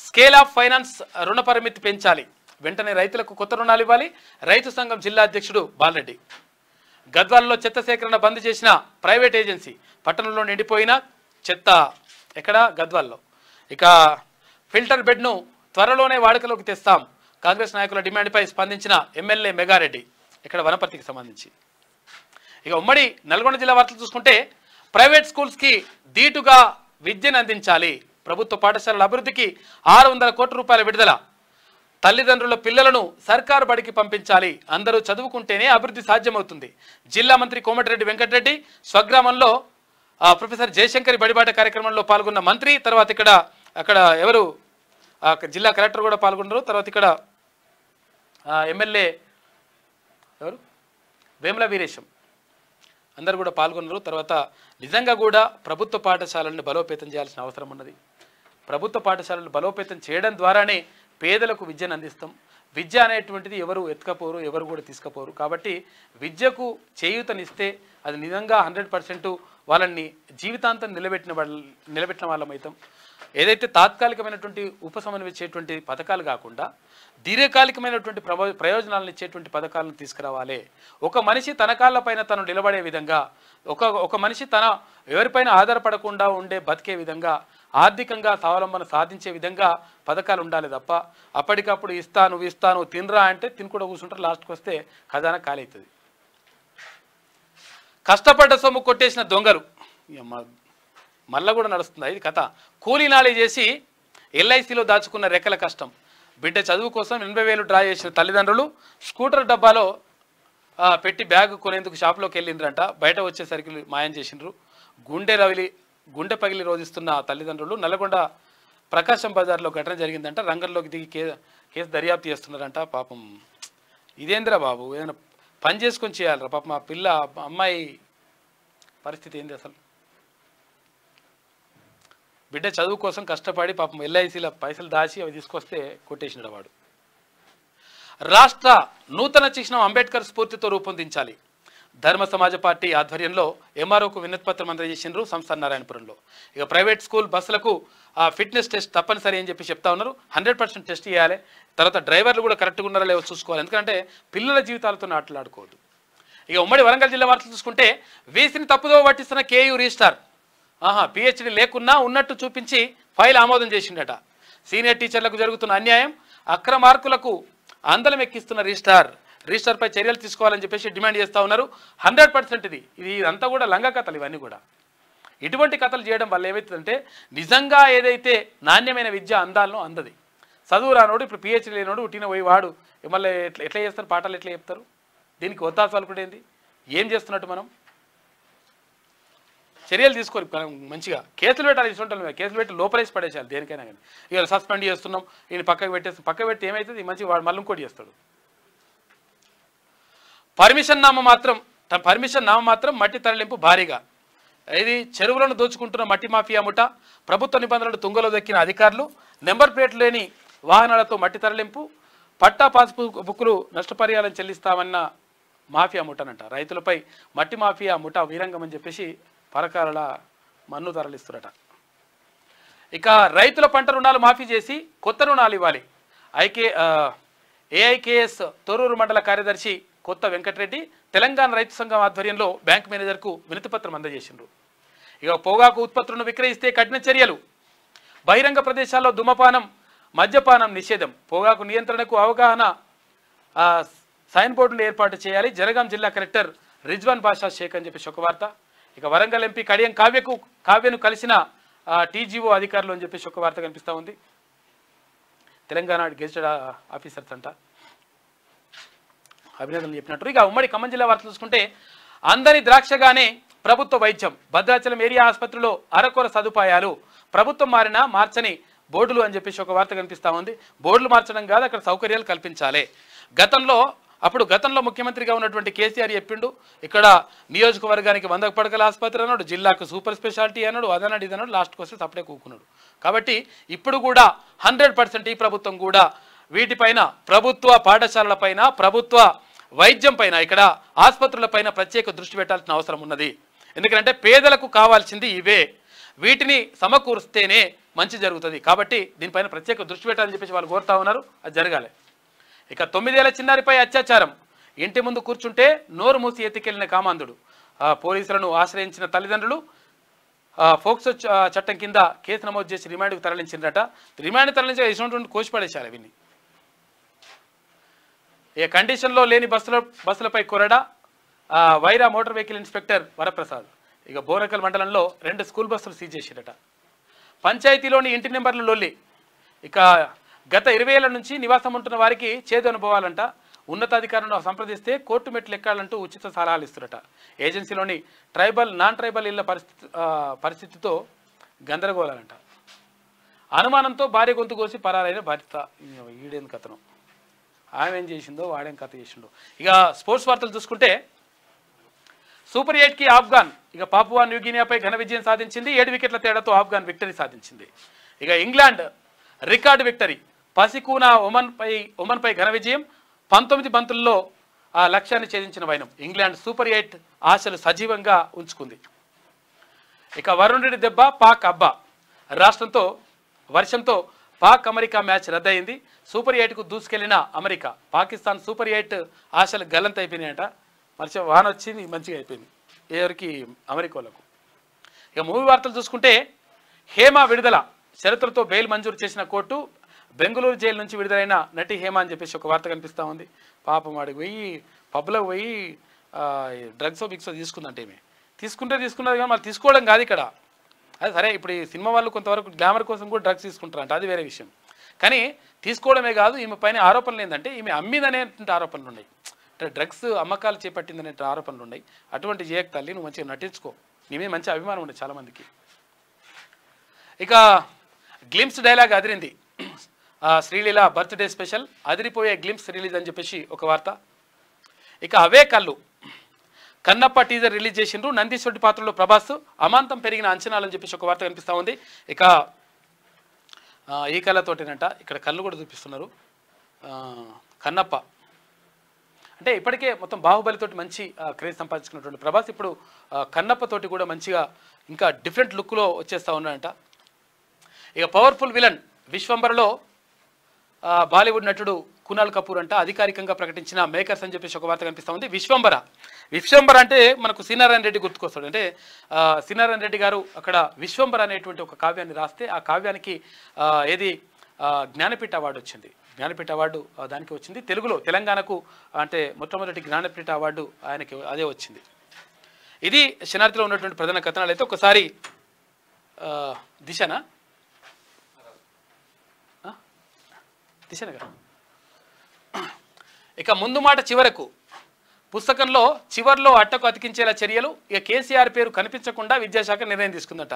Speaker 1: స్కేల్ ఆఫ్ ఫైనాన్స్ రుణ పరిమితి పెంచాలి, వెంటనే రైతులకు కొత్త రుణాలు ఇవ్వాలి, రైతు సంఘం జిల్లా అధ్యక్షుడు బాలరెడ్డి. గద్వాలలో చెత్త సేకరణ బంద్ చేసిన ప్రైవేట్ ఏజెన్సీ, పట్టణంలో నిండిపోయిన చెత్త. ఎక్కడ గద్వాల్లో. ఇక ఫిల్టర్ బెడ్ను త్వరలోనే వాడుకలోకి తెస్తాం, కాంగ్రెస్ నాయకుల డిమాండ్పై స్పందించిన ఎమ్మెల్యే మెగారెడ్డి. ఇక్కడ వనపర్తికి సంబంధించి. ఇక ఉమ్మడి నల్గొండ జిల్లా వార్తలు చూసుకుంటే ప్రైవేట్ స్కూల్స్కి ధీటుగా విద్యను అందించాలి, ప్రభుత్వ పాఠశాలల అభివృద్ధికి 600 కోట్ల రూపాయల విడుదల, తల్లిదండ్రుల పిల్లలను సర్కారు బడికి పంపించాలి, అందరూ చదువుకుంటేనే అభివృద్ధి సాధ్యమవుతుంది. జిల్లా మంత్రి కోమటిరెడ్డి వెంకటరెడ్డి స్వగ్రామంలో ప్రొఫెసర్ జయశంకరి బడిబాట కార్యక్రమంలో పాల్గొన్న మంత్రి. తర్వాత అక్కడ ఎవరు జిల్లా కలెక్టర్ కూడా పాల్గొన్నారు. తర్వాత ఇక్కడ ఎమ్మెల్యే ఎవరు వేముల వీరేశం అందరూ కూడా పాల్గొన్నారు. తర్వాత నిజంగా కూడా ప్రభుత్వ పాఠశాలలను బలోపేతం చేయాల్సిన అవసరం ఉన్నది. ప్రభుత్వ పాఠశాలలు బలోపేతం చేయడం ద్వారానే పేదలకు విద్యను అందిస్తాం. విద్య అనేటువంటిది ఎవరు ఎత్తుకపోరు, ఎవరు కూడా తీసుకపోరు. కాబట్టి విద్యకు చేయూతనిస్తే అది నిజంగా 100% వాళ్ళని జీవితాంతం నిలబెట్టిన వాళ్ళమైతాం. ఏదైతే తాత్కాలికమైనటువంటి ఉపశమనం ఇచ్చేటువంటి పథకాలు కాకుండా దీర్ఘకాలికమైనటువంటి ప్రయోజనాలను ఇచ్చేటువంటి పథకాలను తీసుకురావాలి. ఒక మనిషి తన కాళ్ళపైన తను నిలబడే విధంగా, ఒక మనిషి తన ఎవరిపైన ఆధారపడకుండా ఉండే బతికే విధంగా, ఆర్థికంగా స్వావలంబన సాధించే విధంగా పథకాలు ఉండాలి తప్ప అప్పటికప్పుడు ఇస్తాను తినరా అంటే తిని కూడా కూర్చుంటారు. లాస్ట్కి వస్తే ఖజానా ఖాళీ అవుతుంది. కష్టపడ్డ సొమ్ము కొట్టేసిన దొంగలు మళ్ళా కూడా నడుస్తుంది ఇది కథ. కూలీనాళీ చేసి ఎల్ఐసిలో దాచుకున్న రెక్కల కష్టం. బిడ్డ చదువు కోసం 80,000 డ్రా చేసిన తల్లిదండ్రులు స్కూటర్ డబ్బాలో పెట్టి బ్యాగ్ కొనేందుకు షాప్లోకి వెళ్ళిండ్రంట. బయట వచ్చేసరికి మాయం చేసిండ్రు. గుండె పగిలి రోధిస్తున్న తల్లిదండ్రులు. నల్గొండ ప్రకాశం బజార్లో ఘటన జరిగిందంట. రంగంలోకి దిగి కేసు దర్యాప్తు చేస్తున్నారంట. పాపం ఇదేంద్రా బాబు, ఏదైనా పని చేసుకొని చేయాలరా పాపం. ఆ పిల్ల అమ్మాయి పరిస్థితి ఏంది అసలు? బిడ్డ చదువు కోసం కష్టపడి పాపం ఎల్ఐసీల పైసలు దాచి అవి తీసుకొస్తే కొట్టేసినాడు వాడు. రాష్ట్ర నూతన చిహ్నం అంబేద్కర్ స్ఫూర్తితో రూపొందించాలి. ధర్మ సమాజ పార్టీ ఆధ్వర్యంలో ఎంఆర్ఓకు వినతిపత్రం అందజేసిండ్రు సంస్థ నారాయణపురంలో. ఇక ప్రైవేట్ స్కూల్ బస్సులకు ఫిట్నెస్ టెస్ట్ తప్పనిసరి అని చెప్పి చెప్తా ఉన్నారు. 100% టెస్ట్ చేయాలి. తర్వాత డ్రైవర్లు కూడా కరెక్ట్గా ఉన్నారా లేవో చూసుకోవాలి. ఎందుకంటే పిల్లల జీవితాలతో ఆటలాడుకోవద్దు. ఇక ఉమ్మడి వరంగల్ జిల్లా వార్తలు చూసుకుంటే వీసీని తప్పుదో పట్టిస్తున్న కేయూ రిజిస్టార్. పిహెచ్డి లేకున్నా ఉన్నట్టు చూపించి ఫైల్ ఆమోదం చేసిండట. సీనియర్ టీచర్లకు జరుగుతున్న అన్యాయం, అక్రమార్కులకు అందలం ఎక్కిస్తున్న రిజిస్టార్పై చర్యలు తీసుకోవాలని చెప్పేసి డిమాండ్ చేస్తూ ఉన్నారు. 100% ఇది అంతా కూడా లంగ కథలు. ఇవన్నీ కూడా ఇటువంటి కథలు చేయడం వల్ల ఏమవుతుందంటే నిజంగా ఏదైతే నాణ్యమైన విద్య అందాలను అందది. చదువు రానోడు ఇప్పుడు పిహెచ్డి లేనోడు ఉట్టిన పోయి వాడు మళ్ళీ ఎట్లా చేస్తారు, పాఠాలు ఎట్లా చెప్తారు? దీనికి ఒత్తాసాలు కూడా ఏంది, ఏం చేస్తున్నట్టు మనం చర్యలు తీసుకోరు. మంచిగా కేసులు పెట్టాలి. ఇస్తుంటాం కేసులు పెట్టి లోపలేసి పడేసాలి దేనికైనా కానీ. ఇవాళ సస్పెండ్ చేస్తున్నాం, ఈయన పక్కకు పెడితే ఏమవుతుంది, మంచి వాడు మళ్ళీ ఇంకోటి చేస్తాడు. పర్మిషన్ నామ మాత్రం మట్టి తరలింపు భారీగా. ఇది చెరువులను దోచుకుంటున్న మట్టి మాఫియా ముఠ. ప్రభుత్వ నిబంధనలు తుంగలో దక్కిన అధికారులు. నెంబర్ ప్లేట్ లేని వాహనాలతో మట్టి తరలింపు. పట్టా పాస్ బుక్కులు నష్టపరిహారం చెల్లిస్తామన్న మాఫియా ముఠనంట. రైతులపై మట్టి మాఫియా ముఠ వీరంగం అని చెప్పేసి పరకాల మన్ను తరలిస్తురట. ఇక రైతుల పంట రుణాలు మాఫీ చేసి కొత్త రుణాలు ఇవ్వాలి. ఏఐకేఎస్ తొర్రూరు మండల కార్యదర్శి కొత్త వెంకటరెడ్డి తెలంగాణ రైతు సంఘం ఆధ్వర్యంలో బ్యాంక్ మేనేజర్కు వినతిపత్రం అందజేసిండ్రు. ఇక పొగాకు ఉత్పత్తులను విక్రయిస్తే కఠిన చర్యలు. బహిరంగ ప్రదేశాల్లో ధూమపానం, మద్యపానం నిషేధం. పొగాకు నియంత్రణకు అవగాహన సైన్ బోర్డులు ఏర్పాటు చేయాలి. జనగాం జిల్లా కలెక్టర్ రిజ్వాన్ బాషా షేక్ అని చెప్పేసి ఒక వార్త. ఇక వరంగల్ ఎంపీ కడియం కావ్యను కలిసిన టీజీఓ అధికారులు అని చెప్పేసి ఒక వార్త కనిపిస్తూ ఉంది. తెలంగాణ గెజిటెడ్ ఆఫీసర్స్ అంట. అభినందనలు చెప్పినట్టు. ఇక ఉమ్మడి ఖమ్మం జిల్లా వార్తలు చూసుకుంటే అందని ద్రాక్షగానే ప్రభుత్వ వైద్యం, భద్రాచలం ఏరియా ఆసుపత్రిలో అరకొర సదుపాయాలు, ప్రభుత్వం మారినా మార్చని బోర్డులు అని చెప్పేసి ఒక వార్త కనిపిస్తూ ఉంది. బోర్డులు మార్చడం కాదు, అక్కడ సౌకర్యాలు కల్పించాలి. గతంలో ముఖ్యమంత్రిగా ఉన్నటువంటి కేసీఆర్ చెప్పిండు, ఇక్కడ నియోజకవర్గానికి 100 పడకల ఆసుపత్రి అన్నాడు, జిల్లాకు సూపర్ స్పెషాలిటీ అన్నాడు, అదన్నాడు ఇదన్నాడు, లాస్ట్కి వస్తే సపడే కూకున్నాడు. కాబట్టి ఇప్పుడు కూడా 100% ఈ ప్రభుత్వం కూడా వీటిపైన, ప్రభుత్వ పాఠశాలలపైన, ప్రభుత్వ వైద్యం పైన, ఇక్కడ ఆసుపత్రులపైన ప్రత్యేక దృష్టి పెట్టాల్సిన అవసరం ఉన్నది. ఎందుకంటే పేదలకు కావాల్సింది ఇవే, వీటిని సమకూరిస్తేనే మంచి జరుగుతుంది. కాబట్టి దీనిపైన ప్రత్యేక దృష్టి పెట్టాలని చెప్పేసి వాళ్ళు కోరుతా ఉన్నారు, అది జరగాలి. ఇక 9 ఏళ్ల చిన్నారిపై అత్యాచారం, ఇంటి ముందు కూర్చుంటే నోరు మూసి ఎత్తికెళ్లిన కామాంధుడు, పోలీసులను ఆశ్రయించిన తల్లిదండ్రులు ఫోక్సో చట్టం కింద కేసు నమోదు చేసి రిమాండ్కు తరలించిందట. రిమాండ్ తరలించి ఇటువంటి కోసిపడేశారు వీన్ని. ఏ కండిషన్లో లేని బస్సులపై కొరడా, Wyra motor vehicle inspector Varaprasad. ఇక బోరకల్ మండలంలో 2 స్కూల్ బస్సులు సీజ్ చేసిరట. పంచాయతీలోని ఇంటి నెంబర్లు లొల్లి. ఇక గత 20 ఏళ్ల నుంచి నివాసం ఉంటున్న వారికి చేదు అనుభవాలంట. ఉన్నతాధికారులను సంప్రదిస్తే కోర్టు మెట్లు ఎక్కాలంటూ ఉచిత సలహాలు ఇస్తున్నట. ఏజెన్సీలోని నాన్ ట్రైబల్ ఇళ్ల పరిస్థితితో గందరగోళాలంట. అనుమానంతో భార్య గొంతు కోసి పరారైన భర్త. ఈడేం కథను, ఆమె ఏం చేసిందో వాడేం కథ చేసిండో. ఇక స్పోర్ట్స్ వార్తలు చూసుకుంటే సూపర్ 8కి ఆఫ్ఘాన్, ఇక పాపువా న్యూగినియాపై ఘన విజయం సాధించింది. 7 వికెట్ల తేడాతో ఆఫ్ఘాన్ విక్టరీ సాధించింది. ఇక ఇంగ్లాండ్ రికార్డు విక్టరీ, పసికూన ఒమన్పై ఘన విజయం. 19 బంతుల్లో ఆ లక్ష్యాన్ని ఛేదించిన వైనం. ఇంగ్లాండ్ సూపర్ 8 ఆశలు సజీవంగా ఉంచుకుంది. ఇక వరుణ్ రెడ్డి దెబ్బ పాక్ అబ్బా, వర్షంతో పాక్ అమెరికా మ్యాచ్ రద్దయింది. సూపర్ 8కు దూసుకెళ్లిన అమెరికా, పాకిస్తాన్ సూపర్ 8 ఆశలు గల్లంత అయిపోయినాయట. మంచిగా వాన వచ్చింది, మంచిగా అయిపోయింది ఎవరికి, అమెరికాలకు. ఇక మూవీ వార్తలు చూసుకుంటే హేమ విడుదల, షరతులతో బెయిల్ మంజూరు చేసిన కోర్టు. బెంగళూరు జైలు నుంచి విడుదలైన నటి హేమ అని చెప్పేసి ఒక వార్త కనిపిస్తూ ఉంది. పాపం వాడికి పోయి పబ్లోకి పోయి డ్రగ్స్ బిక్సో తీసుకుందంటే ఏమి తీసుకున్నది కానీ మళ్ళీ తీసుకోవడం కాదు ఇక్కడ. అది సరే, ఇప్పుడు ఈ సినిమా వాళ్ళు కొంతవరకు గ్లామర్ కోసం కూడా డ్రగ్స్ తీసుకుంటారంట, అది వేరే విషయం. కానీ తీసుకోవడమే కాదు, ఈమె పైన ఆరోపణలు ఏంటంటే ఈమె అమ్మిందనేటువంటి ఆరోపణలు ఉన్నాయి, డ్రగ్స్ అమ్మకాలు చేపట్టిందనే ఆరోపణలు ఉన్నాయి. అటువంటి చేయక తల్లి, నువ్వు మంచిగా నటించుకో, నీ మీద మంచి అభిమానం ఉండే చాలామందికి. ఇక గ్లిమ్స్ డైలాగ్ అదిరింది. శ్రీలీల బర్త్డే స్పెషల్, అదిరిపోయే గ్లిమ్స్ రిలీజ్ అని చెప్పేసి ఒక వార్త. ఇక అవే కళ్ళు, కన్నప్ప టీజర్ రిలీజ్ చేసిండ్రు. నందీశ్వరుడి పాత్రలో ప్రభాస్, అమాంతం పెరిగిన అంచనాలని చెప్పేసి ఒక వార్త కనిపిస్తూ ఉంది. ఇక ఈ కళ్ళతోటేనంట, ఇక్కడ కళ్ళు కూడా చూపిస్తున్నారు. కన్నప్ప అంటే ఇప్పటికే మొత్తం బాహుబలితోటి మంచి క్రేజ్ సంపాదించుకున్నటువంటి ప్రభాస్ ఇప్పుడు కన్నప్పతోటి కూడా మంచిగా ఇంకా డిఫరెంట్ లుక్లో వచ్చేస్తూ ఉన్నాడంట. ఇక పవర్ఫుల్ విలన్ విశ్వంబరలో బాలీవుడ్ నటుడు కునాల్ కపూర్ అంట అధికారికంగా ప్రకటించిన మేకర్స్ అని చెప్పేసి ఒక వార్త కనిపిస్తూ ఉంది. విశ్వంబర అంటే మనకు సీనారాయణ రెడ్డి గుర్తుకొస్తాడు. అంటే సీనారాయణ రెడ్డి గారు అక్కడ విశ్వంబర అనేటువంటి ఒక కావ్యాన్ని రాస్తే ఆ కావ్యానికి జ్ఞానపీఠ అవార్డు వచ్చింది. జ్ఞానపీఠ అవార్డు దానికి వచ్చింది. తెలుగులో తెలంగాణకు అంటే మొట్టమొదటి జ్ఞానపీఠ అవార్డు ఆయనకి అదే వచ్చింది. ఇది శనార్థిలో ఉన్నటువంటి ప్రధాన కథనాలు. అయితే ఒకసారి దిశనగా ఇక ముందు మాట చివరకు పుస్తకంలో చివర్లో అట్టకు అతికించేలా చర్యలు. ఇక కేసీఆర్ పేరు కనిపించకుండా విద్యాశాఖ నిర్ణయం తీసుకుందట.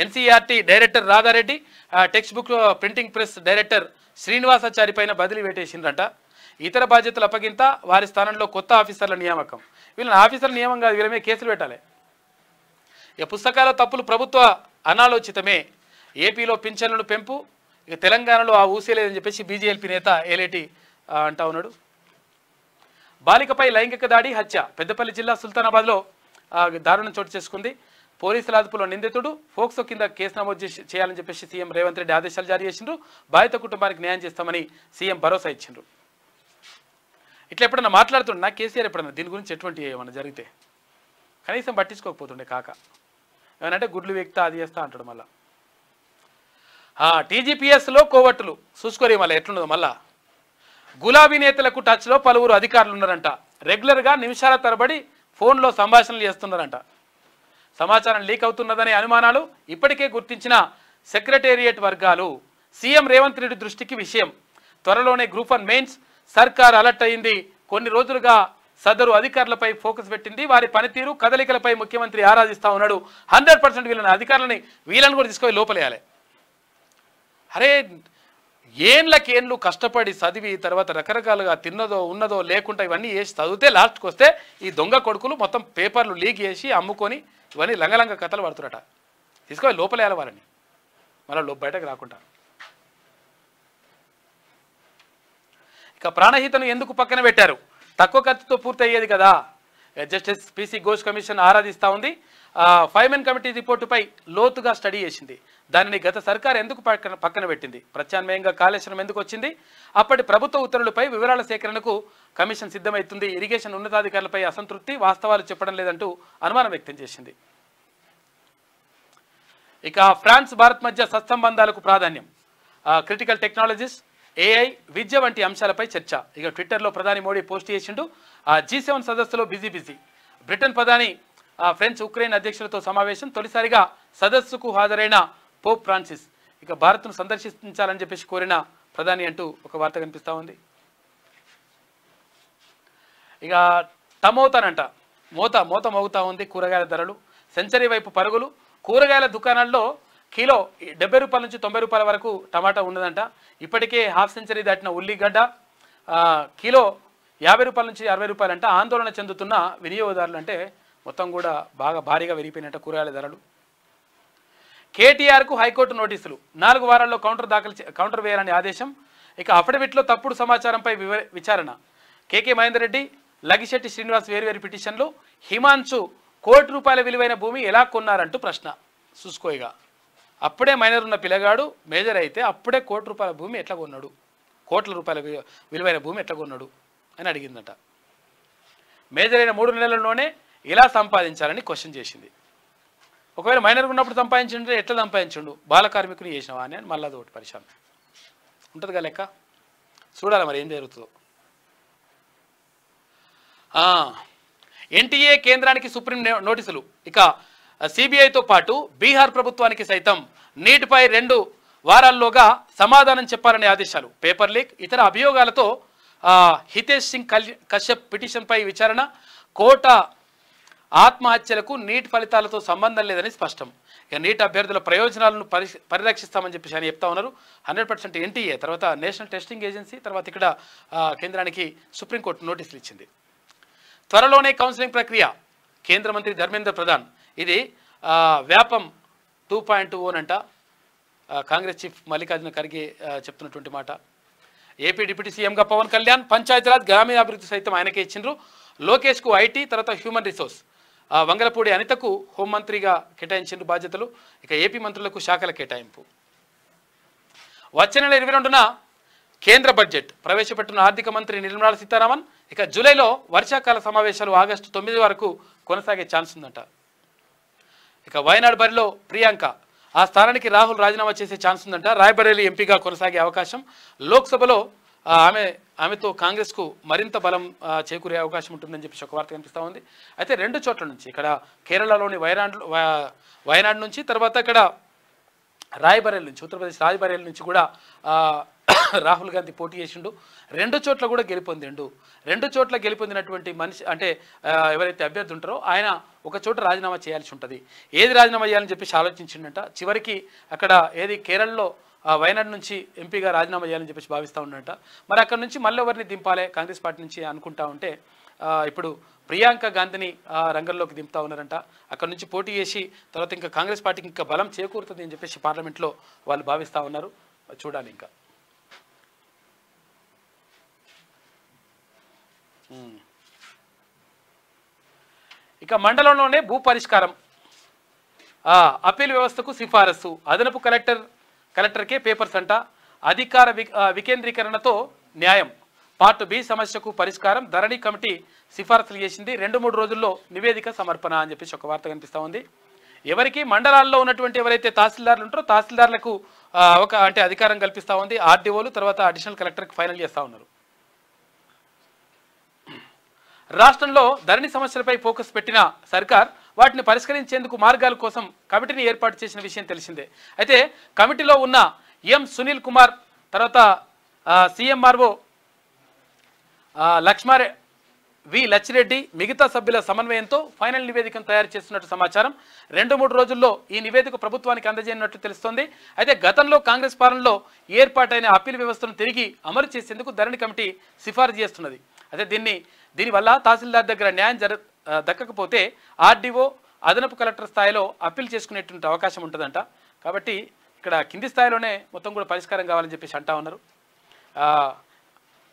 Speaker 1: NCERT director Radha Reddy, text book printing press director Srinivasachari పైన బదిలీ వేటేసిండ్రట. ఇతర బాధ్యతలు అప్పగింత, వారి స్థానంలో కొత్త ఆఫీసర్ల నియామకం. వీళ్ళని ఆఫీసర్ల నియామకం కాదు, వీళ్ళ మీద కేసులు పెట్టాలి. ఇక పుస్తకాల తప్పులు ప్రభుత్వ అనాలోచితమే, ఏపీలో పింఛన్లను పెంపు, ఇక తెలంగాణలో ఆ ఊసేలేదని చెప్పేసి బీజేపీ నేత ఏలేటి అంటా ఉన్నాడు. బాలికపై లైంగిక దాడి హత్య, పెద్దపల్లి జిల్లా సుల్తానాబాద్లో దారుణం చోటు చేసుకుంది. పోలీసుల అదుపులో నిందితుడు, ఫోక్సో కింద కేసు నమోదు చేయాలని చెప్పేసి సీఎం రేవంత్ రెడ్డి ఆదేశాలు జారీ చేసిండ్రు. బాధిత కుటుంబానికి న్యాయం చేస్తామని సీఎం భరోసా ఇచ్చిండ్రు. ఇట్లా ఎప్పుడన్నా మాట్లాడుతుండే కేసీఆర్, ఎప్పుడన్నా దీని గురించి ఎటువంటి ఏమన్నా జరిగితే కనీసం పట్టించుకోకపోతుండే. కాక ఏమనంటే గుడ్లు వేక్తా అది చేస్తా అంటాడు. మళ్ళా టీజీపీఎస్లో కోవట్టులు చూసుకోరే మళ్ళీ ఎట్లున్నదో. మళ్ళా గులాబీ నేతలకు టచ్లో పలువురు అధికారులు ఉన్నారంట. రెగ్యులర్గా నిమిషాల తరబడి ఫోన్లో సంభాషణలు చేస్తున్నారంట. సమాచారం లీక్ అవుతున్నదనే అనుమానాలు ఇప్పటికే గుర్తించిన సెక్రటేరియట్ వర్గాలు. సీఎం రేవంత్ రెడ్డి దృష్టికి విషయం. త్వరలోనే గ్రూప్ 1 మెయిన్స్ సర్కార్ అలర్ట్ అయింది. కొన్ని రోజులుగా సదరు అధికారులపై ఫోకస్ పెట్టింది. వారి పనితీరు కదలికలపై ముఖ్యమంత్రి ఆరాధిస్తా ఉన్నాడు. 100% వీళ్ళని అధికారులని వీళ్ళని కూడా తీసుకొని లోపలేయాలి. అరే ఏండ్లకేండ్లు కష్టపడి చదివి తర్వాత రకరకాలుగా తిన్నదో ఉన్నదో లేకుండా ఇవన్నీ చేసి చదివితే లాస్ట్కి వస్తే ఈ దొంగ కొడుకులు మొత్తం పేపర్లు లీక్ చేసి అమ్ముకొని ఇవన్నీ లంగలంగ కథలు పడుతున్నట. తీసుకొని లోపలేయాలి వారిని, మళ్ళీ బయటకు రాకుండా. ఇక ప్రాణహితను ఎందుకు పక్కన పెట్టారు? తక్కువ ఖర్చుతో పూర్తి అయ్యేది కదా. జస్టిస్ పీసీ ఘోష్ కమిషన్ ఆరాధిస్తూ ఉంది. 5 మెన్ కమిటీ రిపోర్టుపై లోతుగా స్టడీ చేసింది. దానిని గత సర్కార్ ఎందుకు పక్కన పెట్టింది? ప్రత్యామ్నాయంగా కాళేశ్వరం ఎందుకు వచ్చింది? అప్పటి ప్రభుత్వ ఉత్తర్వులపై వివరాల సేకరణకు కమిషన్ సిద్ధమవుతుంది. ఇరిగేషన్ ఉన్నతాధికారులపై అసంతృప్తి, వాస్తవాలు చెప్పడం లేదంటూ అనుమానం వ్యక్తం చేసింది. ఇక ఫ్రాన్స్ భారత్ మధ్య సత్సంబంధాలకు ప్రాధాన్యం, క్రిటికల్ టెక్నాలజీస్, AI, విద్య వంటి అంశాలపై చర్చ. ఇక ట్విట్టర్లో ప్రధాని మోడీ పోస్ట్ చేసిండు. G7 సదస్సులో బిజీ. బ్రిటన్ ప్రధాని ఫ్రెంచ్ ఉక్రెయిన్ అధ్యక్షులతో సమావేశం. తొలిసారిగా సదస్సుకు హాజరైన పోప్ ఫ్రాన్సిస్ ఇక భారత్ను సందర్శించాలని చెప్పేసి కోరిన ప్రధాని అంటూ ఒక వార్త కనిపిస్తూ ఉంది. ఇక టమోతానంట మోత మోగుతూ ఉంది. కూరగాయల ధరలు సెంచరీ వైపు పరుగులు. కూరగాయల దుకాణాల్లో కిలో 70 రూపాయల నుంచి 90 రూపాయల వరకు టమాటా ఉన్నదంట. ఇప్పటికే హాఫ్ సెంచరీ దాటిన ఉల్లిగడ్డ కిలో 50 రూపాయల నుంచి 60 రూపాయలంట. ఆందోళన చెందుతున్న వినియోగదారులు అంటే మొత్తం కూడా బాగా భారీగా పెరిగిపోయినట్ట కూరగాయల ధరలు. కేటీఆర్కు హైకోర్టు నోటీసులు. 4 వారాల్లో కౌంటర్ వేయాలని ఆదేశం. ఇక అఫిడవిట్లో తప్పుడు సమాచారంపై విచారణ. కేకే మహేందర్ రెడ్డి, లగిశెట్టి శ్రీనివాస్ వేర్వేరు పిటిషన్లు. హిమాన్షు ₹1 కోటి విలువైన భూమి ఎలా కొన్నారంటూ ప్రశ్న. చూసుకోయిగా అప్పుడే మైనర్ ఉన్న పిల్లగాడు మేజర్ అయితే అప్పుడే ₹1 కోటి భూమి ఎట్లా కొన్నాడు, కోట్ల రూపాయల విలువైన భూమి ఎట్లా కొన్నాడు అని అడిగిందట. మేజర్ అయిన 3 నెలల్లోనే ఇలా సంపాదించాలని క్వశ్చన్ చేసింది. ఒకవేళ మైనర్ ఉన్నప్పుడు సంపాదించిండే ఎట్లా సంపాదించిండు, బాల కార్మికుని చేసినవా అని మళ్ళీ అది ఒకటి పరిశాన్ ఉంటుందిగా లెక్క. చూడాలి మరి ఏం జరుగుతుందో. ఎన్టీఏ కేంద్రానికి సుప్రీం నోటీసులు. ఇక సిబిఐతో పాటు బీహార్ ప్రభుత్వానికి సైతం నీటిపై 2 వారాల్లోగా సమాధానం చెప్పాలనే ఆదేశాలు. పేపర్ లీక్, ఇతర అభియోగాలతో హితేష్ సింగ్ కశ్యప్ పిటిషన్పై విచారణ. కోట ఆత్మహత్యలకు నీట్ ఫలితాలతో సంబంధం లేదని స్పష్టం. ఇక నీట్ అభ్యర్థుల ప్రయోజనాలను పరిరక్షిస్తామని చెప్పేసి ఆయన చెప్తా ఉన్నారు. 100% ఎన్టీఏ, తర్వాత నేషనల్ టెస్టింగ్ ఏజెన్సీ, తర్వాత ఇక్కడ కేంద్రానికి సుప్రీంకోర్టు నోటీసులు ఇచ్చింది. త్వరలోనే కౌన్సిలింగ్ ప్రక్రియ. కేంద్ర మంత్రి ధర్మేంద్ర ప్రధాన్. ఇది వ్యాపం 2.0 అంట. కాంగ్రెస్ చీఫ్ మల్లికార్జున ఖర్గే చెప్తున్నటువంటి మాట. ఏపీ డిప్యూటీ సీఎంగా పవన్ కళ్యాణ్, పంచాయతీరాజ్ గ్రామీణాభివృద్ధి సైతం ఆయనకే ఇచ్చిండ్రు. లోకేష్కు ఐటీ, తర్వాత హ్యూమన్ రిసోర్స్. వంగలపూడి అనితకు హోంమంత్రిగా కేటాయించిండ్రు బాధ్యతలు. ఇక ఏపీ మంత్రులకు శాఖల కేటాయింపు. వచ్చే నెల 22న కేంద్ర బడ్జెట్ ప్రవేశపెట్టిన ఆర్థిక మంత్రి నిర్మలా సీతారామన్. ఇక జూలైలో వర్షాకాల సమావేశాలు ఆగస్టు 9 వరకు కొనసాగే ఛాన్స్ ఉందంట. ఇక వయనాడ్ బరిలో ప్రియాంక, ఆ స్థానానికి రాహుల్ రాజీనామా చేసే ఛాన్స్ ఉందంట. రాయ్బరేలీ ఎంపీగా కొనసాగే అవకాశం. లోక్సభలో ఆమెతో కాంగ్రెస్కు మరింత బలం చేకూరే అవకాశం ఉంటుందని చెప్పేసి ఒక వార్త కనిపిస్తూ ఉంది. అయితే 2 చోట్ల నుంచి, ఇక్కడ కేరళలోని వయనాడ్ నుంచి, తర్వాత ఇక్కడ రాయ్బరేలీ నుంచి, ఉత్తరప్రదేశ్ రాయ్బరేలీ నుంచి కూడా రాహుల్ గాంధీ పోటీ చేసిండు. 2 చోట్ల కూడా గెలుపొందిండు. 2 చోట్ల గెలుపొందినటువంటి మనిషి అంటే ఎవరైతే అభ్యర్థి ఉంటారో ఆయన ఒక చోట రాజీనామా చేయాల్సి ఉంటుంది. ఏది రాజీనామా చేయాలని చెప్పేసి ఆలోచించిండట. చివరికి అక్కడ ఏది కేరళలో వయనాడ్ నుంచి ఎంపీగా రాజీనామా చేయాలని చెప్పేసి భావిస్తూ ఉన్నట. మరి అక్కడ నుంచి మళ్ళీ ఎవరిని దింపాలి కాంగ్రెస్ పార్టీ నుంచి అనుకుంటా ఉంటే ఇప్పుడు ప్రియాంక గాంధీని రంగంలోకి దింపుతా ఉన్నారంట. అక్కడ నుంచి పోటీ చేసి తర్వాత ఇంకా కాంగ్రెస్ పార్టీకి ఇంకా బలం చేకూరుతుంది అని చెప్పేసి పార్లమెంట్లో వాళ్ళు భావిస్తూ ఉన్నారు. చూడాలి ఇంకా. ఇక మండలంలోనే భూ పరిష్కారం, అప్పీల్ వ్యవస్థకు సిఫారసు. అదనపు కలెక్టర్కే పేపర్స్ అంట. అధికార వికేంద్రీకరణతో న్యాయం. పార్ట్ బి సమస్యకు పరిష్కారం. ధరణి కమిటీ సిఫారసులు చేసింది. 2-3 రోజుల్లో నివేదిక సమర్పణ అని చెప్పేసి ఒక వార్త కనిపిస్తూ ఉంది. ఎవరికి మండలాల్లో ఉన్నటువంటి ఎవరైతే తహసీల్దార్లు ఉంటారో తహసీల్దార్లకు అంటే అధికారం కల్పిస్తూ ఉంది. ఆర్డీఓలు, తర్వాత అడిషనల్ కలెక్టర్కి ఫైనల్ చేస్తూ ఉన్నారు. రాష్ట్రంలో ధరణి సమస్యలపై ఫోకస్ పెట్టిన సర్కార్ వాటిని పరిష్కరించేందుకు మార్గాల కోసం కమిటీని ఏర్పాటు చేసిన విషయం తెలిసిందే. అయితే కమిటీలో ఉన్న ఎం సునీల్ కుమార్, తర్వాత సీఎంఆర్ఓ లచ్చిరెడ్డి మిగతా సభ్యుల సమన్వయంతో ఫైనల్ నివేదికను తయారు చేస్తున్నట్టు సమాచారం. 2-3 రోజుల్లో ఈ నివేదిక ప్రభుత్వానికి అందజేయనున్నట్టు తెలుస్తోంది. అయితే గతంలో కాంగ్రెస్ పాలనలో ఏర్పాటైన అప్పీల్ వ్యవస్థను తిరిగి అమలు చేసేందుకు ధరణి కమిటీ సిఫారసు చేస్తున్నది. అయితే దీనివల్ల తహసీల్దార్ దగ్గర న్యాయం దక్కకపోతే ఆర్డీఓ అదనపు కలెక్టర్ స్థాయిలో అప్పీల్ చేసుకునేటువంటి అవకాశం ఉంటుందంట. కాబట్టి ఇక్కడ కింది స్థాయిలోనే మొత్తం కూడా పరిష్కారం కావాలని చెప్పేసి అంటా ఉన్నారు.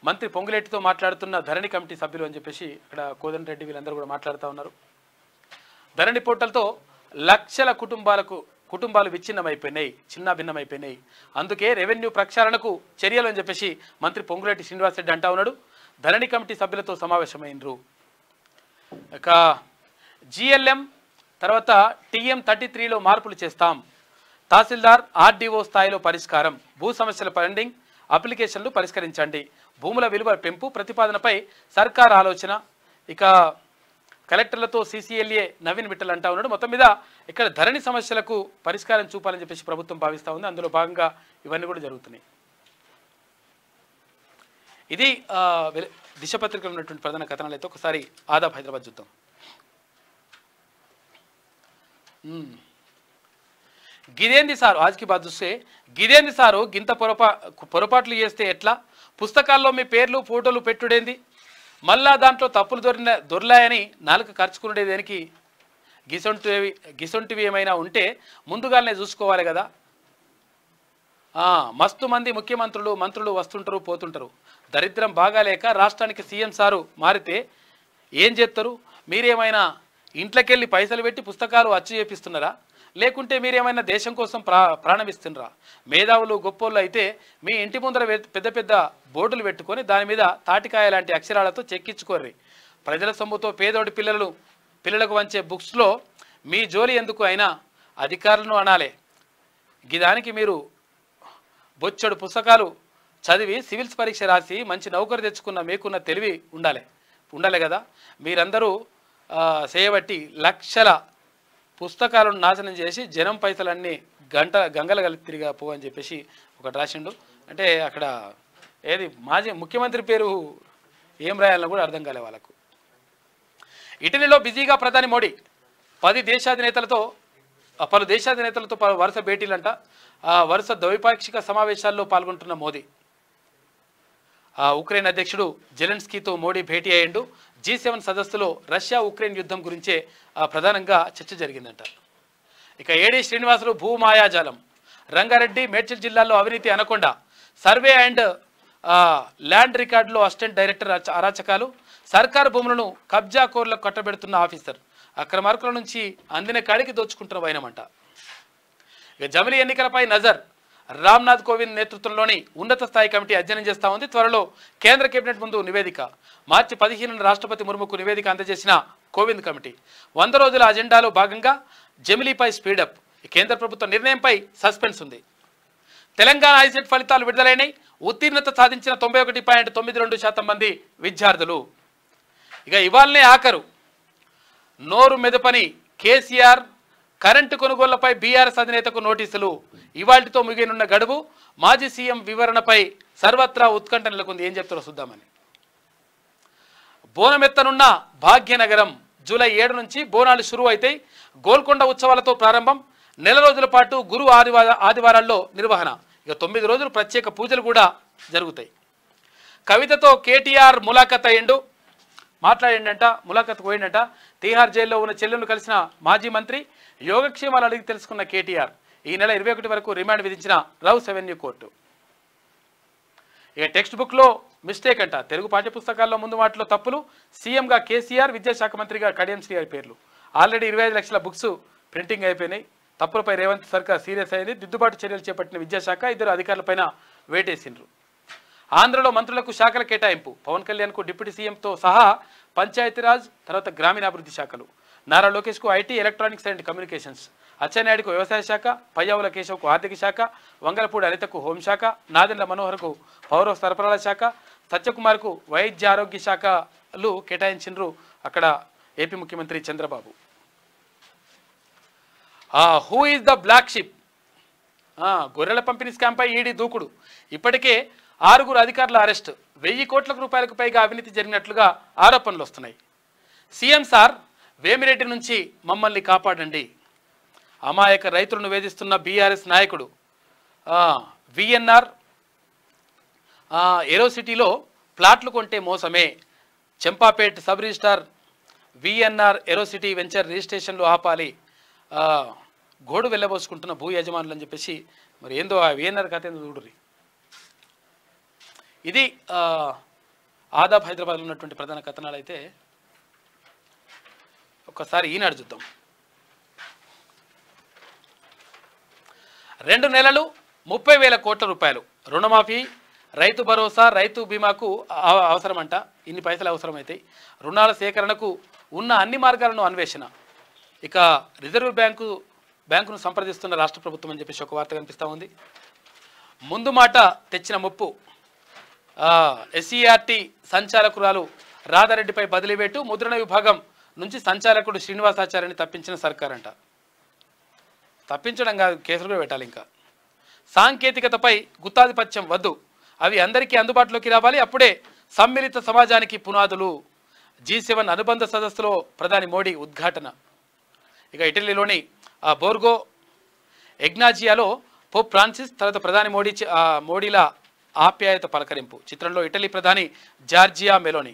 Speaker 1: మంత్రి పొంగులేటితో మాట్లాడుతున్న ధరణి కమిటీ సభ్యులు అని చెప్పేసి ఇక్కడ కోదండరెడ్డి వీళ్ళందరూ కూడా మాట్లాడుతూ ఉన్నారు. ధరణి పోర్టల్తో లక్షల కుటుంబాలు విచ్ఛిన్నమైపోయినాయి, భిన్నమైపోయినాయి. అందుకే రెవెన్యూ ప్రక్షాళనకు చర్యలు అని చెప్పేసి మంత్రి పొంగులేటి శ్రీనివాసరెడ్డి అంటా ఉన్నాడు. ధరణి కమిటీ సభ్యులతో సమావేశమైనరు. ఇక జిఎల్ఎం తర్వాత TM33లో మార్పులు చేస్తాం. తహసీల్దార్ ఆర్డీఓ స్థాయిలో పరిష్కారం. భూ సమస్యల పెండింగ్ అప్లికేషన్లు పరిష్కరించండి. భూముల విలువ పెంపు ప్రతిపాదనపై సర్కార్ ఆలోచన. ఇక కలెక్టర్లతో CCLA నవీన్ మిట్టల్ అంటా ఉన్నాడు. మొత్తం మీద ఇక్కడ ధరణి సమస్యలకు పరిష్కారం చూపాలని చెప్పేసి ప్రభుత్వం భావిస్తూ ఉంది. అందులో భాగంగా ఇవన్నీ కూడా జరుగుతున్నాయి. ఇది దిశ పత్రికలో ఉన్నటువంటి ప్రధాన కథనాలు. అయితే ఒకసారి ఆదాబ్ హైదరాబాద్ చూద్దాం. గిదేంది సారు ఆజ్కి బాద్ చూస్తే గిదేంది సారు గింత పొరపాట్లు చేస్తే ఎట్లా? పుస్తకాల్లో మీ పేర్లు ఫోటోలు పెట్టుడేంది? మళ్ళా దాంట్లో తప్పులు దొర్లాయని నాలుక ఖర్చుకునేదేనికి? గిసొంటివి ఏమైనా ఉంటే ముందుగానే చూసుకోవాలి కదా. మస్తు మంది మంత్రులు వస్తుంటారు పోతుంటారు. దరిద్రం బాగాలేక రాష్ట్రానికి సీఎం సారు మారితే ఏం చేస్తారు? మీరేమైనా ఇంట్లోకెళ్ళి పైసలు పెట్టి పుస్తకాలు అచ్చు చేపిస్తున్నారా? లేకుంటే మీరేమైనా దేశం కోసం ప్రాణమిస్తున్నారా? మేధావులు గొప్పోళ్ళు అయితే మీ ఇంటి ముందర పెద్ద పెద్ద బోర్డులు పెట్టుకొని దాని మీద తాటికాయ లాంటి అక్షరాలతో చెక్కించుకోర్రి. ప్రజల సొమ్ముతో పేదోడి పిల్లలకు వంచే బుక్స్లో మీ జోలి ఎందుకు? అయినా అధికారులను అనాలే. గిదానికి మీరు బొచ్చడు పుస్తకాలు చదివి సివిల్స్ పరీక్ష రాసి మంచి నౌకరు తెచ్చుకున్న మీకున్న తెలివి ఉండాలి కదా. మీరందరూ చేయబట్టి లక్షల పుస్తకాలను నాశనం చేసి జనం పైసలన్నీ గంగల కలిపి తిరిగా పో అని చెప్పేసి ఒకటి రాసిండు. అంటే అక్కడ ఏది మాజీ ముఖ్యమంత్రి పేరు ఏం రాయాలని కూడా అర్థం కాలే వాళ్ళకు. ఇటలీలో బిజీగా ప్రధాని మోడీ పలు దేశాధినేతలతో వరుస భేటీలంట. వరుస ద్వైపాక్షిక సమావేశాల్లో పాల్గొంటున్న మోదీ. ఉక్రెయిన్ అధ్యక్షుడు జెలెన్స్కీతో మోడీ భేటీ అయ్యిండు. G7 సదస్సులో రష్యా ఉక్రెయిన్ యుద్ధం గురించే ప్రధానంగా చర్చ జరిగిందంట. ఇక ఏడీ శ్రీనివాసులు భూమాయాజాలం. రంగారెడ్డి మేడ్చల్ జిల్లాల్లో అవినీతి అనకొండ. సర్వే అండ్ ల్యాండ్ రికార్డులో అసిస్టెంట్ డైరెక్టర్ అరాచకాలు. సర్కారు భూములను కబ్జా కోర్లకు కట్టబెడుతున్న ఆఫీసర్. అక్రమార్కుల నుంచి అందిన కాడికి దోచుకుంటున్న వైనమంట. ఇక జమిలీ ఎన్నికలపై నజర్. రామ్నాథ్ కోవింద్ నేతృత్వంలోని ఉన్నత స్థాయి కమిటీ అధ్యయనం చేస్తూ ఉంది. త్వరలో కేంద్ర కేబినెట్ ముందు నివేదిక. మార్చి 15న రాష్ట్రపతి ముర్ముకు నివేదిక అందజేసిన కోవింద్ కమిటీ 100 రోజుల అజెండాలో భాగంగా జమిలీపై స్పీడప్. కేంద్ర ప్రభుత్వ నిర్ణయంపై సస్పెన్స్ ఉంది. తెలంగాణ ఐసెట్ ఫలితాలు విడుదలైనవి. ఉత్తీర్ణత సాధించిన 91.92% మంది విద్యార్థులు. ఇక ఇవాళనే ఆఖరు. నోరు మెదపని కేసీఆర్ కరెంటు కొనుగోళ్లపై బీఆర్ఎస్ అధినేతకు నోటీసులు. ఇవాల్టితో ముగియనున్న గడువు. మాజీ సీఎం వివరణపై సర్వత్రా ఉత్కంఠ నెలకొంది. ఏం చెప్తారో చూద్దామని. బోనమెత్తనున్న భాగ్యనగరం. జూలై 7 నుంచి బోనాలు షురువు అవుతాయి. గోల్కొండ ఉత్సవాలతో ప్రారంభం. నెల రోజుల పాటు గురు ఆదివారాల్లో నిర్వహణ. ఇక 9 రోజులు ప్రత్యేక పూజలు కూడా జరుగుతాయి. కవితతో కేటీఆర్ ములాఖత్ అయ్యిండు. మాట్లాడిండంట, ములాఖత్ పోయిండంట. తీహార్ జైల్లో ఉన్న చెల్లెలను కలిసిన మాజీ మంత్రి. యోగక్షేమాలు అడిగి తెలుసుకున్న కేటీఆర్. ఈ నెల 21 వరకు రిమాండ్ విధించిన రౌస్ అవెన్యూ కోర్టు. ఇక టెక్స్ట్ బుక్లో మిస్టేక్ అంట. తెలుగు పాఠ్యపుస్తకాల్లో ముందు వాటిలో తప్పులు. సీఎంగా కేసీఆర్, విద్యాశాఖ మంత్రిగా కడియం శ్రీహరి పేర్లు. ఆల్రెడీ 25 లక్షల బుక్స్ ప్రింటింగ్ అయిపోయినాయి. తప్పులపై రేవంత్ సర్కార్ సీరియస్ అయింది. దిద్దుబాటు చర్యలు చేపట్టిన విద్యాశాఖ 2 అధికారులపైన వేటేసిండ్రు. ఆంధ్రలో మంత్రులకు శాఖల కేటాయింపు. పవన్ కళ్యాణ్కు డిప్యూటీ సీఎంతో సహా పంచాయతీరాజ్ తర్వాత గ్రామీణాభివృద్ధి శాఖలు. నారా లోకేష్కు ఐటీ, ఎలక్ట్రానిక్స్ అండ్ కమ్యూనికేషన్స్. అచ్చెన్నాయుడుకు వ్యవసాయ శాఖ. పయ్యావుల కేశవ్కు ఆర్థిక శాఖ. వంగలపూడి అనితకు హోంశాఖ. నాదెండ్ల మనోహర్కు పౌర సరఫరాల శాఖ. సత్యకుమార్కు వైద్య ఆరోగ్య శాఖలు కేటాయించిండ్రు అక్కడ ఏపీ ముఖ్యమంత్రి Chandrababu. Who is the black sheep? గొర్రెల పంపిణీ స్కామ్పై ఈడీ దూకుడు. ఇప్పటికే 6 అధికారుల అరెస్ట్, 1000 కోట్ల రూపాయలకు పైగా అవినీతి జరిగినట్లుగా ఆరోపణలు వస్తున్నాయి. సీఎం సార్, వేమిరెడ్డి నుంచి మమ్మల్ని కాపాడండి. అమాయక రైతులను వేధిస్తున్న బీఆర్ఎస్ నాయకుడు. విఎన్ఆర్ ఏరోసిటీలో ప్లాట్లు కొంటే మోసమే. Champapet sub registrar VNR aerocity venture రిజిస్ట్రేషన్లు ఆపాలి. గోడు వెళ్ళబోసుకుంటున్న భూ యజమానులు అని చెప్పేసి మరి ఏందో ఆ విఎన్ఆర్ కథ ఏందో చూడుర్రి. ఇది ఆదాబ్ హైదరాబాద్లో ఉన్నటువంటి ప్రధాన కథనాలు. అయితే ఒక్కసారి ఈనాడు చూద్దాం. 2 నెలలు 30,000 కోట్ల రూపాయలు రుణమాఫీ, రైతు భరోసా, రైతు బీమాకు అవసరమంట. ఇన్ని పైసలు అవసరమవుతాయి. రుణాల సేకరణకు ఉన్న అన్ని మార్గాలను అన్వేషణ. ఇక రిజర్వ్ బ్యాంకును సంప్రదిస్తున్న రాష్ట్ర ప్రభుత్వం అని చెప్పేసి ఒక వార్త కనిపిస్తూ ఉంది. ముందు మాట తెచ్చిన ముప్పు. ఎస్సీఆర్టీ సంచాలకురాలు రాధారెడ్డిపై బదిలీ వేటు. ముద్రణ విభాగం నుంచి సంచాలకుడు శ్రీనివాసాచార్యని తప్పించిన సర్కార్ అంట. తప్పించడం కాదు, కేసులు కూడా పెట్టాలి. ఇంకా సాంకేతికతపై గుత్తాధిపత్యం వద్దు, అవి అందరికీ అందుబాటులోకి రావాలి, అప్పుడే సమ్మిళిత సమాజానికి పునాదులు. G7 అనుబంధ సదస్సులో ప్రధాని మోడీ ఉద్ఘాటన. ఇక ఇటలీలోని బోర్గో ఎగ్నాజియాలో పోప్ ఫ్రాన్సిస్, తర్వాత ప్రధాని మోడీల ఆప్యాయత పలకరింపు. చిత్రంలో ఇటలీ ప్రధాని జార్జియా మెలోని.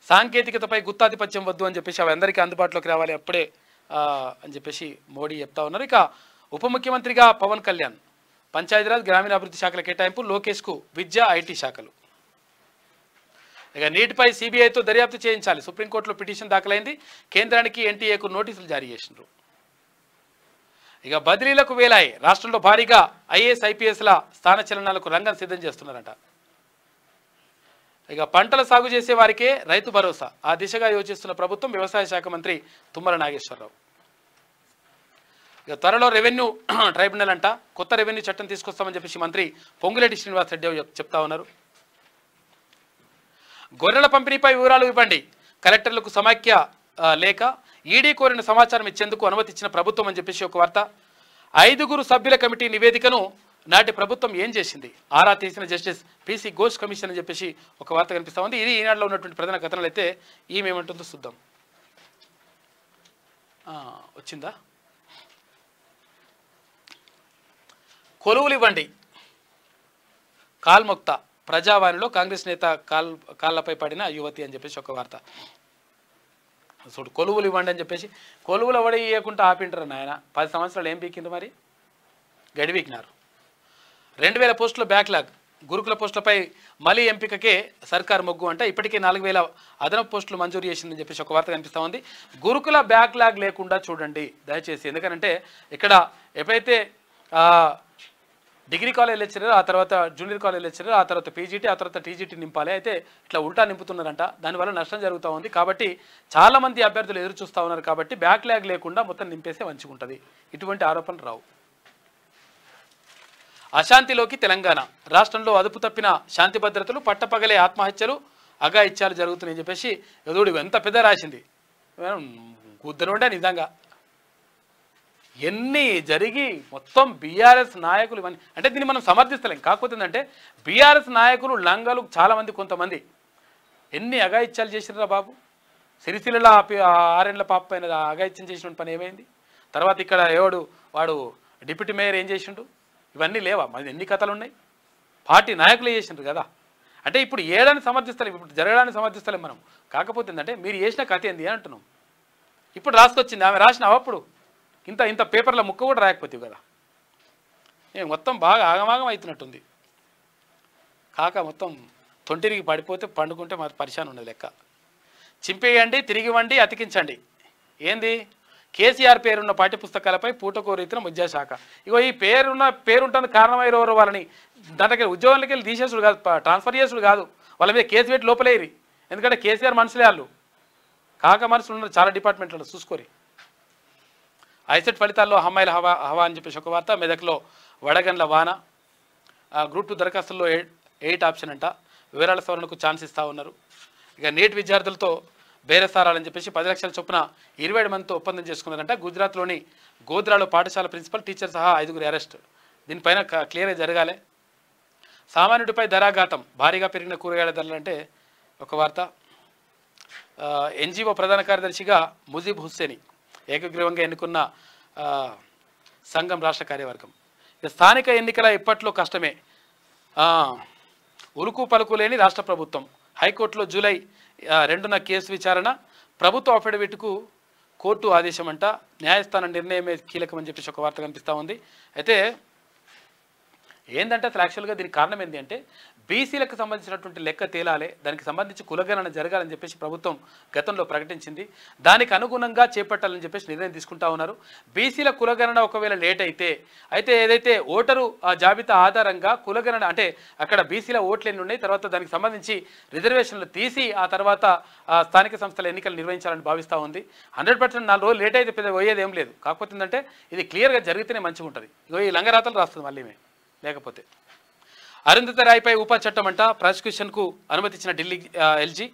Speaker 1: సాంకేతికతపై గుత్తాధిపత్యం వద్దు అని చెప్పేసి అవి అందరికీ అందుబాటులోకి రావాలి, అప్పుడే అని చెప్పేసి మోడీ చెప్తా ఉన్నారు. ఇక ఉప ముఖ్యమంత్రిగా పవన్ కళ్యాణ్. పంచాయతీరాజ్ గ్రామీణాభివృద్ధి శాఖల కేటాయింపు, లోకేష్కు విద్యా ఐటీ శాఖలు. ఇక నీటిపై సిబిఐతో దర్యాప్తు చేయించాలి, సుప్రీంకోర్టులో పిటిషన్ దాఖలైంది. కేంద్రానికి ఎన్టీఏకు నోటీసులు జారీ చేసినారు. ఇక బదిలీలకు వేలాయి, రాష్ట్రంలో భారీగా ఐఏఎస్ ఐపీఎస్ల స్థానచలనాలకు రంగం సిద్ధం చేస్తున్నారంట. ఇక పంటల సాగు చేసే వారికే రైతు భరోసా, ఆ దిశగా యోచిస్తున్న ప్రభుత్వం. వ్యవసాయ శాఖ మంత్రి తుమ్మల నాగేశ్వరరావు. ఇక త్వరలో రెవెన్యూ ట్రైబ్యునల్ అంట, కొత్త రెవెన్యూ చట్టం తీసుకొస్తామని చెప్పేసి మంత్రి పొంగులేటి శ్రీనివాసరెడ్డి చెప్తా ఉన్నారు. గొర్రెల పంపిణీపై వివరాలు ఇవ్వండి, కలెక్టర్లకు సమాఖ్య లేక ఈడీ కోరిన సమాచారం ఇచ్చేందుకు అనుమతి ఇచ్చిన ప్రభుత్వం అని చెప్పేసి ఒక వార్త. 5 సభ్యుల కమిటీ నివేదికను నాటి ప్రభుత్వం ఏం చేసింది, ఆరా తీసిన జస్టిస్ పిసి ఘోష్ కమిషన్ అని చెప్పేసి ఒక వార్త కనిపిస్తూ ఉంది. ఇది ఈనాడులో ఉన్నటువంటి ప్రధాన కథనాలు. అయితే ఈమెమంటుందో చూద్దాం. వచ్చిందా? కొలువులు ఇవ్వండి, కాల్ముక్త. ప్రజావాణిలో కాంగ్రెస్ నేత కాళ్ళపై పడిన యువతి అని చెప్పేసి ఒక వార్త. చూడు, కొలువులు ఇవ్వండి అని చెప్పేసి కొలువులు ఎవడ ఇవ్వకుండా ఆపింటారు నాయన. 10 సంవత్సరాలు ఏం పీకింది మరి, గడివీకినారు. 2000 పోస్టుల బ్యాక్లాగ్. గురుకుల పోస్టులపై మళ్ళీ ఎంపికకే సర్కార్ మొగ్గు అంట. ఇప్పటికే 4000 అదనపు పోస్టులు మంజూరు చేసిందని చెప్పేసి ఒక వార్త కనిపిస్తూ ఉంది. గురుకుల బ్యాక్లాగ్ లేకుండా చూడండి దయచేసి. ఎందుకంటే ఇక్కడ ఎప్పుడైతే డిగ్రీ కాలేజ్ లెక్చరర్, ఆ తర్వాత జూనియర్ కాలేజ్ లెక్చరర్, ఆ తర్వాత పీజీటీ, ఆ తర్వాత టీజీటీ నింపాలి. అయితే ఇట్లా ఉల్టా నింపుతున్నారంట. దానివల్ల నష్టం జరుగుతూ ఉంది. కాబట్టి చాలామంది అభ్యర్థులు ఎదురు చూస్తూ ఉన్నారు. కాబట్టి బ్యాక్లాగ్ లేకుండా మొత్తం నింపేస్తే మంచిగా ఉంటుంది. ఇటువంటి ఆరోపణలు రావు. అశాంతిలోకి తెలంగాణ. రాష్ట్రంలో అదుపు తప్పిన శాంతి భద్రతలు, పట్టపగలే ఆత్మహత్యలు, అఘాయిత్యాలు జరుగుతున్నాయని చెప్పేసి ఎదుడు ఎంత పెద్ద రాసింది. కుద్దనుండే నిజంగా ఎన్ని జరిగి మొత్తం బీఆర్ఎస్ నాయకులు ఇవన్నీ. అంటే దీన్ని మనం సమర్థిస్తలేం. కాకపోతే ఏంటంటే బీఆర్ఎస్ నాయకులు లంగలు చాలామంది, కొంతమంది ఎన్ని అఘాయిత్యాలు చేసిర్రా బాబు. సిరిసిల్ల 6 ఏళ్ల పాప పైన అఘాయిత్యం చేసిన పని ఏమైంది? తర్వాత ఇక్కడ వాడు డిప్యూటీ మేయర్ ఏం చేసిండు? ఇవన్నీ లేవా? మరి ఎన్ని కథలు ఉన్నాయి. పార్టీ నాయకులు చేసిండ్రు కదా. అంటే ఇప్పుడు ఏడాన్ని సమర్థిస్తలేం, ఇప్పుడు జరగడాన్ని సమర్థిస్తలేం మనం. కాకపోతే ఏంటంటే మీరు చేసిన కథ ఏంది అంటున్నాం. ఇప్పుడు రాసుకొచ్చింది, ఆమె రాసినావా? అప్పుడు ఇంత పేపర్ల ముక్క కూడా రాయకపోతే కదా. మొత్తం బాగా ఆగమాగం అవుతున్నట్టుంది. కాక మొత్తం తొంటిరిగి పడిపోతే పండుకుంటే మరి పరిశాన్ ఉన్నది లెక్క. చింపేయండి, తిరిగివ్వండి, అతికించండి. ఏంది? కేసీఆర్ పేరున్న పాఠ్యపుస్తకాలపై పూటకో రీతిన విద్యాశాఖ. ఇగో ఈ పేరుంటుంది కారణమైన వాళ్ళని దాంట్లోకి ఉద్యోగాలకి వెళ్ళి తీసేసుడు కాదు, ట్రాన్స్ఫర్ చేసుడు కాదు, వాళ్ళ మీద కేసు పెట్టి లోపలేరి. ఎందుకంటే కేసీఆర్ మనుషులే వాళ్ళు. కాక మనుషులు ఉన్నారు చాలా డిపార్ట్మెంట్లో, చూసుకోరి. ఐసెట్ ఫలితాల్లో అమ్మాయిల హవా అని చెప్పేసి ఒక వార్త. మెదక్లో వడగండ్ల వాన. గ్రూప్ 2 దరఖాస్తుల్లో 8 ఆప్షన్ అంట. వివరాల సవరణకు ఛాన్స్ ఇస్తూ ఉన్నారు. ఇక నీట్ విద్యార్థులతో బేరసారాలని చెప్పేసి 10 లక్షల చొప్పున 27 మందితో ఒప్పందం చేసుకున్నారంట. గుజరాత్లోని గోధ్రాలో పాఠశాల ప్రిన్సిపల్, టీచర్ సహా 5 అరెస్ట్. దీనిపైన క్లియర్గా జరగాలి. సామాన్యుడిపై ధరాఘాతం, భారీగా పెరిగిన కూరగాయల ధరలు అంటే ఒక వార్త. ఎన్జిఓ ప్రధాన కార్యదర్శిగా ముజీబ్ హుస్సేని ఏకగ్రీవంగా ఎన్నుకున్న సంఘం రాష్ట్ర కార్యవర్గం. ఇక స్థానిక ఎన్నికల ఇప్పట్లో కష్టమే, ఉలుకు పలుకు లేని రాష్ట్ర ప్రభుత్వం. హైకోర్టులో జూలై 2న కేసు విచారణ, ప్రభుత్వ అఫిడవిట్కు కోర్టు ఆదేశం అంట. న్యాయస్థానం నిర్ణయమే కీలకమని చెప్పేసి ఒక వార్త కనిపిస్తూ ఉంది. అయితే ఏంటంటే అసలు యాక్చువల్గా దీనికి కారణం ఏంటి అంటే బీసీలకు సంబంధించినటువంటి లెక్క తేలాలి, దానికి సంబంధించి కులగణన జరగాలని చెప్పేసి ప్రభుత్వం గతంలో ప్రకటించింది. దానికి అనుగుణంగా చేపట్టాలని చెప్పేసి నిర్ణయం తీసుకుంటా ఉన్నారు. బీసీల కులగణన ఒకవేళ లేట్ అయితే ఏదైతే ఓటరు జాబితా ఆధారంగా కులగణన అంటే అక్కడ బీసీల ఓట్లు ఎన్ని ఉన్నాయి, తర్వాత దానికి సంబంధించి రిజర్వేషన్లు తీసి ఆ తర్వాత స్థానిక సంస్థల ఎన్నికలు నిర్వహించాలని భావిస్తూ ఉంది. 100% 4 రోజులు లేట్ అయితే పెద్ద పోయేది ఏం లేదు. కాకపోతే ఏంటంటే ఇది క్లియర్గా జరిగితేనే మంచిగా ఉంటుంది. ఈ లంగరాతలు రాస్తుంది మళ్ళీ లేకపోతే. అరుంధతి రాయ్పై ఉప చట్టం అంట. ప్రాసిక్యూషన్కు అనుమతించిన ఢిల్లీ ఎల్జీ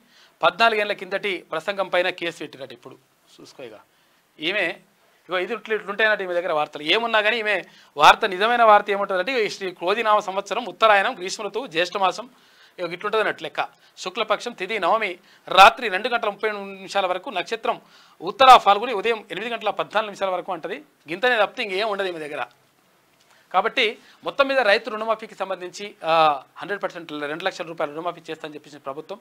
Speaker 1: 14 ఏళ్ల కిందటి ప్రసంగం పైన కేసు పెట్టినట్టు. ఇప్పుడు చూసుకోగా ఈమె ఇది ఇట్లుంటాయన్నట్టు ఈమె దగ్గర వార్తలు ఏమున్నా కానీ ఈమె వార్త నిజమైన వార్త ఏముంటుందంటే శ్రీ క్రోధినామ సంవత్సరం ఉత్తరాయణం గ్రీష్మ ఋతువు జ్యేష్ఠమాసం ఇట్లుంటుంది అన్నట్టు లెక్క. శుక్లపక్షం తిథి నవమి రాత్రి 2:30 వరకు, నక్షత్రం ఉత్తర ఫాల్గుని ఉదయం 8:14 వరకు అంటది. గింతనే తప్పితే ఇంకేం ఉండదు ఈమె దగ్గర. కాబట్టి మొత్తం మీద రైతు రుణమాఫీకి సంబంధించి 100% 2 లక్షల రూపాయల రుణమాఫీ చేస్తానని చెప్పేసి ప్రభుత్వం